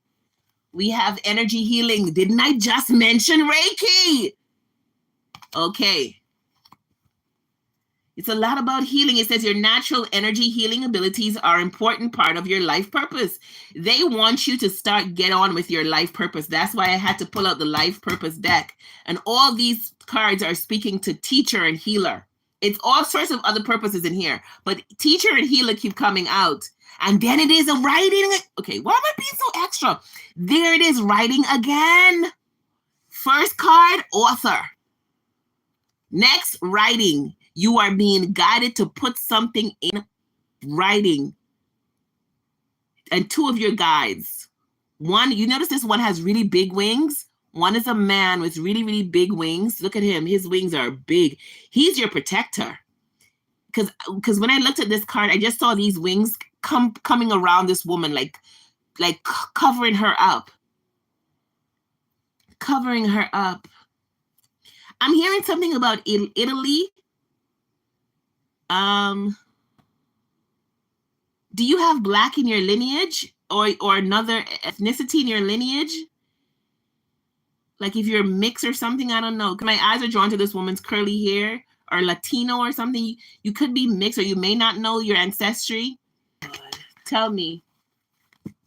We have energy healing. Didn't I just mention Reiki? Okay. It's a lot about healing. It says your natural energy healing abilities are an important part of your life purpose. They want you to get on with your life purpose. That's why I had to pull out the Life Purpose deck. And all these cards are speaking to teacher and healer. It's all sorts of other purposes in here. But teacher and healer keep coming out. And then it is a writing. Okay, why am I being so extra? There it is, writing again. First card, author. Next, writing. You are being guided to put something in writing. And two of your guides. One, you notice this one has really big wings. One is a man with really, really big wings. Look at him. His wings are big. He's your protector. Because when I looked at this card, I just saw these wings coming around this woman, like covering her up. Covering her up. I'm hearing something about Italy. Do you have Black in your lineage or another ethnicity in your lineage? Like if you're mixed or something, I don't know. My eyes are drawn to this woman's curly hair, or Latino or something. You could be mixed, or you may not know your ancestry. Tell me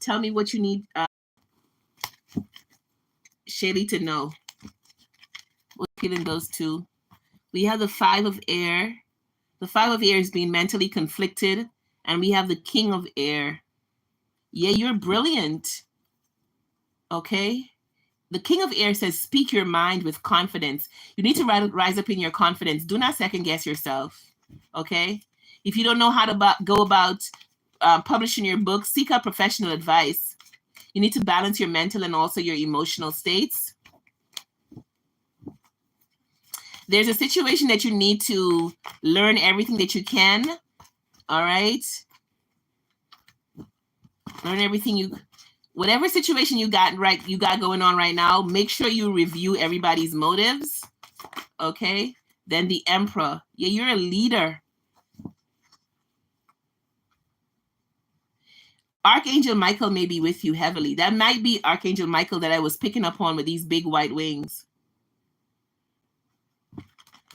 what you need Shaylee to know. We're killing those two. We have the 5 of air. The 5 of air is being mentally conflicted. And we have the King of air. Yeah, you're brilliant. Okay? The King of air says, speak your mind with confidence. You need to rise up in your confidence. Do not second guess yourself. Okay? If you don't know how to go about publishing your book, seek out professional advice. You need to balance your mental and also your emotional states. There's a situation that you need to learn everything that you can. All right? Learn everything whatever situation you got going on right now, make sure you review everybody's motives. Okay? Then the Emperor. Yeah, you're a leader. Archangel Michael may be with you heavily. That might be Archangel Michael that I was picking up on with these big white wings.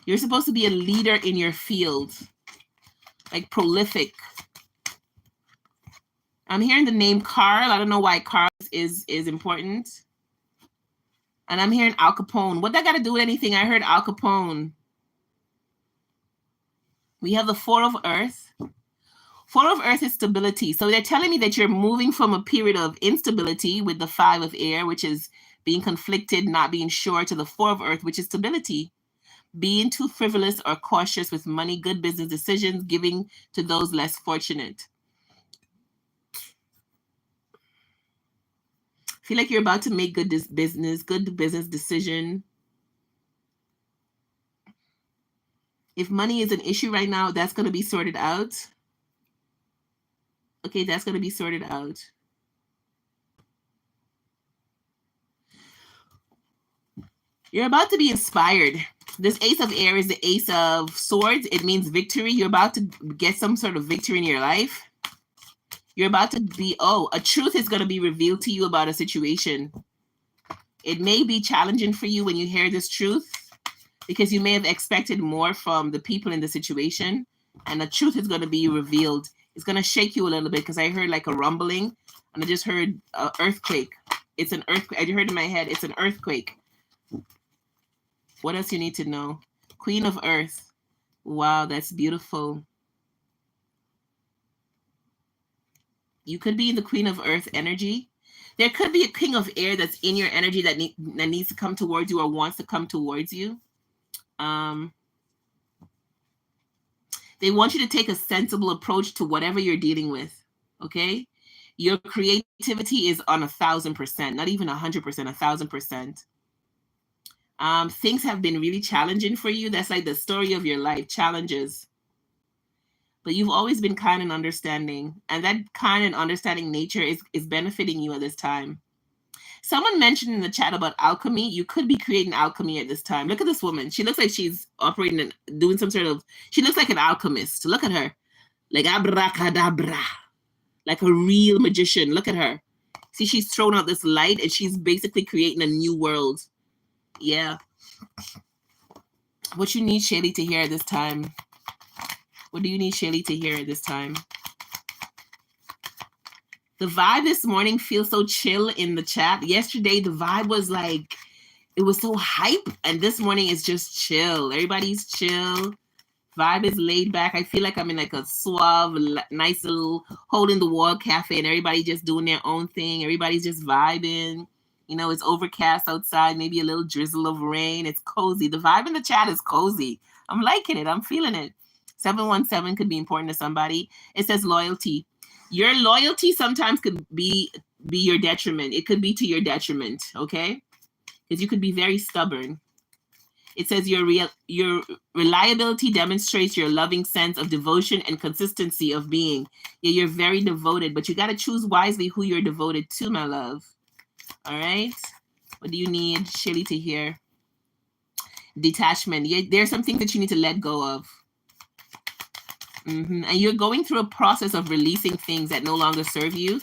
You're supposed to be a leader in your field, like prolific. I'm hearing the name Carl. I don't know why Carl is important. And I'm hearing Al Capone. What that got to do with anything? I heard Al Capone. We have the 4 of Earth. 4 of Earth is stability. So they're telling me that you're moving from a period of instability with the 5 of air, which is being conflicted, not being sure, to the 4 of Earth, which is stability. Being too frivolous or cautious with money, good business decisions, giving to those less fortunate. I feel like you're about to make good business decision. If money is an issue right now, that's going to be sorted out. Okay, that's going to be sorted out. You're about to be inspired. This Ace of Air is the Ace of Swords. It means victory. You're about to get some sort of victory in your life. You're about to be, a truth is going to be revealed to you about a situation. It may be challenging for you when you hear this truth because you may have expected more from the people in the situation, and the truth is going to be revealed. It's going to shake you a little bit because I heard like a rumbling, and I just heard an earthquake. It's an earthquake. I heard in my head, it's an earthquake. What else you need to know? Queen of Earth. Wow, that's beautiful. You could be in the Queen of Earth energy. There could be a King of Air that's in your energy that needs to come towards you or wants to come towards you. They want you to take a sensible approach to whatever you're dealing with, okay? Your creativity is on 1,000%, not even 100%, 1,000%. Things have been really challenging for you. That's like the story of your life, challenges. But you've always been kind and understanding. And that kind and understanding nature is benefiting you at this time. Someone mentioned in the chat about alchemy. You could be creating alchemy at this time. Look at this woman. She looks like she's operating and doing some sort of, she looks like an alchemist. Look at her. Like abracadabra. Like a real magician. Look at her. See, she's thrown out this light and she's basically creating a new world. Yeah. What you need Shaylee to hear at this time? What do you need Shaylee to hear at this time? The vibe this morning feels so chill in the chat. Yesterday, the vibe was like, it was so hype. And this morning is just chill. Everybody's chill. Vibe is laid back. I feel like I'm in like a suave, nice little hole in the wall cafe and everybody just doing their own thing. Everybody's just vibing. You know, it's overcast outside, maybe a little drizzle of rain. It's cozy. The vibe in the chat is cozy. I'm liking it. I'm feeling it. 717 could be important to somebody. It says loyalty. Your loyalty sometimes could be your detriment. It could be to your detriment, okay? Because you could be very stubborn. It says your reliability demonstrates your loving sense of devotion and consistency of being. Yeah, you're very devoted, but you got to choose wisely who you're devoted to, my love. All right? What do you need Shaylee to hear? Detachment. Yeah, there's some things that you need to let go of. And you're going through a process of releasing things that no longer serve you.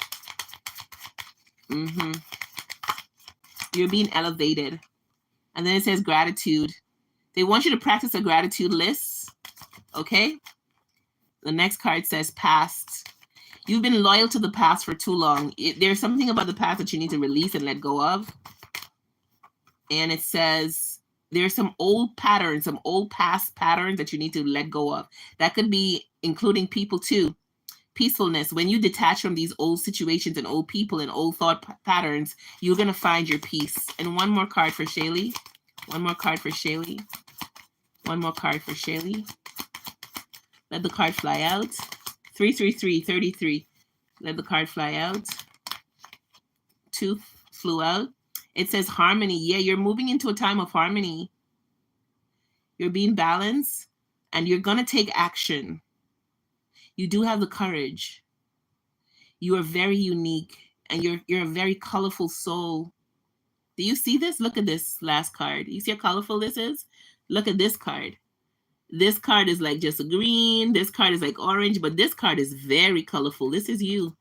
You're being elevated. And then it says gratitude. They want you to practice a gratitude list. Okay? The next card says past. You've been loyal to the past for too long. There's something about the past that you need to release and let go of. And it says There's some old patterns, some old past patterns that you need to let go of. That could be including people too. Peacefulness. When you detach from these old situations and old people and old thought patterns, you're going to find your peace. And one more card for Shaylee. One more card for Shaylee. One more card for Shaylee. Let the card fly out. 33333. Let the card fly out. 2 flew out. It says harmony. Yeah, you're moving into a time of harmony. You're being balanced and you're going to take action. You do have the courage. You are very unique and you're a very colorful soul. Do you see this? Look at this last card. You see how colorful this is? Look at this card. This card is like just a green. This card is like orange, but this card is very colorful. This is you.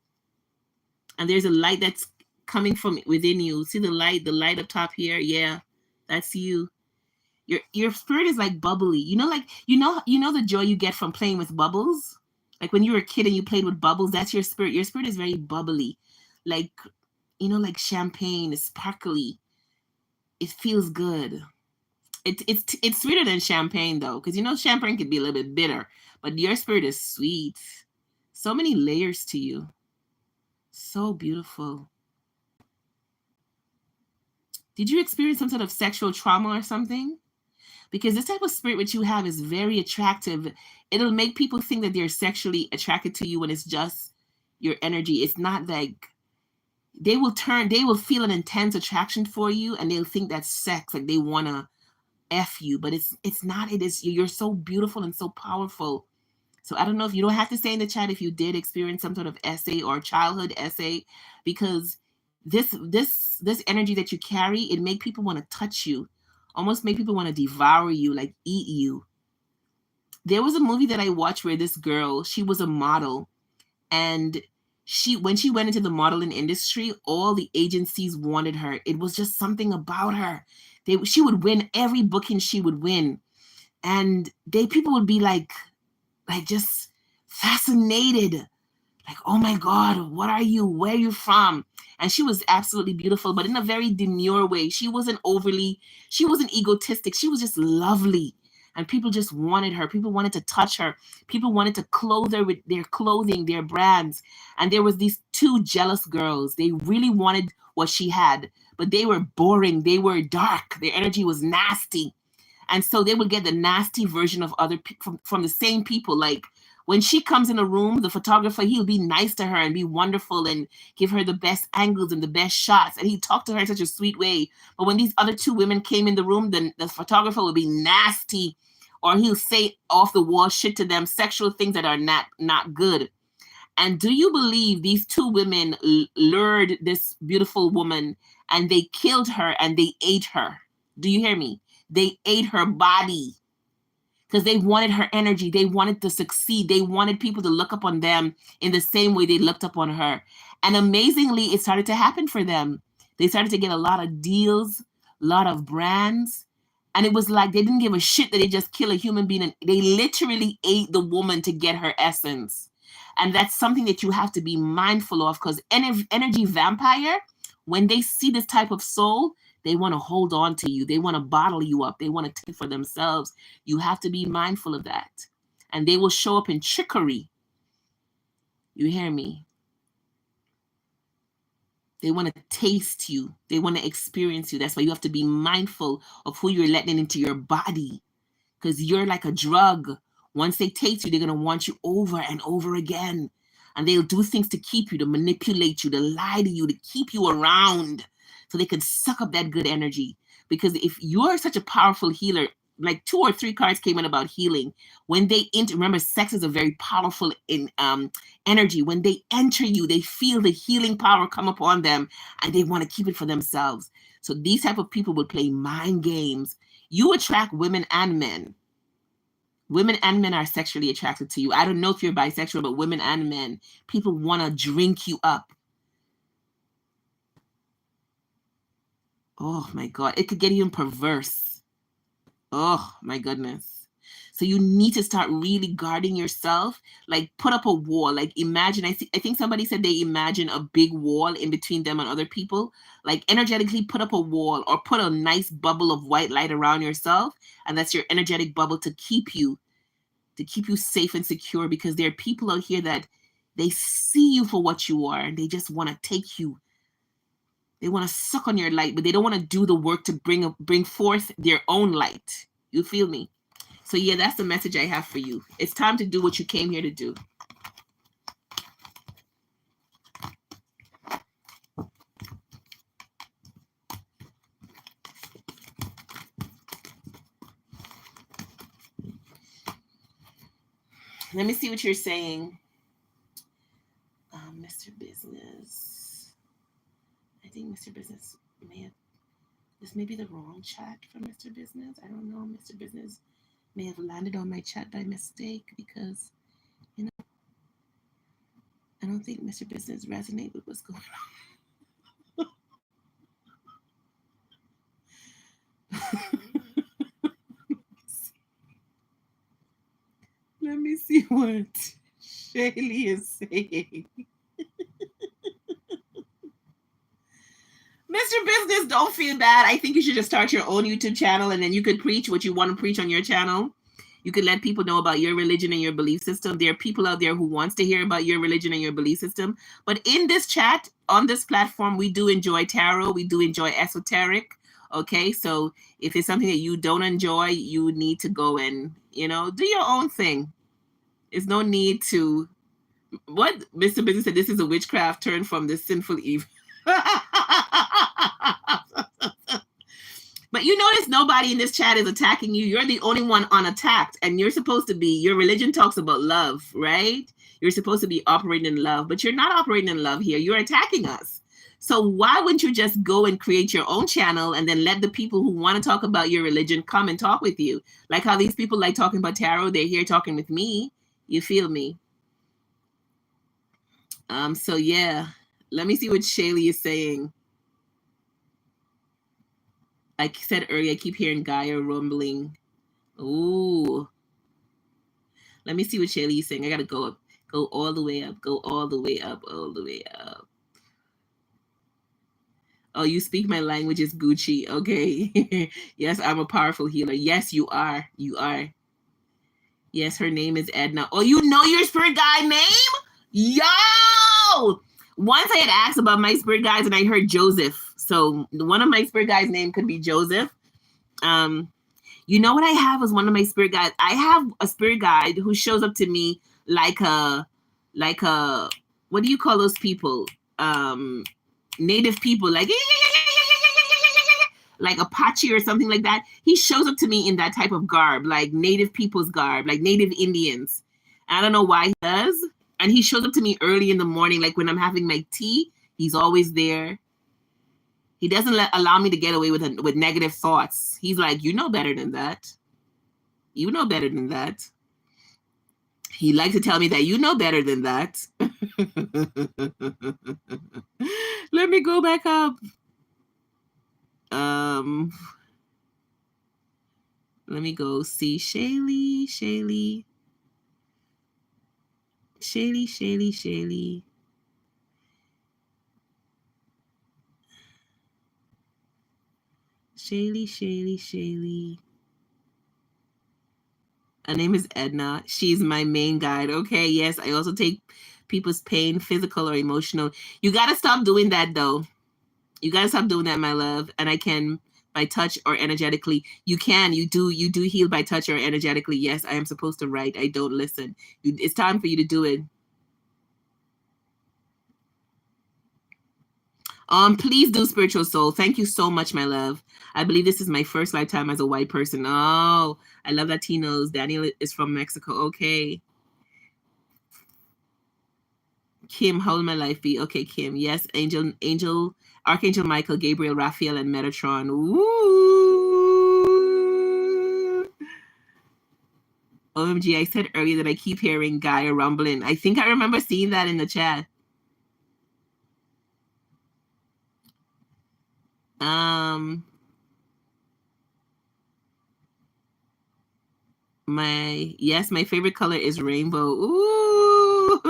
And there's a light that's coming from within you. See the light up top here? Yeah, that's you. Your spirit is like bubbly. You know the joy you get from playing with bubbles? Like when you were a kid and you played with bubbles, that's your spirit. Your spirit is very bubbly. Like, like champagne, it's sparkly. It feels good. It's sweeter than champagne though, because champagne can be a little bit bitter, but your spirit is sweet. So many layers to you. So beautiful. Did you experience some sort of sexual trauma or something? Because this type of spirit which you have is very attractive. It'll make people think that they're sexually attracted to you when it's just your energy. It's not like they will feel an intense attraction for you and they'll think that's sex, like they want to F you, but it's not. It is, you're so beautiful and so powerful. So I don't know, if you don't have to say in the chat if you did experience some sort of essay or childhood essay, because this energy that you carry, it make people want to touch you, almost make people want to devour you, like eat you. There was a movie that I watched where this girl, she was a model, and when she went into the modeling industry, all the agencies wanted her. It was just something about her. She would win every booking she would win, and people would be like just fascinated, like, oh my God, what are you? Where are you from? And she was absolutely beautiful, but in a very demure way. She wasn't egotistic. She was just lovely. And people just wanted her. People wanted to touch her. People wanted to clothe her with their clothing, their brands. And there was these two jealous girls. They really wanted what she had, but they were boring. They were dark. Their energy was nasty. And so they would get the nasty version of other from the same people. Like when she comes in a room, the photographer, he'll be nice to her and be wonderful and give her the best angles and the best shots. And he'd talk to her in such a sweet way. But when these other two women came in the room, then the photographer would be nasty, or he'll say off the wall shit to them, sexual things that are not good. And do you believe these two women lured this beautiful woman and they killed her and they ate her? Do you hear me? They ate her body because they wanted her energy. They wanted to succeed. They wanted people to look up on them in the same way they looked up on her. And amazingly, it started to happen for them. They started to get a lot of deals, a lot of brands. And it was like they didn't give a shit that they just kill a human being. And they literally ate the woman to get her essence. And that's something that you have to be mindful of, because energy vampire, when they see this type of soul, they want to hold on to you. They want to bottle you up. They want to take it for themselves. You have to be mindful of that. And they will show up in trickery. You hear me? They want to taste you. They want to experience you. That's why you have to be mindful of who you're letting into your body, because you're like a drug. Once they taste you, they're going to want you over and over again. And they'll do things to keep you, to manipulate you, to lie to you, to keep you around so they can suck up that good energy. Because if you're such a powerful healer, like 2 or 3 cards came in about healing. When they remember, sex is a very powerful energy. When they enter you, they feel the healing power come upon them and they want to keep it for themselves. So these type of people will play mind games. You attract women and men. Women and men are sexually attracted to you. I don't know if you're bisexual, but women and men, people want to drink you up. Oh my God, it could get even perverse. Oh my goodness. So you need to start really guarding yourself. Like put up a wall. Like imagine, I think somebody said they imagine a big wall in between them and other people. Like energetically put up a wall or put a nice bubble of white light around yourself. And that's your energetic bubble to keep you safe and secure, because there are people out here that they see you for what you are and they just want to take you. They want to suck on your light, but they don't want to do the work to bring forth their own light. You feel me? So yeah, that's the message I have for you. It's time to do what you came here to do. Let me see what you're saying. Mr. Business. I think Mr. Business this may be the wrong chat for Mr. Business. I don't know. Mr. Business may have landed on my chat by mistake because, I don't think Mr. Business resonates with what's going on. Let me see what Shaylee is saying. Mr. Business, don't feel bad. I think you should just start your own YouTube channel, and then you could preach what you want to preach on your channel. You could let people know about your religion and your belief system. There are people out there who wants to hear about your religion and your belief system. But in this chat, on this platform, we do enjoy tarot. We do enjoy esoteric. Okay, so if it's something that you don't enjoy, you need to go and, do your own thing. There's no need to. What Mr. Business said, this is a witchcraft turn from the sinful evil. But you notice nobody in this chat is attacking you. You're the only one unattacked, and you're supposed to be, your religion talks about love, right? You're supposed to be operating in love, but you're not operating in love here. You're attacking us. So why wouldn't you just go and create your own channel and then let the people who want to talk about your religion come and talk with you? Like how these people like talking about tarot, they're here talking with me. You feel me? So yeah, let me see what Shaylee is saying. Like I said earlier, I keep hearing Gaia rumbling. Ooh. Let me see what Shaylee is saying. I gotta go all the way up, all the way up. Oh, you speak my language is Gucci. Okay. Yes, I'm a powerful healer. Yes, you are. You are. Yes, her name is Edna. Oh, you know your spirit guide name? Yo! Once I had asked about my spirit guides and I heard Joseph. So one of my spirit guides' name could be Joseph. You know what I have as one of my spirit guides? I have a spirit guide who shows up to me like a, what do you call those people? Native people, like Apache or something like that. He shows up to me in that type of garb, like native people's garb, like native Indians. I don't know why he does. And he shows up to me early in the morning, like when I'm having my tea. He's always there. He doesn't allow me to get away with negative thoughts. He's like, you know better than that. You know better than that. He likes to tell me that you know better than that. Let me go back up. Let me go see Shaylee. Shaylee. Shaylee. Her name is Edna. She's my main guide. Okay, yes, I also take people's pain, physical or emotional. You got to stop doing that, though. You got to stop doing that, my love. And I can by touch or energetically. You do heal by touch or energetically. Yes, I am supposed to write. I don't listen. It's time for you to do it. Please do, spiritual soul. Thank you so much, my love. I believe this is my first lifetime as a white person. Oh, I love Latinos. Daniel is from Mexico. Okay. Kim, how will my life be? Okay, Kim. Yes, Angel, Archangel Michael, Gabriel, Raphael, and Metatron. Ooh. OMG, I said earlier that I keep hearing Gaia rumbling. I think I remember seeing that in the chat. My favorite color is rainbow. Ooh.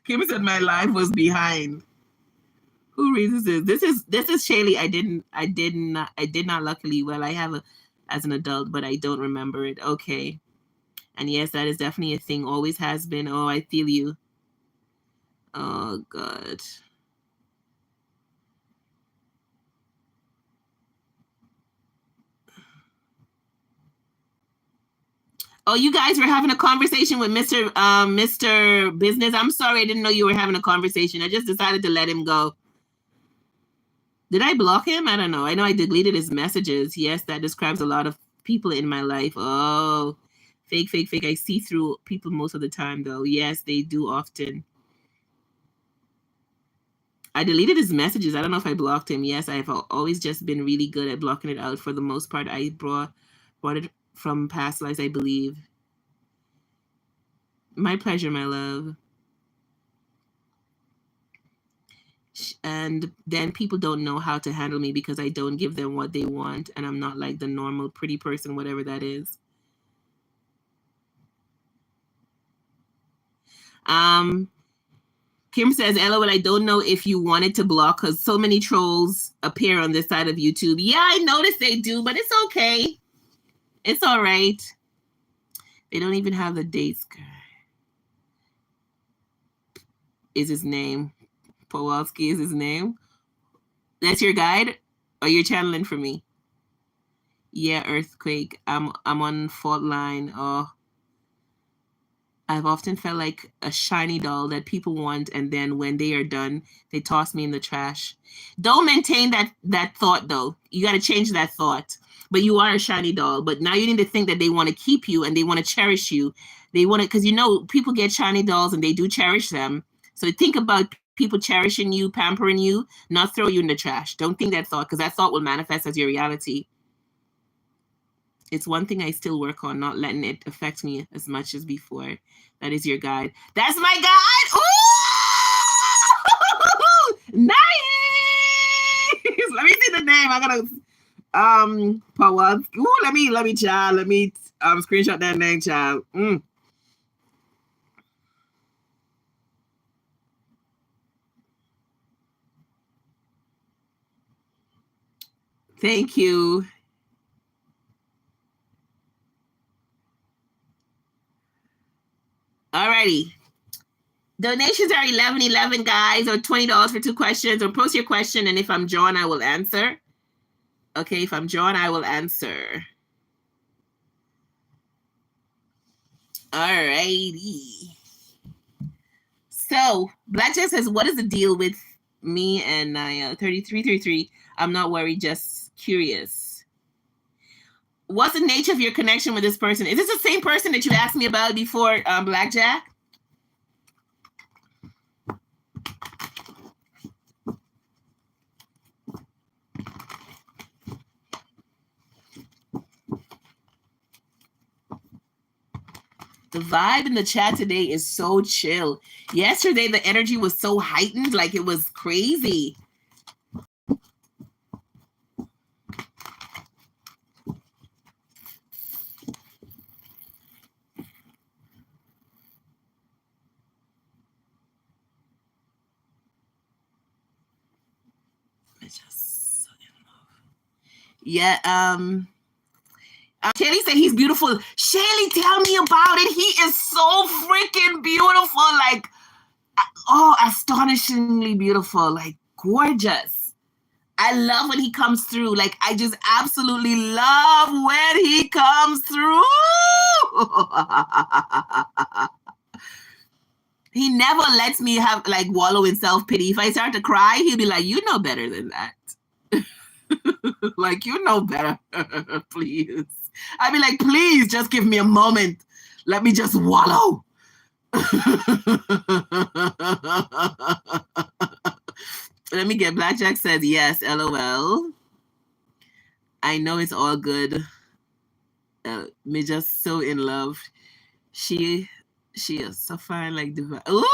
Kim said my life was behind. Who reads this? This is Shaylee. I did not luckily. Well, I have a as an adult, but I don't remember it. Okay. And yes, that is definitely a thing. Always has been. Oh, I feel you. Oh God. Oh, you guys were having a conversation with Mr. Business. I'm sorry, I didn't know you were having a conversation. I just decided to let him go. Did I block him? I don't know. I know I deleted his messages. Yes, that describes a lot of people in my life. Oh, fake, fake, fake. I see through people most of the time, though. Yes, they do often. I deleted his messages. I don't know if I blocked him. Yes, I've always just been really good at blocking it out for the most part. I brought it from past lives, I believe. My pleasure, my love. And then people don't know how to handle me because I don't give them what they want, and I'm not like the normal pretty person, whatever that is. Um, Kim says, LOL, I don't know if you wanted to block because so many trolls appear on this side of YouTube. Yeah, I noticed they do, but it's okay. It's all right. They don't even have the dates. Is his name. Powalski is his name. That's your guide? Or you're channeling for me? Yeah, earthquake. I'm on fault line. Oh, I've often felt like a shiny doll that people want, and then when they are done, they toss me in the trash. Don't maintain that thought though. You got to change that thought. But you are a shiny doll. But now you need to think that they want to keep you and they want to cherish you. They want to, because people get shiny dolls and they do cherish them. So think about people cherishing you, pampering you, not throw you in the trash. Don't think that thought, because that thought will manifest as your reality. It's one thing I still work on, not letting it affect me as much as before. That is your guide. That's my guide. Ooh, nice. Let me see the name. I gotta Pawad. Ooh, let me child. Let me screenshot that name, child. Thank you. Alrighty. Donations are 11.11, guys, or $20 for 2 questions, or post your question, and if I'm drawn, I will answer. Okay, if I'm drawn, I will answer. Alrighty. So Blackjack says, "What is the deal with me and Naya? 3333. I'm not worried, just curious. What's the nature of your connection with this person? Is this the same person that you asked me about before, Blackjack?" The vibe in the chat today is so chill. Yesterday, the energy was so heightened, like it was crazy. Yeah, Shaylee said he's beautiful. Shaylee, tell me about it. He is so freaking beautiful. Like, oh, astonishingly beautiful. Like, gorgeous. I love when he comes through. Like, I just absolutely love when he comes through. He never lets me have, like, wallow in self-pity. If I start to cry, he'll be like, you know better than that. Like, you know better. Please. I'd be like, please just give me a moment. Let me just wallow. Let me get Blackjack says yes, LOL. I know it's all good. Me just so in love. She is so fine like divine. Ooh!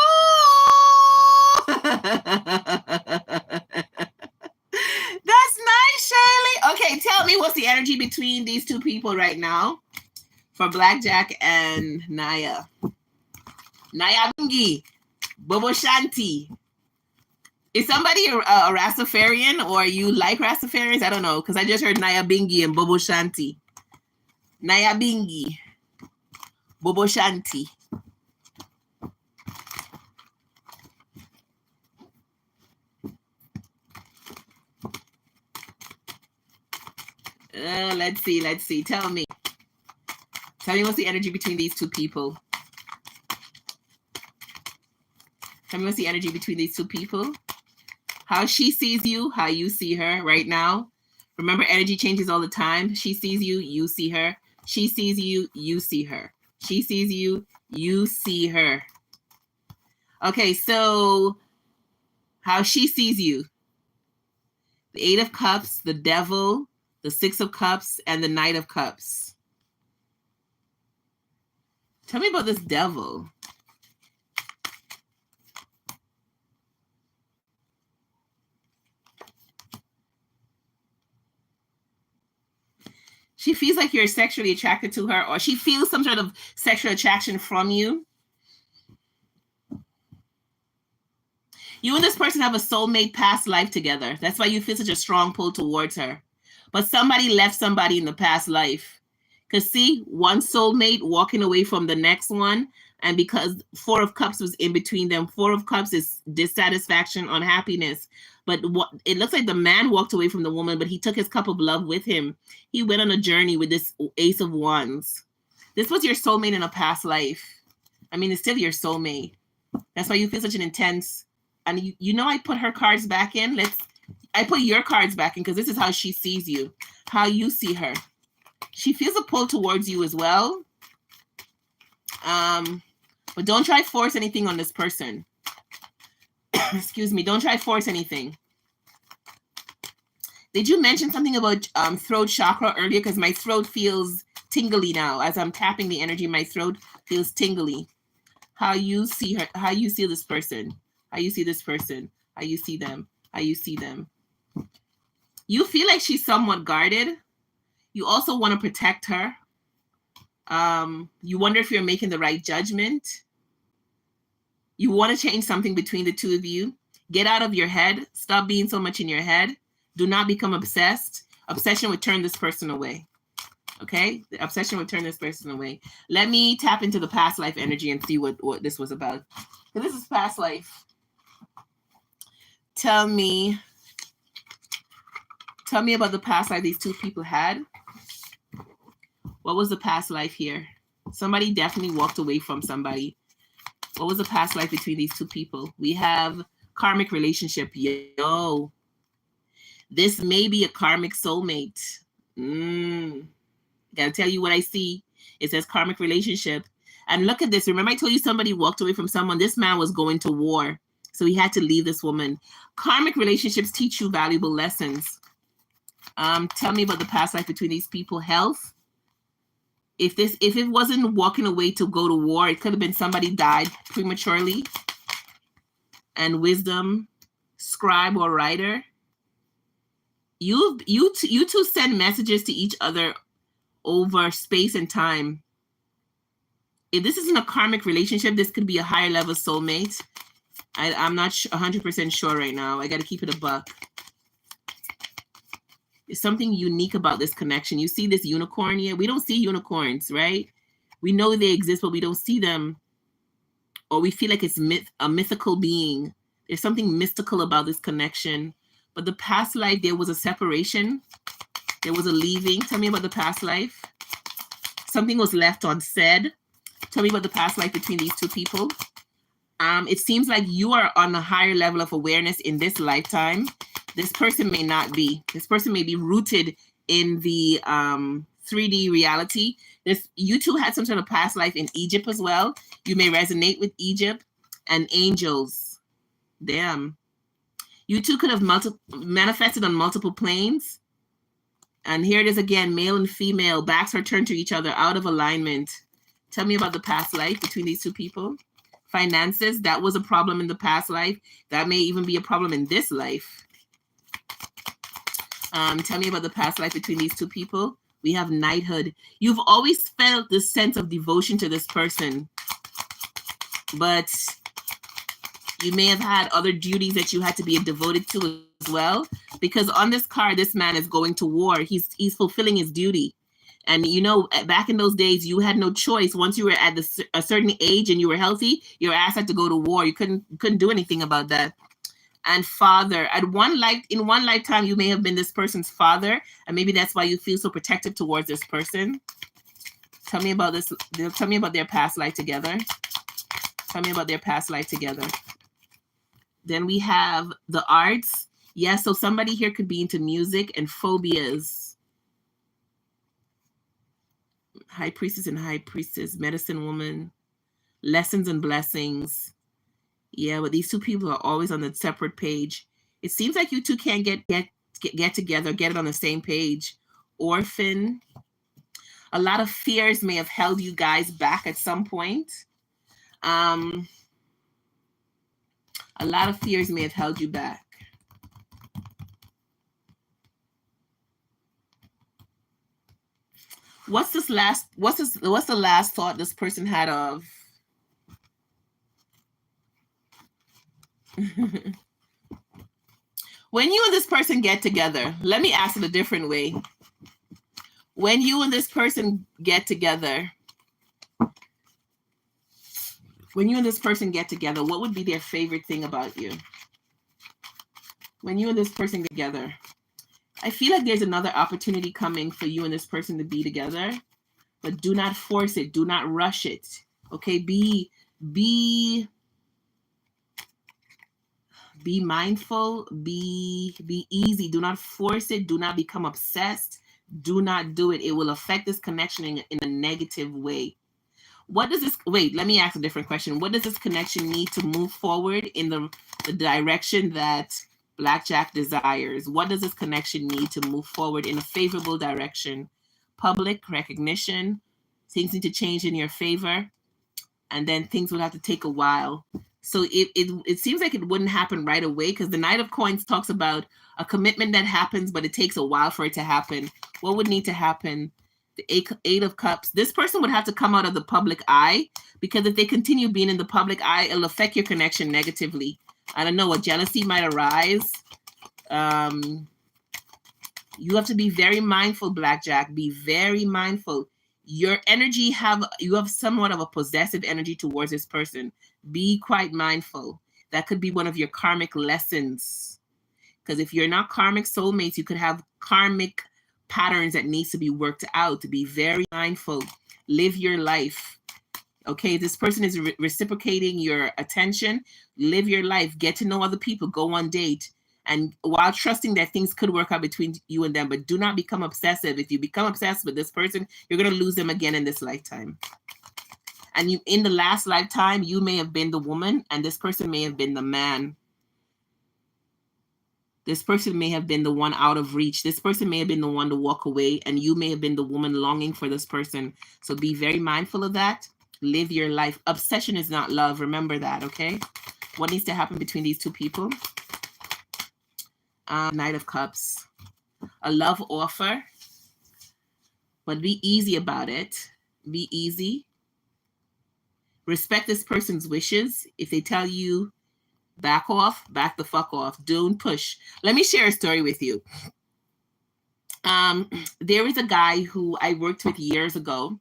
That's nice, Okay, tell me what's the energy between these two people right now for Blackjack and Naya. Naya Bingi, Bobo Shanti. Is somebody a Rastafarian or you like Rastafarians? I don't know, because I just heard Naya Bingi and Bobo Shanti. Naya Bingi, Bobo Shanti. Let's see. Tell me what's the energy between these two people. Tell me what's the energy between these two people. How she sees you, how you see her right now. Remember, energy changes all the time. She sees you, you see her. She sees you, you see her. She sees you, you see her. Okay, so how she sees you. The Eight of Cups, the Devil, the Six of Cups, and the Knight of Cups. Tell me about this Devil. She feels like you're sexually attracted to her, or she feels some sort of sexual attraction from you. You and this person have a soulmate past life together. That's why you feel such a strong pull towards her. But somebody left somebody in the past life. Because see, one soulmate walking away from the next one, and because Four of Cups was in between them, Four of Cups is dissatisfaction, unhappiness. But it looks like the man walked away from the woman, but he took his cup of love with him. He went on a journey with this Ace of Wands. This was your soulmate in a past life. I mean, it's still your soulmate. That's why you feel such an intense. And you know, I put her cards back in. I put your cards back in because this is how she sees you, how you see her. She feels a pull towards you as well. But don't try force anything on this person. Excuse me. Don't try force anything. Did you mention something about throat chakra earlier? Because my throat feels tingly now. As I'm tapping the energy, my throat feels tingly. How you see her, how you see this person, how you see this person, how you see them, how you see them. You feel like she's somewhat guarded. You also want to protect her. You wonder if you're making the right judgment. You want to change something between the two of you. Get out of your head. Stop being so much in your head. Do not become obsessed. Obsession would turn this person away. Okay? The obsession would turn this person away. Let me tap into the past life energy and see what this was about. So this is past life. Tell me about the past life these two people had. What was the past life here? Somebody definitely walked away from somebody. What was the past life between these two people? We have karmic relationship. Yo. This may be a karmic soulmate. Gotta tell you what I see. It says karmic relationship. And look at this. Remember I told you somebody walked away from someone? This man was going to war. So he had to leave this woman. Karmic relationships teach you valuable lessons. Tell me about the past life between these people. Health. If it wasn't walking away to go to war, it could have been somebody died prematurely. And wisdom, scribe or writer. You two send messages to each other over space and time. If this isn't a karmic relationship, this could be a higher level soulmate. I'm not 100% sure right now. I got to keep it a buck. There's something unique about this connection. You see this unicorn here? We don't see unicorns, right? We know they exist, but we don't see them. Or we feel like it's a mythical being. There's something mystical about this connection. But the past life, there was a separation. There was a leaving. Tell me about the past life. Something was left unsaid. Tell me about the past life between these two people. It seems like you are on a higher level of awareness in this lifetime. This person may not be. This person may be rooted in the 3D reality. You two had some sort of past life in Egypt as well. You may resonate with Egypt and angels. Damn. You two could have manifested on multiple planes. And here it is again, male and female. Backs are turned to each other, out of alignment. Tell me about the past life between these two people. Finances, that was a problem in the past life. That may even be a problem in this life. Tell me about the past life between these two people. We have knighthood. You've always felt this sense of devotion to this person, but you may have had other duties that you had to be devoted to as well. Because on this card, this man is going to war. He's fulfilling his duty. And you know, back in those days, you had no choice. Once you were at a certain age and you were healthy, your ass had to go to war. You couldn't do anything about that. And father, in one lifetime, you may have been this person's father, and maybe that's why you feel so protective towards this person. Tell me about this. Tell me about their past life together. Tell me about their past life together. Then we have the arts. Yeah, so somebody here could be into music and phobias. High priestess and high priestess, medicine woman, lessons and blessings. Yeah, but these two people are always on the separate page. It seems like you two can't get together, get it on the same page. Orphan. A lot of fears may have held you guys back at some point. A lot of fears may have held you back. What's the last thought this person had of? When you and this person get together, let me ask it a different way. When you and this person get together, what would be their favorite thing about you? When you and this person get together, I feel like there's another opportunity coming for you and this person to be together, but do not force it. Do not rush it. Okay, be mindful, be easy. Do not force it. Do not become obsessed. Do not do it. It will affect this connection in a negative way. What does this, wait, let me ask a different question. What does this connection need to move forward in the direction that Blackjack desires? What does this connection need to move forward in a favorable direction? Public recognition, things need to change in your favor, and then things would have to take a while. So it seems like it wouldn't happen right away, because the Knight of Coins talks about a commitment that happens, but it takes a while for it to happen. What would need to happen? The Eight of Cups. This person would have to come out of the public eye, because if they continue being in the public eye, it'll affect your connection negatively. I don't know, a jealousy might arise. You have to be very mindful, Blackjack. Be very mindful. Your energy you have somewhat of a possessive energy towards this person. Be quite mindful. That could be one of your karmic lessons. Because if you're not karmic soulmates, you could have karmic patterns that needs to be worked out. To be very mindful. Live your life. Okay, this person is reciprocating your attention. Live your life. Get to know other people. Go on date. And while trusting that things could work out between you and them, but do not become obsessive. If you become obsessed with this person, you're going to lose them again in this lifetime. And you, in the last lifetime, you may have been the woman, and this person may have been the man. This person may have been the one out of reach. This person may have been the one to walk away, and you may have been the woman longing for this person. So be very mindful of that. Live your life. Obsession is not love. Remember that, okay? What needs to happen between these two people? Knight of Cups. A love offer. But be easy about it. Be easy. Respect this person's wishes. If they tell you back off, back the fuck off. Don't push. Let me share a story with you. There is a guy who I worked with years ago,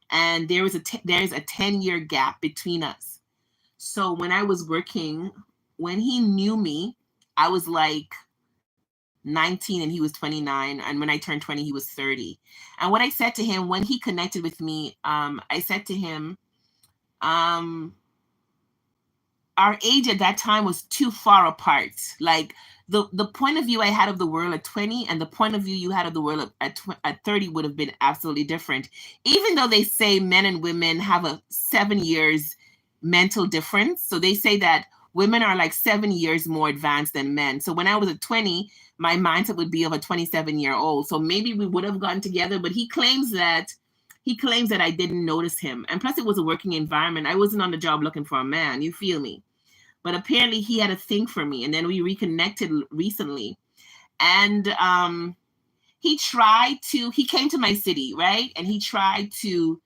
and there's a 10-year gap between us. So when I was working, when he knew me, I was like 19 and he was 29, and when I turned 20 he was 30. And what I said to him when he connected with me, I said to him, our age at that time was too far apart. Like the point of view I had of the world at 20 and the point of view you had of the world at 30 would have been absolutely different. Even though they say men and women have a 7 years mental difference. So they say that women are like 7 years more advanced than men. So when I was at 20, my mindset would be of a 27-year-old. So maybe we would have gotten together, but he claims that I didn't notice him. And plus it was a working environment. I wasn't on the job looking for a man, you feel me? But apparently he had a thing for me. And then we reconnected recently. And he came to my city, right? And he tried to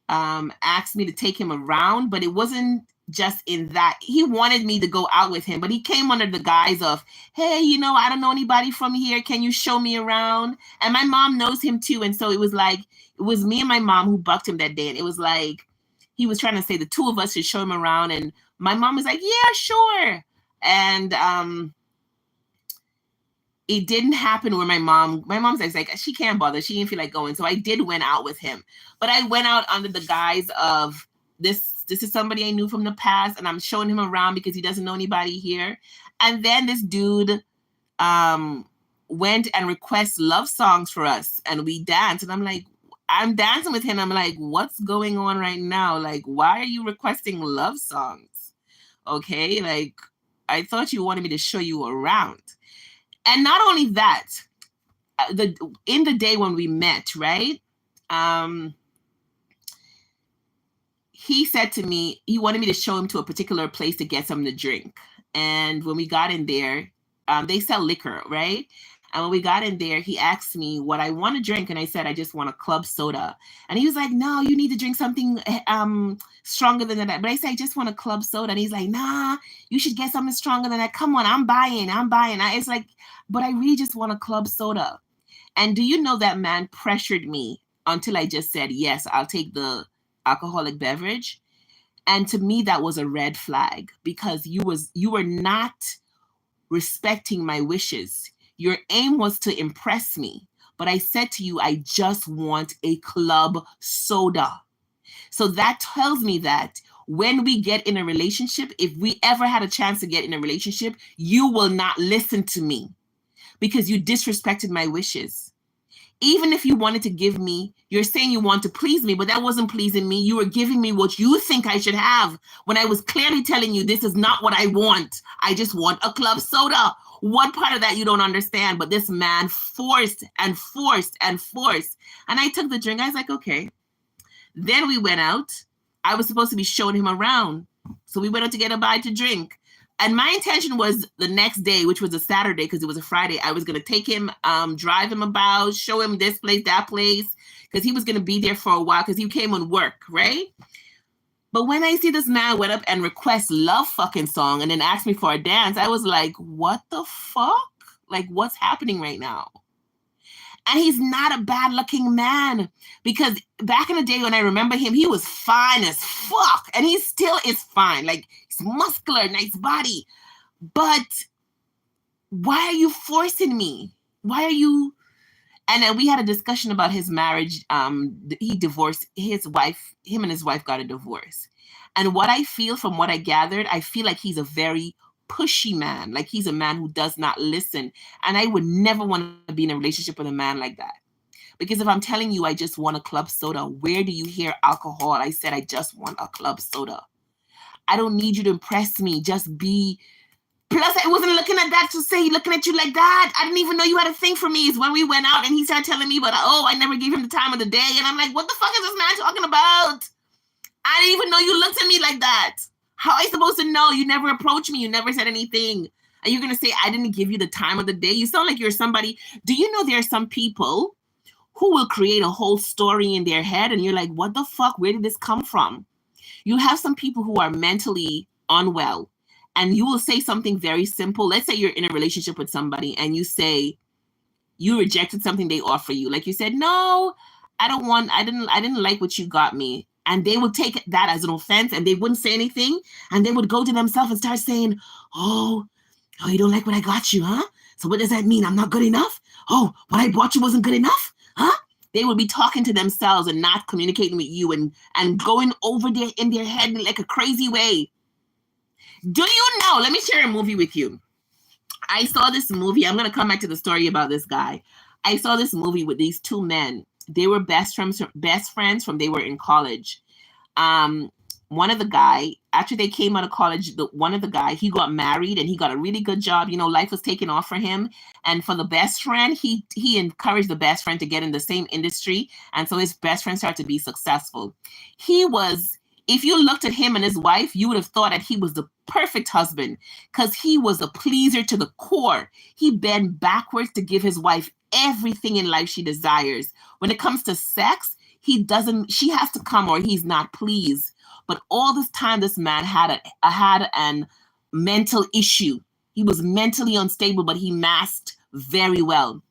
asked me to take him around, but it wasn't just in that. He wanted me to go out with him, but he came under the guise of, hey, I don't know anybody from here. Can you show me around? And my mom knows him too. And so it was like, it was me and my mom who bucked him that day. And it was like, he was trying to say the two of us should show him around. And my mom was like, yeah, sure. And it didn't happen where my mom's like, she can't bother. She didn't feel like going. So I did went out with him. But I went out under the guise of this is somebody I knew from the past, and I'm showing him around because he doesn't know anybody here. And then this dude went and requests love songs for us, and we danced. And I'm like, I'm dancing with him. I'm like, what's going on right now? Like, why are you requesting love songs? Okay, like, I thought you wanted me to show you around. And not only that, in the day when we met, right? He said to me, he wanted me to show him to a particular place to get something to drink. And when we got in there, they sell liquor, right? And when we got in there, he asked me what I want to drink. And I said, I just want a club soda. And he was like, no, you need to drink something stronger than that. But I said, I just want a club soda. And he's like, nah, you should get something stronger than that. Come on, I'm buying. It's like, but I really just want a club soda. And do you know that man pressured me until I just said, yes, I'll take the alcoholic beverage. And to me, that was a red flag, because you were not respecting my wishes. Your aim was to impress me. But I said to you, I just want a club soda. So that tells me that when we get in a relationship, if we ever had a chance to get in a relationship, you will not listen to me because you disrespected my wishes. Even if you wanted to give me, you're saying you want to please me, but that wasn't pleasing me. You were giving me what you think I should have when I was clearly telling you this is not what I want. I just want a club soda. What part of that you don't understand? But this man forced and forced and forced. And I took the drink. I was like, okay. Then we went out. I was supposed to be showing him around. So we went out to get a bite to drink. And my intention was the next day, which was a Saturday, because it was a Friday, I was going to take him, drive him about, show him this place, that place, because he was going to be there for a while because he came on work, right? But when I see this man went up and request love fucking song and then asked me for a dance, I was like, what the fuck? Like, what's happening right now? And he's not a bad looking man, because back in the day when I remember him, he was fine as fuck. And he still is fine. Like, he's muscular, nice body. But why are you forcing me? Why are you? And then we had a discussion about his marriage. He divorced his wife. Him and his wife got a divorce. And what I feel from what I gathered, I feel like he's a very pushy man. Like, he's a man who does not listen. And I would never want to be in a relationship with a man like that. Because if I'm telling you I just want a club soda, where do you hear alcohol? I said I just want a club soda. I don't need you to impress me. Just be. Plus, I wasn't looking at that to say looking at you like that. I didn't even know you had a thing for me. It's when we went out and he started telling me, but I never gave him the time of the day. And I'm like, what the fuck is this man talking about? I didn't even know you looked at me like that. How am I supposed to know? You never approached me. You never said anything. And you're going to say, I didn't give you the time of the day? You sound like you're somebody. Do you know there are some people who will create a whole story in their head and you're like, what the fuck? Where did this come from? You have some people who are mentally unwell and you will say something very simple. Let's say you're in a relationship with somebody and you say you rejected something they offer you. Like you said, no, I didn't like what you got me. And they would take that as an offense and they wouldn't say anything. And they would go to themselves and start saying, oh, you don't like what I got you, huh? So what does that mean? I'm not good enough? Oh, what I bought you wasn't good enough? Huh? They would be talking to themselves and not communicating with you and going over there in their head in like a crazy way. Do you know? Let me share a movie with you. I saw this movie. I'm going to come back to the story about this guy. I saw this movie with these two men. They were best friends from they were in college. One of the guy, after they came out of college, one of the guy, he got married and he got a really good job. You know, life was taking off for him. And for the best friend, he encouraged the best friend to get in the same industry. And so his best friend started to be successful. He was, if you looked at him and his wife, you would have thought that he was the perfect husband because he was a pleaser to the core. He bent backwards to give his wife everything in life she desires. When it comes to sex, she has to come or he's not pleased. But all this time, this man had an mental issue. He was mentally unstable, but he masked very well.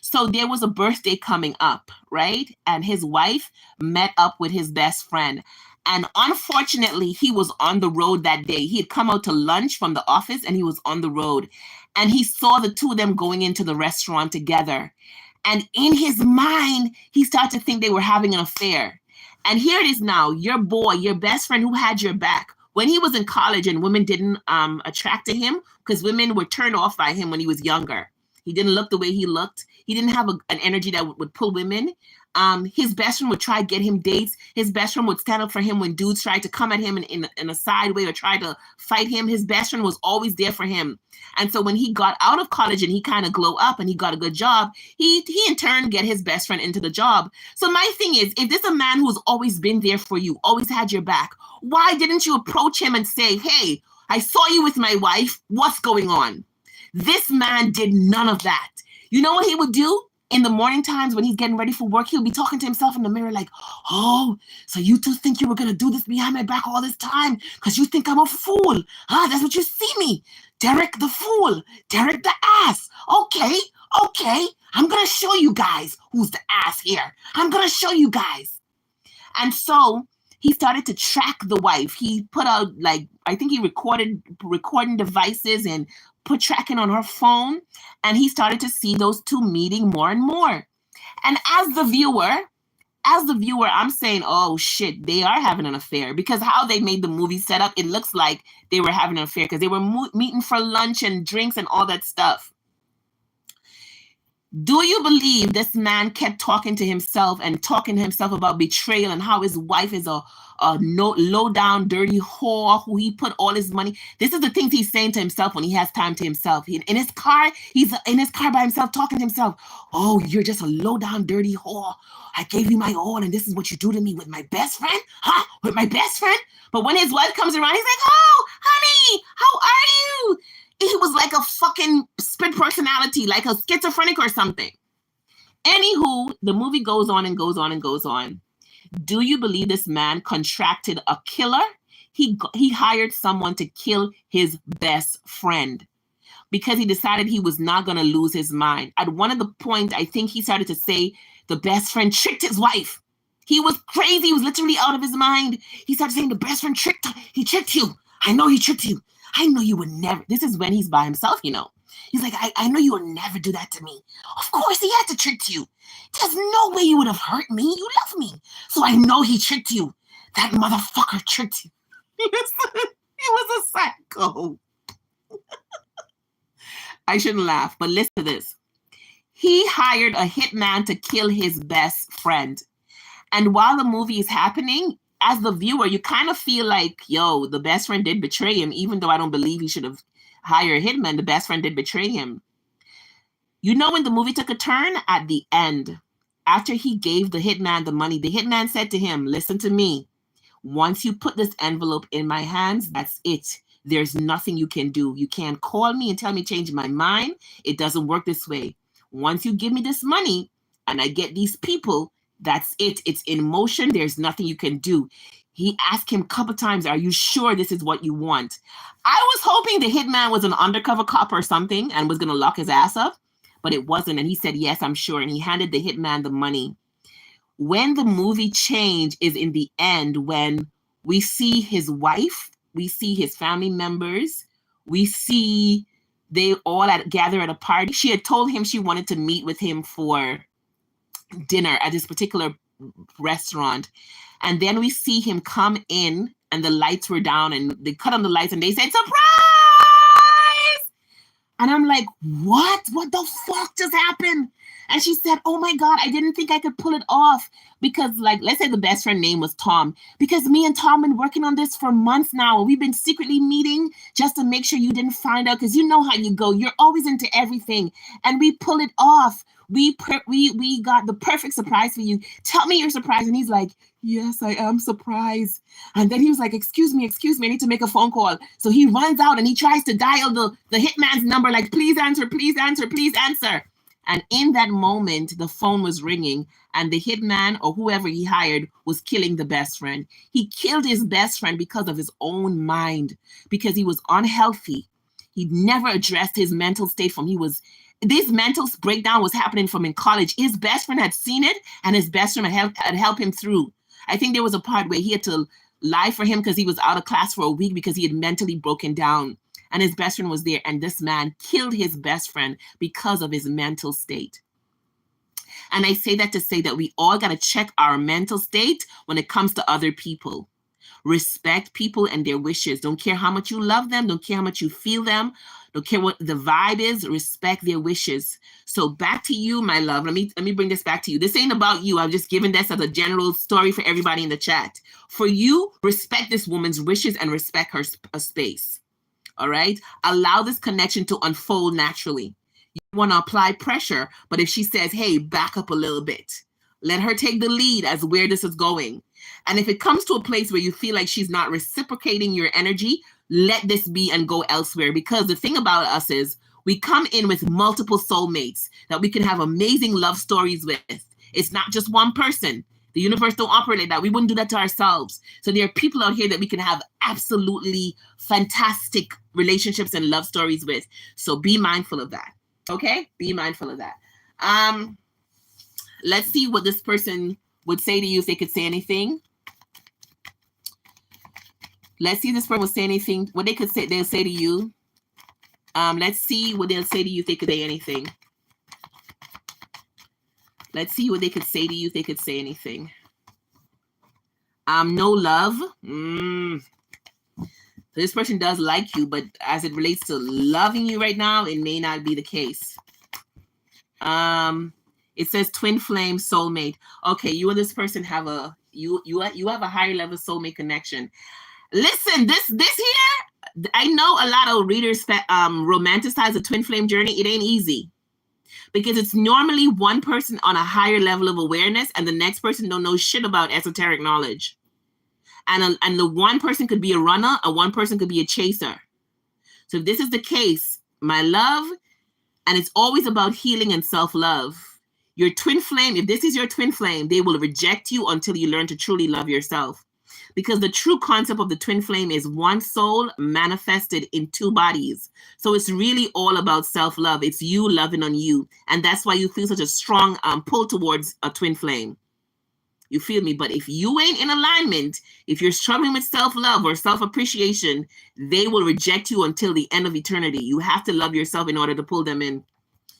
So there was a birthday coming up, right? And his wife met up with his best friend. And unfortunately, he was on the road that day. He had come out to lunch from the office and he was on the road. And he saw the two of them going into the restaurant together. And in his mind, he started to think they were having an affair. And here it is now, your boy, your best friend who had your back. When he was in college and women didn't attract to him because women were turned off by him when he was younger. He didn't look the way he looked. He didn't have an energy that would pull women. His best friend would try to get him dates. His best friend would stand up for him when dudes tried to come at him in a side way or try to fight him. His best friend was always there for him. And so when he got out of college and he kind of glow up and he got a good job, he in turn get his best friend into the job. So my thing is, if there's a man who's always been there for you, always had your back, why didn't you approach him and say, hey, I saw you with my wife. What's going on? This man did none of that. You know what he would do? In the morning times when he's getting ready for work, he'll be talking to himself in the mirror like, oh, so you two think you were going to do this behind my back all this time because you think I'm a fool. That's what you see me. Derek the fool. Derek the ass. Okay. I'm going to show you guys who's the ass here. I'm going to show you guys. And so he started to track the wife. He put out, like, I think he recording devices and put tracking on her phone. And he started to see those two meeting more and more. And as the viewer, I'm saying, oh shit, they are having an affair, because how they made the movie set up, it looks like they were having an affair because they were meeting for lunch and drinks and all that stuff. Do you believe this man kept talking to himself about betrayal and how his wife is a low down, dirty whore who he put all his money? This is the things he's saying to himself when he has time to himself. He's in his car by himself talking to himself. Oh, you're just a low down, dirty whore. I gave you my all, and this is what you do to me with my best friend? Huh? With my best friend? But when his wife comes around, he's like, oh, honey, how are you? He was like a fucking split personality, like a schizophrenic or something. Anywho, the movie goes on and goes on and goes on. Do you believe this man contracted a killer? He hired someone to kill his best friend because he decided he was not going to lose his mind. At one of the points, I think he started to say the best friend tricked his wife. He was crazy. He was literally out of his mind. He started saying the best friend tricked you. I know he tricked you. I know you would never. This is when he's by himself, you know. He's like, I know you would never do that to me. Of course he had to trick you. There's no way you would have hurt me. You love me. So I know he tricked you. That motherfucker tricked you. He was a psycho. I shouldn't laugh, but listen to this. He hired a hitman to kill his best friend. And while the movie is happening, as the viewer, you kind of feel like, yo, the best friend did betray him, even though I don't believe he should have hired a hitman. The best friend did betray him. You know, when the movie took a turn at the end, after he gave the hitman the money, the hitman said to him, listen to me. Once you put this envelope in my hands, that's it. There's nothing you can do. You can't call me and tell me change my mind. It doesn't work this way. Once you give me this money and I get these people, that's it. It's in motion. There's nothing you can do. He asked him a couple times, are you sure this is what you want? I was hoping the hitman was an undercover cop or something and was going to lock his ass up, but it wasn't. And he said, yes, I'm sure. And he handed the hitman the money. When the movie change is in the end, when we see his wife, we see his family members, we see they all gather at a party. She had told him she wanted to meet with him for dinner at this particular restaurant. And then we see him come in and the lights were down and they cut on the lights and they said, surprise! And I'm like, what? What the fuck just happened? And she said, oh my God, I didn't think I could pull it off. Because, like, let's say the best friend name was Tom. Because me and Tom been working on this for months now. We've been secretly meeting just to make sure you didn't find out. Because you know how you go. You're always into everything. And we pull it off. we got the perfect surprise for you. Tell me you're surprised. And he's like, yes, I am surprised. And then he was like, excuse me, I need to make a phone call. So he runs out and he tries to dial the hitman's number, like, please answer, please answer, please answer. And in that moment, the phone was ringing, and the hitman or whoever he hired was killing the best friend. He killed his best friend because of his own mind, because he was unhealthy. He never addressed his mental state from he was. This mental breakdown was happening from in college. His best friend had seen it, and his best friend had helped him through. I think there was a part where he had to lie for him because he was out of class for a week because he had mentally broken down. And his best friend was there, and this man killed his best friend because of his mental state. And I say that to say that we all got to check our mental state when it comes to other people. Respect people and their wishes. Don't care how much you love them. Don't care how much you feel them. Don't care what the vibe is. Respect their wishes. So back to you, my love. Let me bring this back to you. This ain't about you. I'm just giving this as a general story for everybody in the chat. For you, respect this woman's wishes and respect her space. All right? Allow this connection to unfold naturally. You want to apply pressure, but if she says, hey, back up a little bit, let her take the lead as where this is going. And if it comes to a place where you feel like she's not reciprocating your energy, let this be and go elsewhere. Because the thing about us is we come in with multiple soulmates that we can have amazing love stories with. It's not just one person. The universe don't operate like that. We wouldn't do that to ourselves. So there are people out here that we can have absolutely fantastic relationships and love stories with. So be mindful of that. Okay? Be mindful of that. Let's see what this person would say to you if they could say anything. Let's see if this person will say anything. What they could say, they'll say to you. Let's see what they'll say to you if they could say anything. Let's see what they could say to you if they could say anything. No love. This person does like you, but as it relates to loving you right now, it may not be the case. It says twin flame soulmate. Okay, you and this person have a you have a higher level soulmate connection. Listen, this here, I know a lot of readers romanticize the twin flame journey. It ain't easy. Because it's normally one person on a higher level of awareness and the next person don't know shit about esoteric knowledge. And the one person could be a runner and one person could be a chaser. So if this is the case, my love, and it's always about healing and self-love. Your twin flame, if this is your twin flame, they will reject you until you learn to truly love yourself. Because the true concept of the twin flame is one soul manifested in two bodies. So it's really all about self-love. It's you loving on you. And that's why you feel such a strong pull towards a twin flame. You feel me? But if you ain't in alignment, if you're struggling with self-love or self-appreciation, they will reject you until the end of eternity. You have to love yourself in order to pull them in.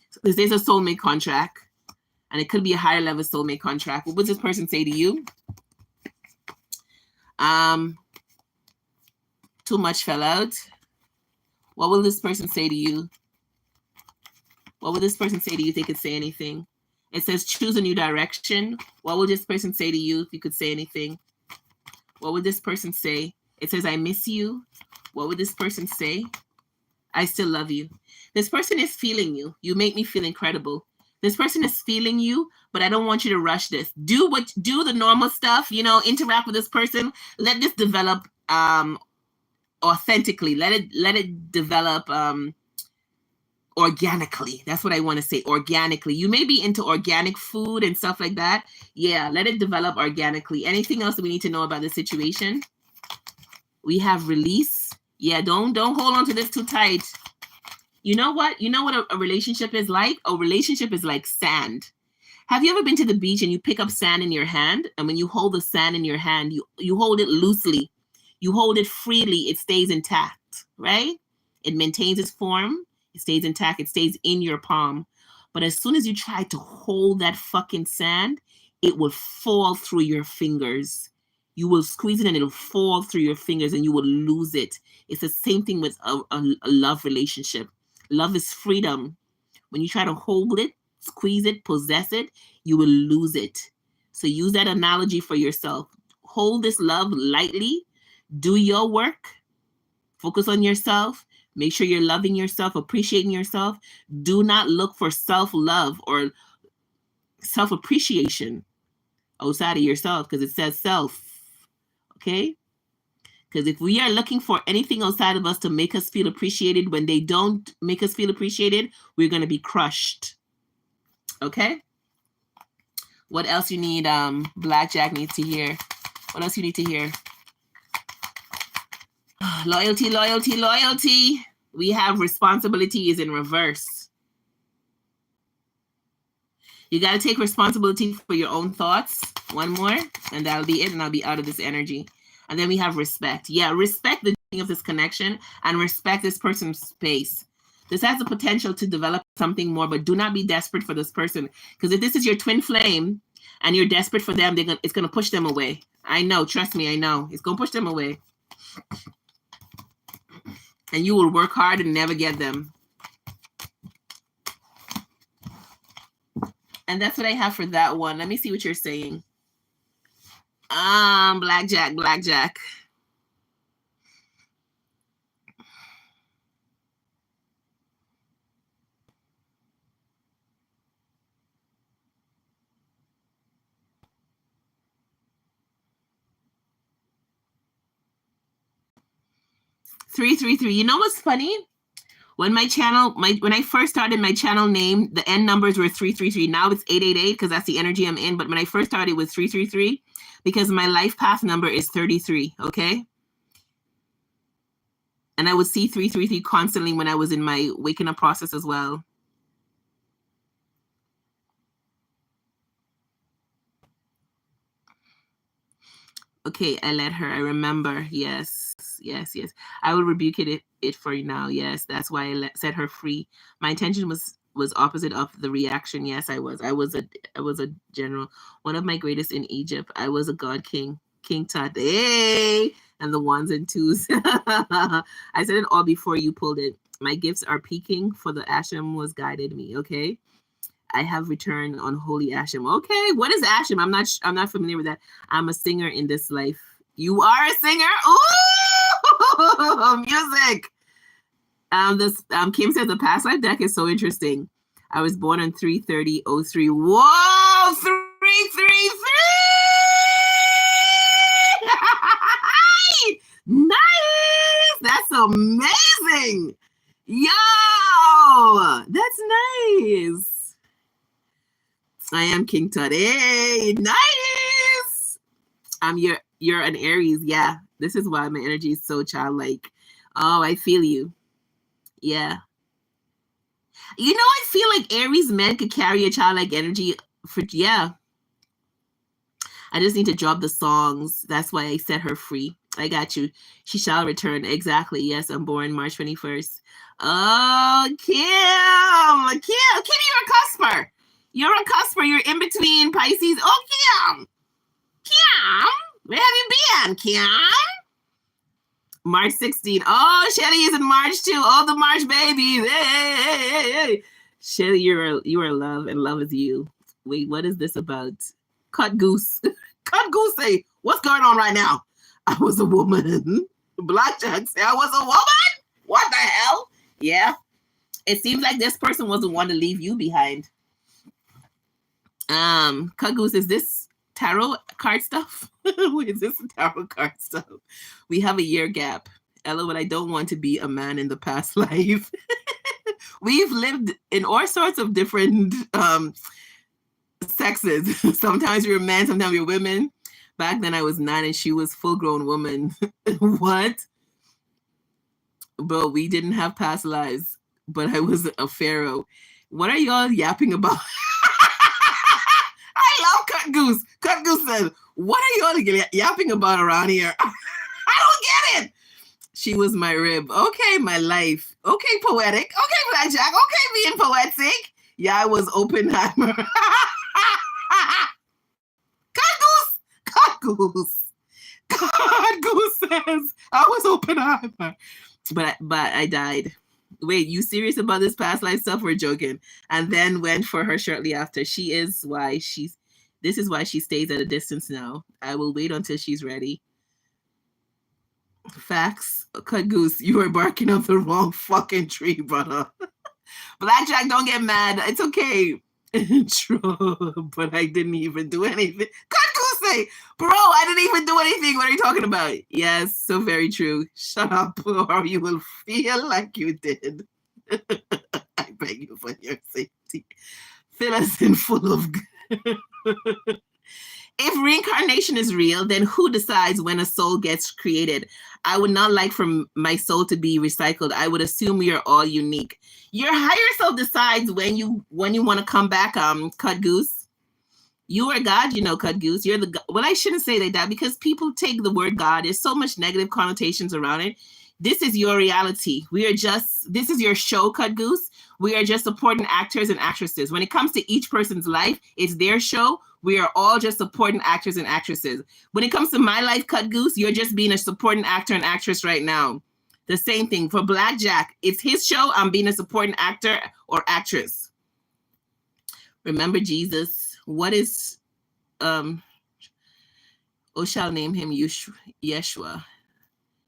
So this is a soulmate contract. And it could be a higher level soulmate contract. What would this person say to you? Too much fell out. What will this person say to you? What will this person say to you if they could say anything? It says choose a new direction. What will this person say to you if you could say anything? What would this person say? It says I miss you. What would this person say? I still love you. This person is feeling you. You make me feel incredible. This person is feeling you, but I don't want you to rush this. Do the normal stuff, interact with this person. Let this develop authentically. Let it develop organically. That's what I want to say, organically. You may be into organic food and stuff like that. Yeah, let it develop organically. Anything else that we need to know about the situation? We have release. Yeah, don't hold on to this too tight. You know what? You know what a relationship is like? A relationship is like sand. Have you ever been to the beach and you pick up sand in your hand? And when you hold the sand in your hand, you hold it loosely. You hold it freely. It stays intact, right? It maintains its form. It stays intact. It stays in your palm. But as soon as you try to hold that fucking sand, it will fall through your fingers. You will squeeze it and it'll fall through your fingers and you will lose it. It's the same thing with a love relationship. Love is freedom. When you try to hold it, squeeze it, possess it, you will lose it. So use that analogy for yourself. Hold this love lightly. Do your work. Focus on yourself. Make sure you're loving yourself, appreciating yourself. Do not look for self-love or self-appreciation outside of yourself, because it says self. Okay? Because if we are looking for anything outside of us to make us feel appreciated, when they don't make us feel appreciated, we're going to be crushed. Okay? What else you need? Blackjack needs to hear. What else you need to hear? Loyalty, loyalty, loyalty. We have responsibility is in reverse. You got to take responsibility for your own thoughts. One more, and that'll be it, and I'll be out of this energy. And then we have respect. Yeah, respect the of this connection and respect this person's space. This has the potential to develop something more, but do not be desperate for this person. Because if this is your twin flame and you're desperate for them, it's going to push them away. I know, trust me, I know. It's going to push them away. And you will work hard and never get them. And that's what I have for that one. Let me see what you're saying. Blackjack, blackjack. Three, 3, 3. You know what's funny? When my channel, when I first started my channel name, the end numbers were 333. Now it's 888 because that's the energy I'm in. But when I first started, it was 333 because my life path number is 33. Okay. And I would see 333 constantly when I was in my waking up process as well. Okay, I let her. I remember. Yes, yes, yes. I will rebuke it for you now. Yes, that's why I set her free. My intention was opposite of the reaction. Yes, I was. I was a general. One of my greatest in Egypt. I was a god king. King Tut. Hey! And the ones and twos. I said it all before you pulled it. My gifts are peaking, for the ashram was guided me. Okay. I have returned on Holy Ashram. Okay, what is Ashram? I'm not familiar with that. I'm a singer in this life. You are a singer? Ooh, music. Kim says the past life deck is so interesting. I was born on 3/30/03. Whoa, 333. Nice. That's amazing. Yo, that's nice. I am King Tut. Hey, nice. You're an Aries. Yeah, this is why my energy is so childlike. Oh, I feel you. Yeah. You know, I feel like Aries men could carry a childlike energy for, yeah. I just need to drop the songs. That's why I set her free. I got you. She shall return. Exactly. Yes, I'm born March 21st. Oh, Kim, you're a cusper. You're a cusper. You're in between Pisces. Oh, Kim, where have you been, Kim? March 16th. Oh, Shelly is in March too. Oh, the March babies. Hey. Shelly, you are love, and love is you. Wait, what is this about? Cut goose. Cut goose say, what's going on right now? I was a woman. Blackjack say, I was a woman? What the hell? Yeah. It seems like this person wasn't one to leave you behind. Cut goose, is this tarot card stuff? Is this tarot card stuff? We have a year gap. LOL, I don't want to be a man in the past life. We've lived in all sorts of different sexes. Sometimes you're men, sometimes you're women. Back then I was 9 and she was full-grown woman. What? But we didn't have past lives. But I was a pharaoh. What are y'all yapping about? I love Cut Goose. Cut Goose said, what are y'all yapping about around here? I don't get it. She was my rib. Okay, my life. Okay, poetic. Okay, Blackjack. Okay, being poetic. Yeah, I was Oppenheimer. Cut Goose. Cut Goose says, I was Oppenheimer. But I died. Wait, you serious about this past life stuff? We're joking. And then went for her shortly after. This is why she stays at a distance now. I will wait until she's ready. Facts. Cut Goose, you are barking up the wrong fucking tree, brother. Blackjack, don't get mad. It's okay. True, but I didn't even do anything. God say, bro, I didn't even do anything. What are you talking about? Yes, so very true. Shut up, or you will feel like you did. I beg you for your safety. Fill us in full of. If reincarnation is real, then who decides when a soul gets created? I would not like for my soul to be recycled. I would assume we are all unique. Your higher self decides when you want to come back. Cut goose. You are God, you know, cut goose. You're the. Well, I shouldn't say like that because people take the word God. There's so much negative connotations around it. This is your reality. We are just. This is your show, cut goose. We are just supporting actors and actresses. When it comes to each person's life, it's their show. We are all just supporting actors and actresses. When it comes to my life, cut goose, you're just being a supporting actor and actress right now. The same thing for Blackjack. It's his show. I'm being a supporting actor or actress. Remember Jesus. What is O shall name him Yeshua.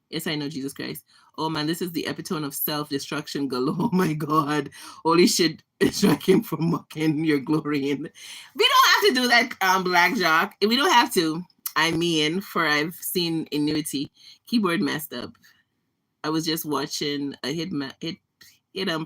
Yes, I know Jesus Christ. Oh man, this is the epitome of self-destruction galore. Oh my God. Holy shit, strike him for mocking your glory. We don't have to do that, Blackjack. We don't have to. I mean, for I've seen annuity. Keyboard messed up. I was just watching a hit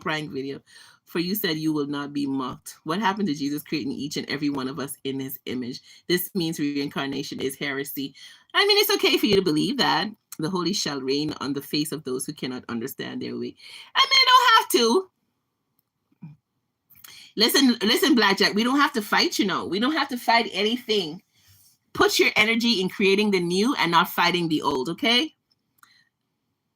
prank video. For you said you will not be mocked. What happened to Jesus creating each and every one of us in his image? This means reincarnation is heresy. I mean, it's okay for you to believe that. The holy shall reign on the face of those who cannot understand their way. I mean, I don't have to. Listen, Blackjack, we don't have to fight, you know. We don't have to fight anything. Put your energy in creating the new and not fighting the old, okay?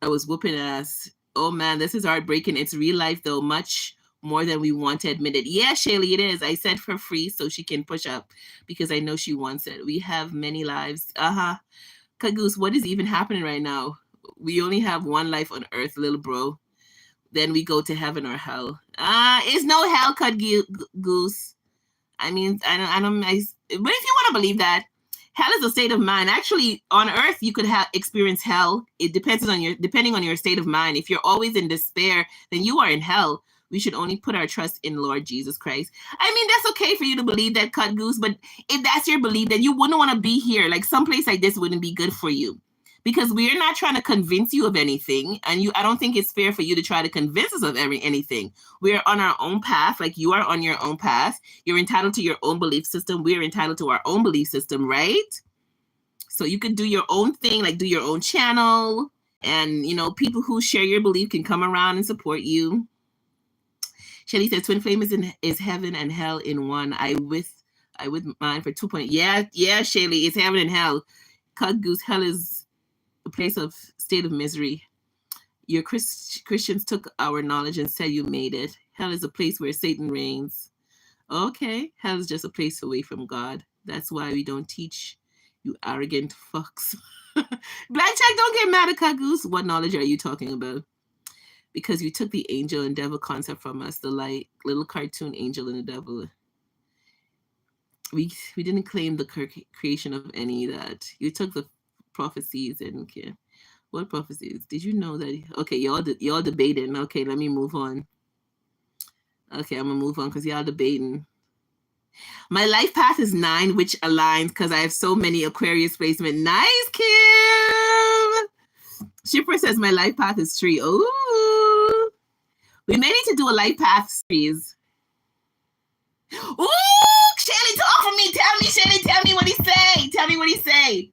I was whooping ass. Oh man, this is heartbreaking. It's real life though, much more than we want to admit it. Yeah, Shaylee, it is. I said for free so she can push up because I know she wants it. We have many lives. Uh-huh. Cagoose, what is even happening right now? We only have one life on earth, little bro. Then we go to heaven or hell. It's no hell, Cagoose. I mean, but if you want to believe that, hell is a state of mind. Actually, on earth, you could experience hell. It depends on depending on your state of mind. If you're always in despair, then you are in hell. We should only put our trust in Lord Jesus Christ. I mean, that's okay for you to believe that, cut goose, but if that's your belief, then you wouldn't want to be here. Like someplace like this wouldn't be good for you. Because we're not trying to convince you of anything, and I don't think it's fair for you to try to convince us of anything. We're on our own path, like you are on your own path. You're entitled to your own belief system. We're entitled to our own belief system, right? So you could do your own thing, like do your own channel, and people who share your belief can come around and support you. Shelly says twin flame is heaven and hell in one. I with mine for 2 point. Yeah, Shelly, it's heaven and hell. Cut goose, hell is a place of state of misery. Your Christians took our knowledge and said you made it. Hell is a place where Satan reigns. Okay, hell is just a place away from God. That's why we don't teach, you arrogant fucks. Blackjack, don't get mad at Cagoose. What knowledge are you talking about? Because you took the angel and devil concept from us, the little cartoon angel and the devil. We didn't claim the creation of any of that. You took the prophecies and what prophecies? Did you know that? Okay, y'all debating. Okay, let me move on. Okay, I'm gonna move on because y'all debating. My life path is 9, which aligns because I have so many Aquarius placement. Nice, Kim. Shipper says my life path is 3. Ooh, we may need to do a life path series. Ooh, Shelly, talk for me. Tell me, Shelly. Tell me what he say. Tell me what he say.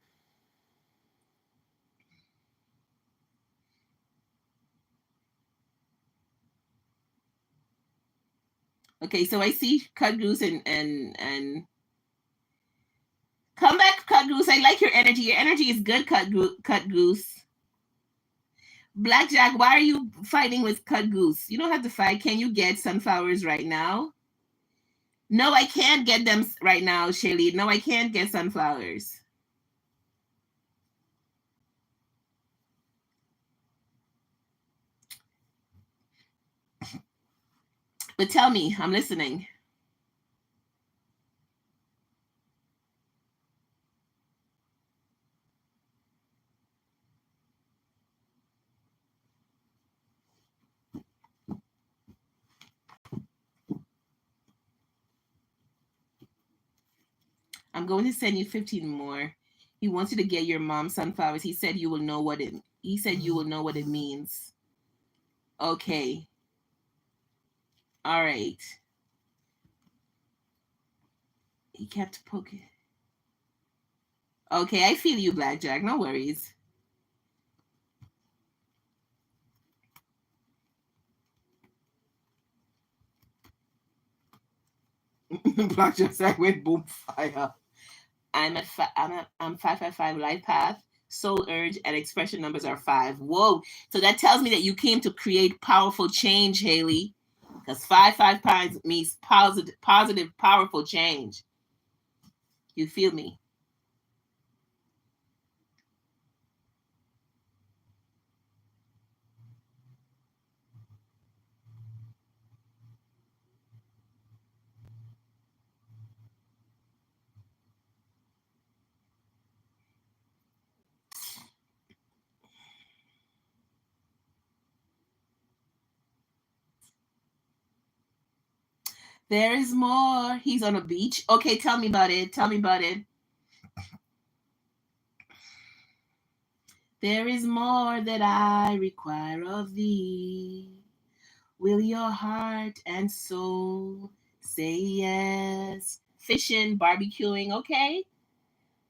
Okay, so I see Cut Goose and come back, Cut Goose. I like your energy. Your energy is good, Cut Goose. Blackjack, why are you fighting with Cut Goose? You don't have to fight. Can you get sunflowers right now? No, I can't get them right now, Shelly. No, I can't get sunflowers. But tell me, I'm listening. I'm going to send you 15 more. He wants you to get your mom sunflowers. He said you will know what it. He said you will know what it means. Okay. All right. He kept poking. Okay, I feel you, Blackjack. No worries. Blackjack said, "With boom fire." I'm 555 life path. Soul urge and expression numbers are 5. Whoa! So that tells me that you came to create powerful change, Haley. Because 555 means positive, powerful change. You feel me? There is more. He's on a beach. Okay, tell me about it. Tell me about it. There is more that I require of thee. Will your heart and soul say yes? Fishing, barbecuing, okay?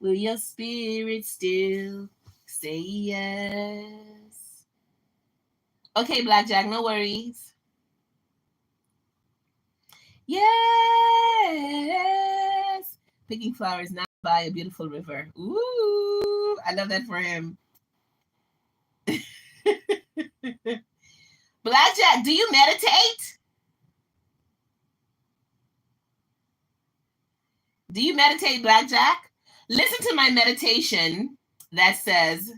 Will your spirit still say yes? Okay, Blackjack, no worries. Yes! Picking flowers now by a beautiful river. Ooh, I love that for him. Blackjack, do you meditate? Do you meditate, Blackjack? Listen to my meditation that says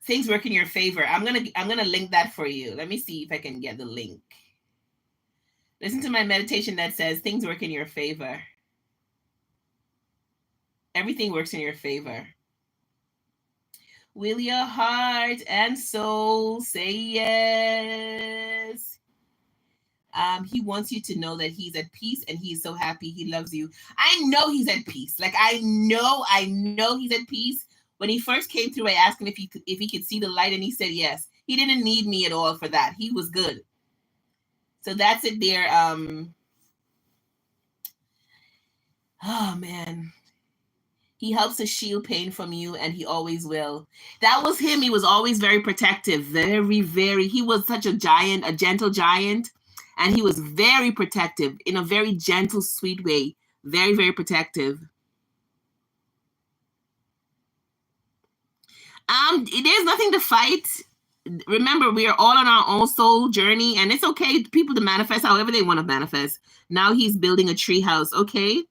things work in your favor. I'm gonna link that for you. Let me see if I can get the link. Listen to my meditation that says things work in your favor. Everything works in your favor. Will your heart and soul say yes? He wants you to know that he's at peace and he's so happy. He loves you. I know he's at peace. Like I know he's at peace. When he first came through, I asked him if he could see the light, and he said yes. He didn't need me at all for that. He was good. So that's it there. Oh man. He helps to shield pain from you, and he always will. That was him. He was always very protective. He was such a giant, a gentle giant. And he was very protective in a very gentle, sweet way. Very, very protective. There's nothing to fight. Remember, we are all on our own soul journey, and it's okay people to manifest however they want to manifest. Now he's building a tree house. Okay,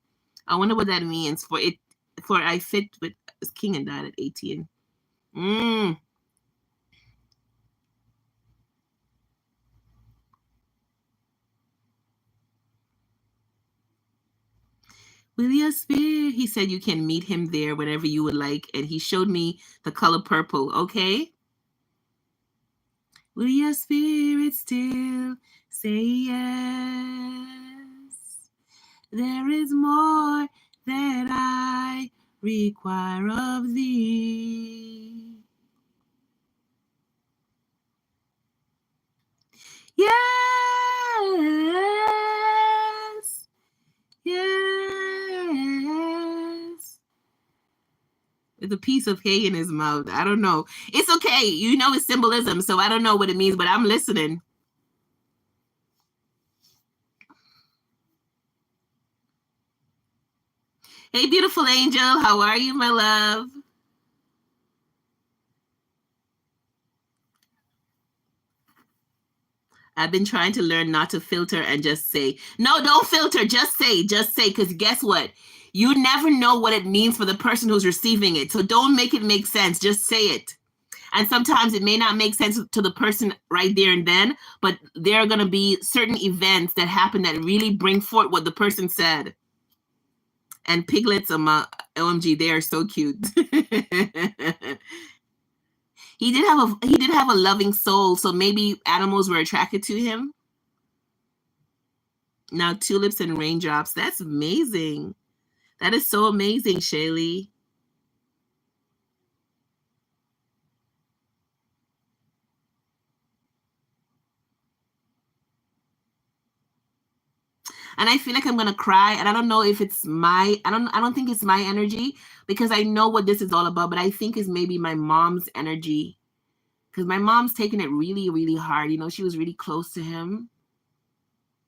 I wonder what that means for it. For I fit with king and died at 18. Will your spirit? He said you can meet him there whenever you would like, and he showed me the color purple. Okay. Will your spirit still say yes? There is more that I require of thee. Yes. Yes. With a piece of hay in his mouth. I don't know. It's okay. You know it's symbolism, so I don't know what it means, but I'm listening. Hey, beautiful angel. How are you, my love? I've been trying to learn not to filter and just say. No, don't filter. Just say. Just say. Because guess what? You never know what it means for the person who's receiving it. So don't make it make sense. Just say it. And sometimes it may not make sense to the person right there and then, but there are going to be certain events that happen that really bring forth what the person said. And piglets, OMG, they are so cute. He did have a loving soul, so maybe animals were attracted to him. Now tulips and raindrops. That's amazing. That is so amazing, Shaylee. And I feel like I'm gonna cry. And I don't know if it's I don't think it's my energy because I know what this is all about, but I think it's maybe my mom's energy. Because my mom's taking it really, really hard. She was really close to him.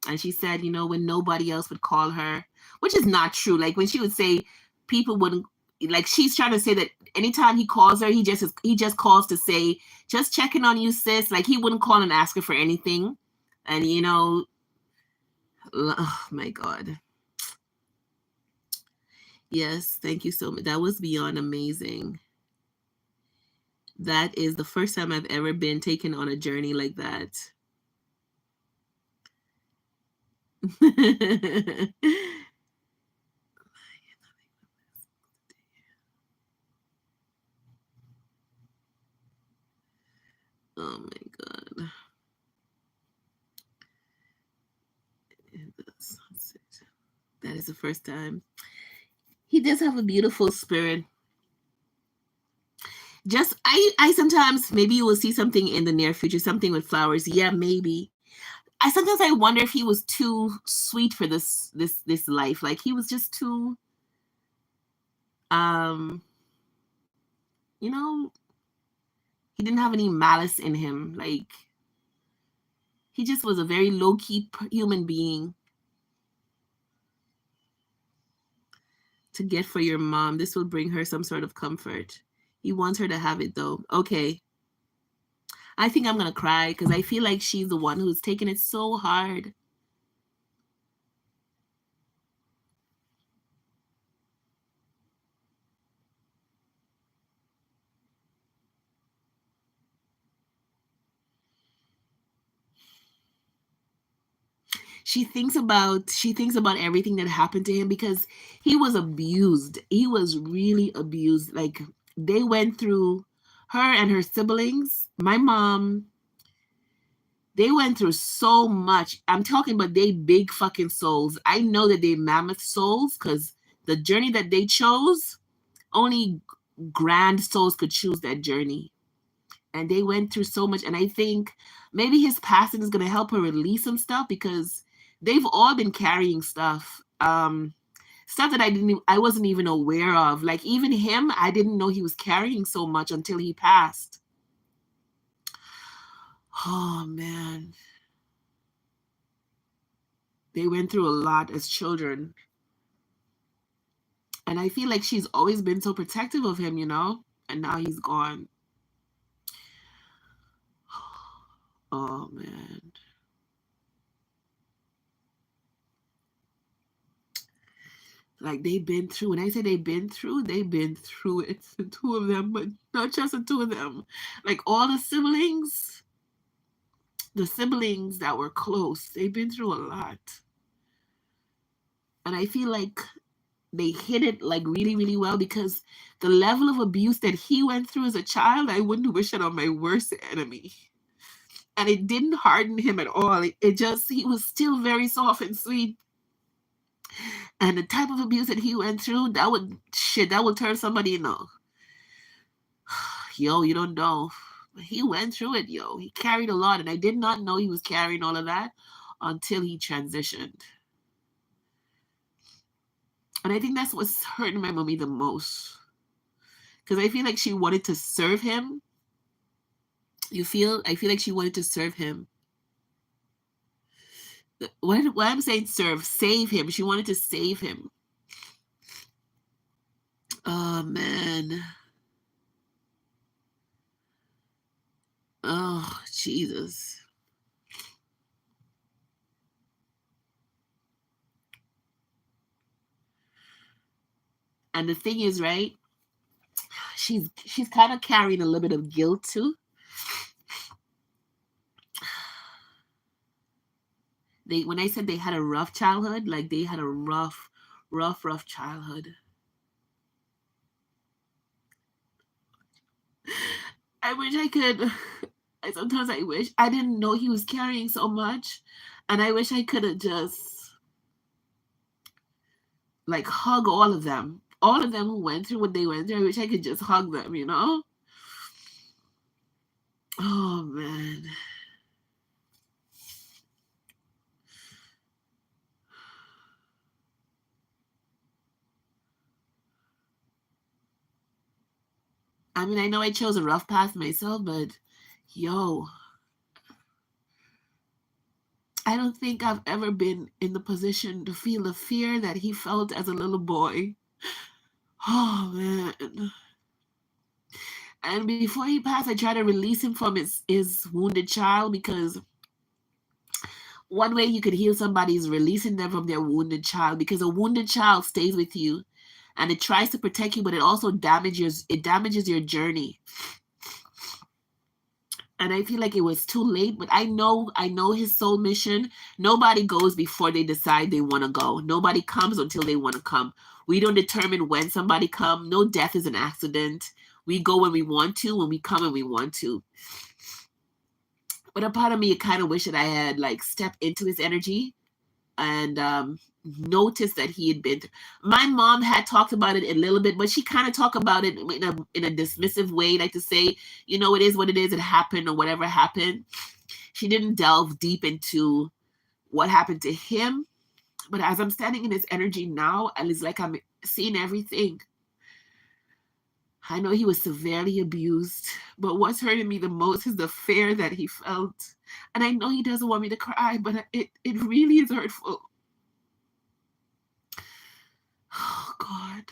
And she said, when nobody else would call her, which is not true. Like when she would say people wouldn't, like she's trying to say that anytime he calls her, he just calls to say, just checking on you, sis. Like he wouldn't call and ask her for anything. And oh my God. Yes, thank you so much. That was beyond amazing. That is the first time I've ever been taken on a journey like that. Oh my God. That is the first time. He does have a beautiful spirit. Just I sometimes maybe you will see something in the near future, something with flowers. Yeah, maybe. I wonder if he was too sweet for this life. Like he was just too um you know, he didn't have any malice in him. Like he just was a very low key human being to get for your mom. This will bring her some sort of comfort. He wants her to have it though. Okay. I think I'm gonna cry because I feel like she's the one who's taking it so hard. She thinks about everything that happened to him because he was abused. He was really abused. Like they went through her and her siblings. My mom, they went through so much. I'm talking about they big fucking souls. I know that they mammoth souls because the journey that they chose, only grand souls could choose that journey. And they went through so much. And I think maybe his passing is going to help her release some stuff because they've all been carrying stuff that I wasn't even aware of. Like even him, I didn't know he was carrying so much until he passed. Oh man, they went through a lot as children. And I feel like she's always been so protective of him. And now he's gone. Oh man. Like they've been through. When I say they've been through it. The two of them, but not just the two of them. Like all the siblings that were close, they've been through a lot. And I feel like they hit it like really, really well because the level of abuse that he went through as a child, I wouldn't wish it on my worst enemy. And it didn't harden him at all. It just, he was still very soft and sweet. And the type of abuse that he went through, that would turn somebody, yo, you don't know. He went through it, yo. He carried a lot. And I did not know he was carrying all of that until he transitioned. And I think that's what's hurting my mommy the most. Because I feel like she wanted to serve him. I feel like she wanted to serve him. Why I'm saying serve, save him. She wanted to save him. Oh man. Oh Jesus. And the thing is, right? She's kind of carrying a little bit of guilt too. When I said they had a rough childhood, like they had a rough childhood. I wish I could. Sometimes I wish I didn't know he was carrying so much, and I wish I could have just like hug all of them. All of them who went through what they went through. I wish I could just hug them, you know? Oh man. I mean, I know I chose a rough path myself, but yo, I don't think I've ever been in the position to feel the fear that he felt as a little boy. Oh man. And before he passed, I tried to release him from his wounded child, because one way you could heal somebody is releasing them from their wounded child, because a wounded child stays with you and it tries to protect you, but it also damages your journey. And I feel like it was too late, but I know his soul mission. Nobody goes before they decide they want to go. Nobody comes until they want to come. We don't determine when somebody come. No death is an accident. We go when we want to, when we come when we want to. But a part of me kind of wish that I had like stepped into his energy and noticed that he had been through. My mom had talked about it a little bit, but she kind of talked about it in a dismissive way, like to say, you know, it is what it is, it happened or whatever happened. She didn't delve deep into what happened to him. But as I'm standing in his energy now, and it's like I'm seeing everything. I know he was severely abused, but what's hurting me the most is the fear that he felt. And I know he doesn't want me to cry, but it really is hurtful. Oh, God.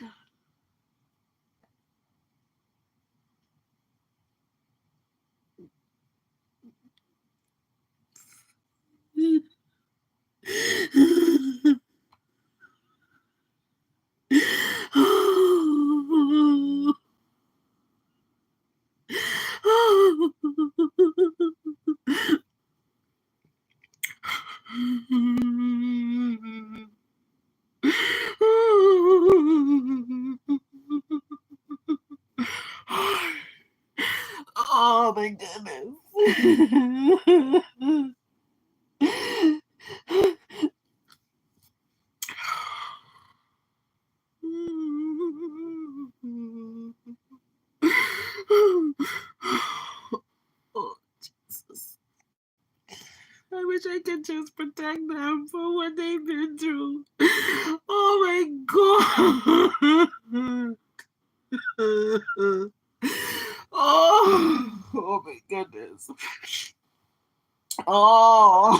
Oh my goodness. Oh, Jesus. I wish I could just protect them for what they've been through. Oh my God. Oh my goodness. Oh.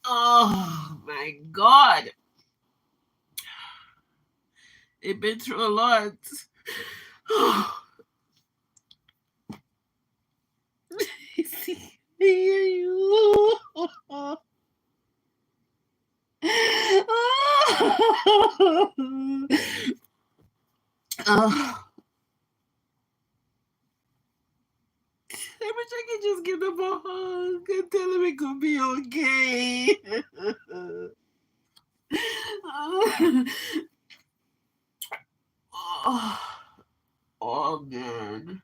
Oh my God. They've been through a lot. See, I hear you. Oh, I wish I could just give them a hug and tell them it could be okay. Oh, oh man.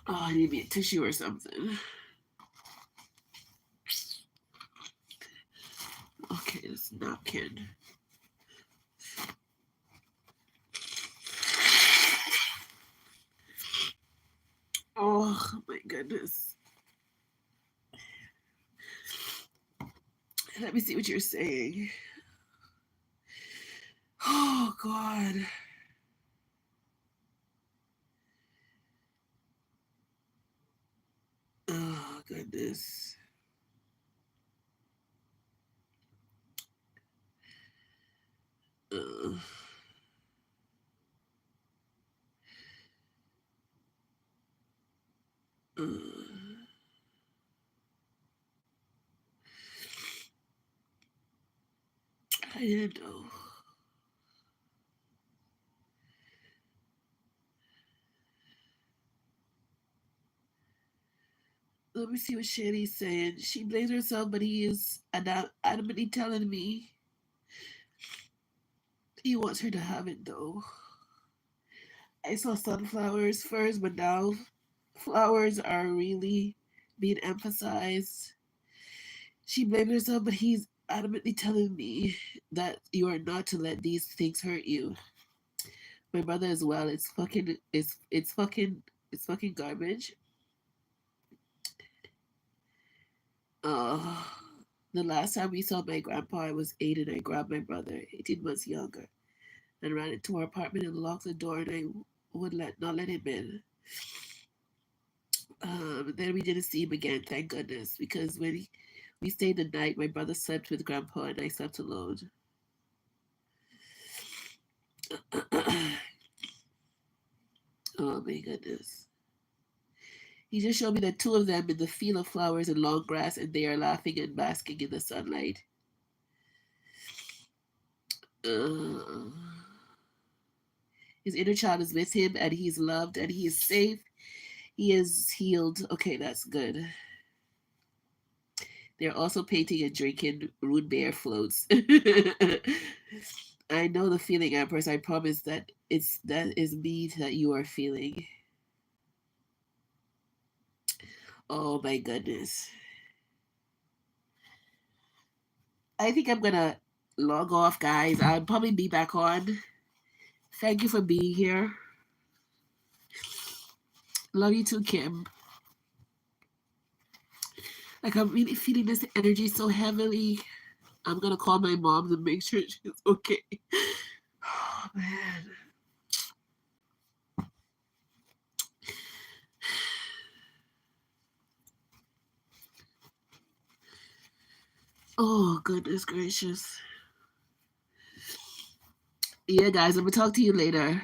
Oh, I need me a tissue or something. Okay, this napkin. Oh my goodness. Let me see what you're saying. Oh God. Oh goodness. Uh, uh, I didn't know. Let me see what Shanny's saying. She blames herself, but he is adamantly telling me he wants her to have it though. I saw sunflowers first, but now flowers are really being emphasized. She blamed herself, but he's adamantly telling me that you are not to let these things hurt you. My brother as well. It's fucking garbage. Uh, the last time we saw my grandpa, I was 8 and I grabbed my brother, 18 months younger, and ran into our apartment and locked the door and I would not let him in. Then we didn't see him again, thank goodness, because we stayed the night, my brother slept with grandpa and I slept alone. Oh my goodness. He just showed me the two of them in the field of flowers and long grass, and they are laughing and basking in the sunlight. Uh, his inner child is with him, and he's loved, and he is safe. He is healed. Okay, that's good. They're also painting and drinking root beer floats. I know the feeling, Empress. I promise that is me that you are feeling. Oh my goodness. I think I'm gonna log off, guys. I'll probably be back on. Thank you for being here. Love you too, Kim. Like I'm really feeling this energy so heavily. I'm gonna call my mom to make sure she's okay. Oh man. Oh goodness gracious. Yeah, guys, I'm gonna talk to you later.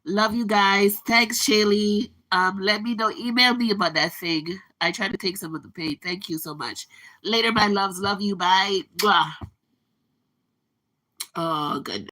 Love you guys. Thanks, Shaylee. Let me know. Email me about that thing. I try to take some of the pain. Thank you so much. Later, my loves. Love you. Bye. Mwah. Oh goodness.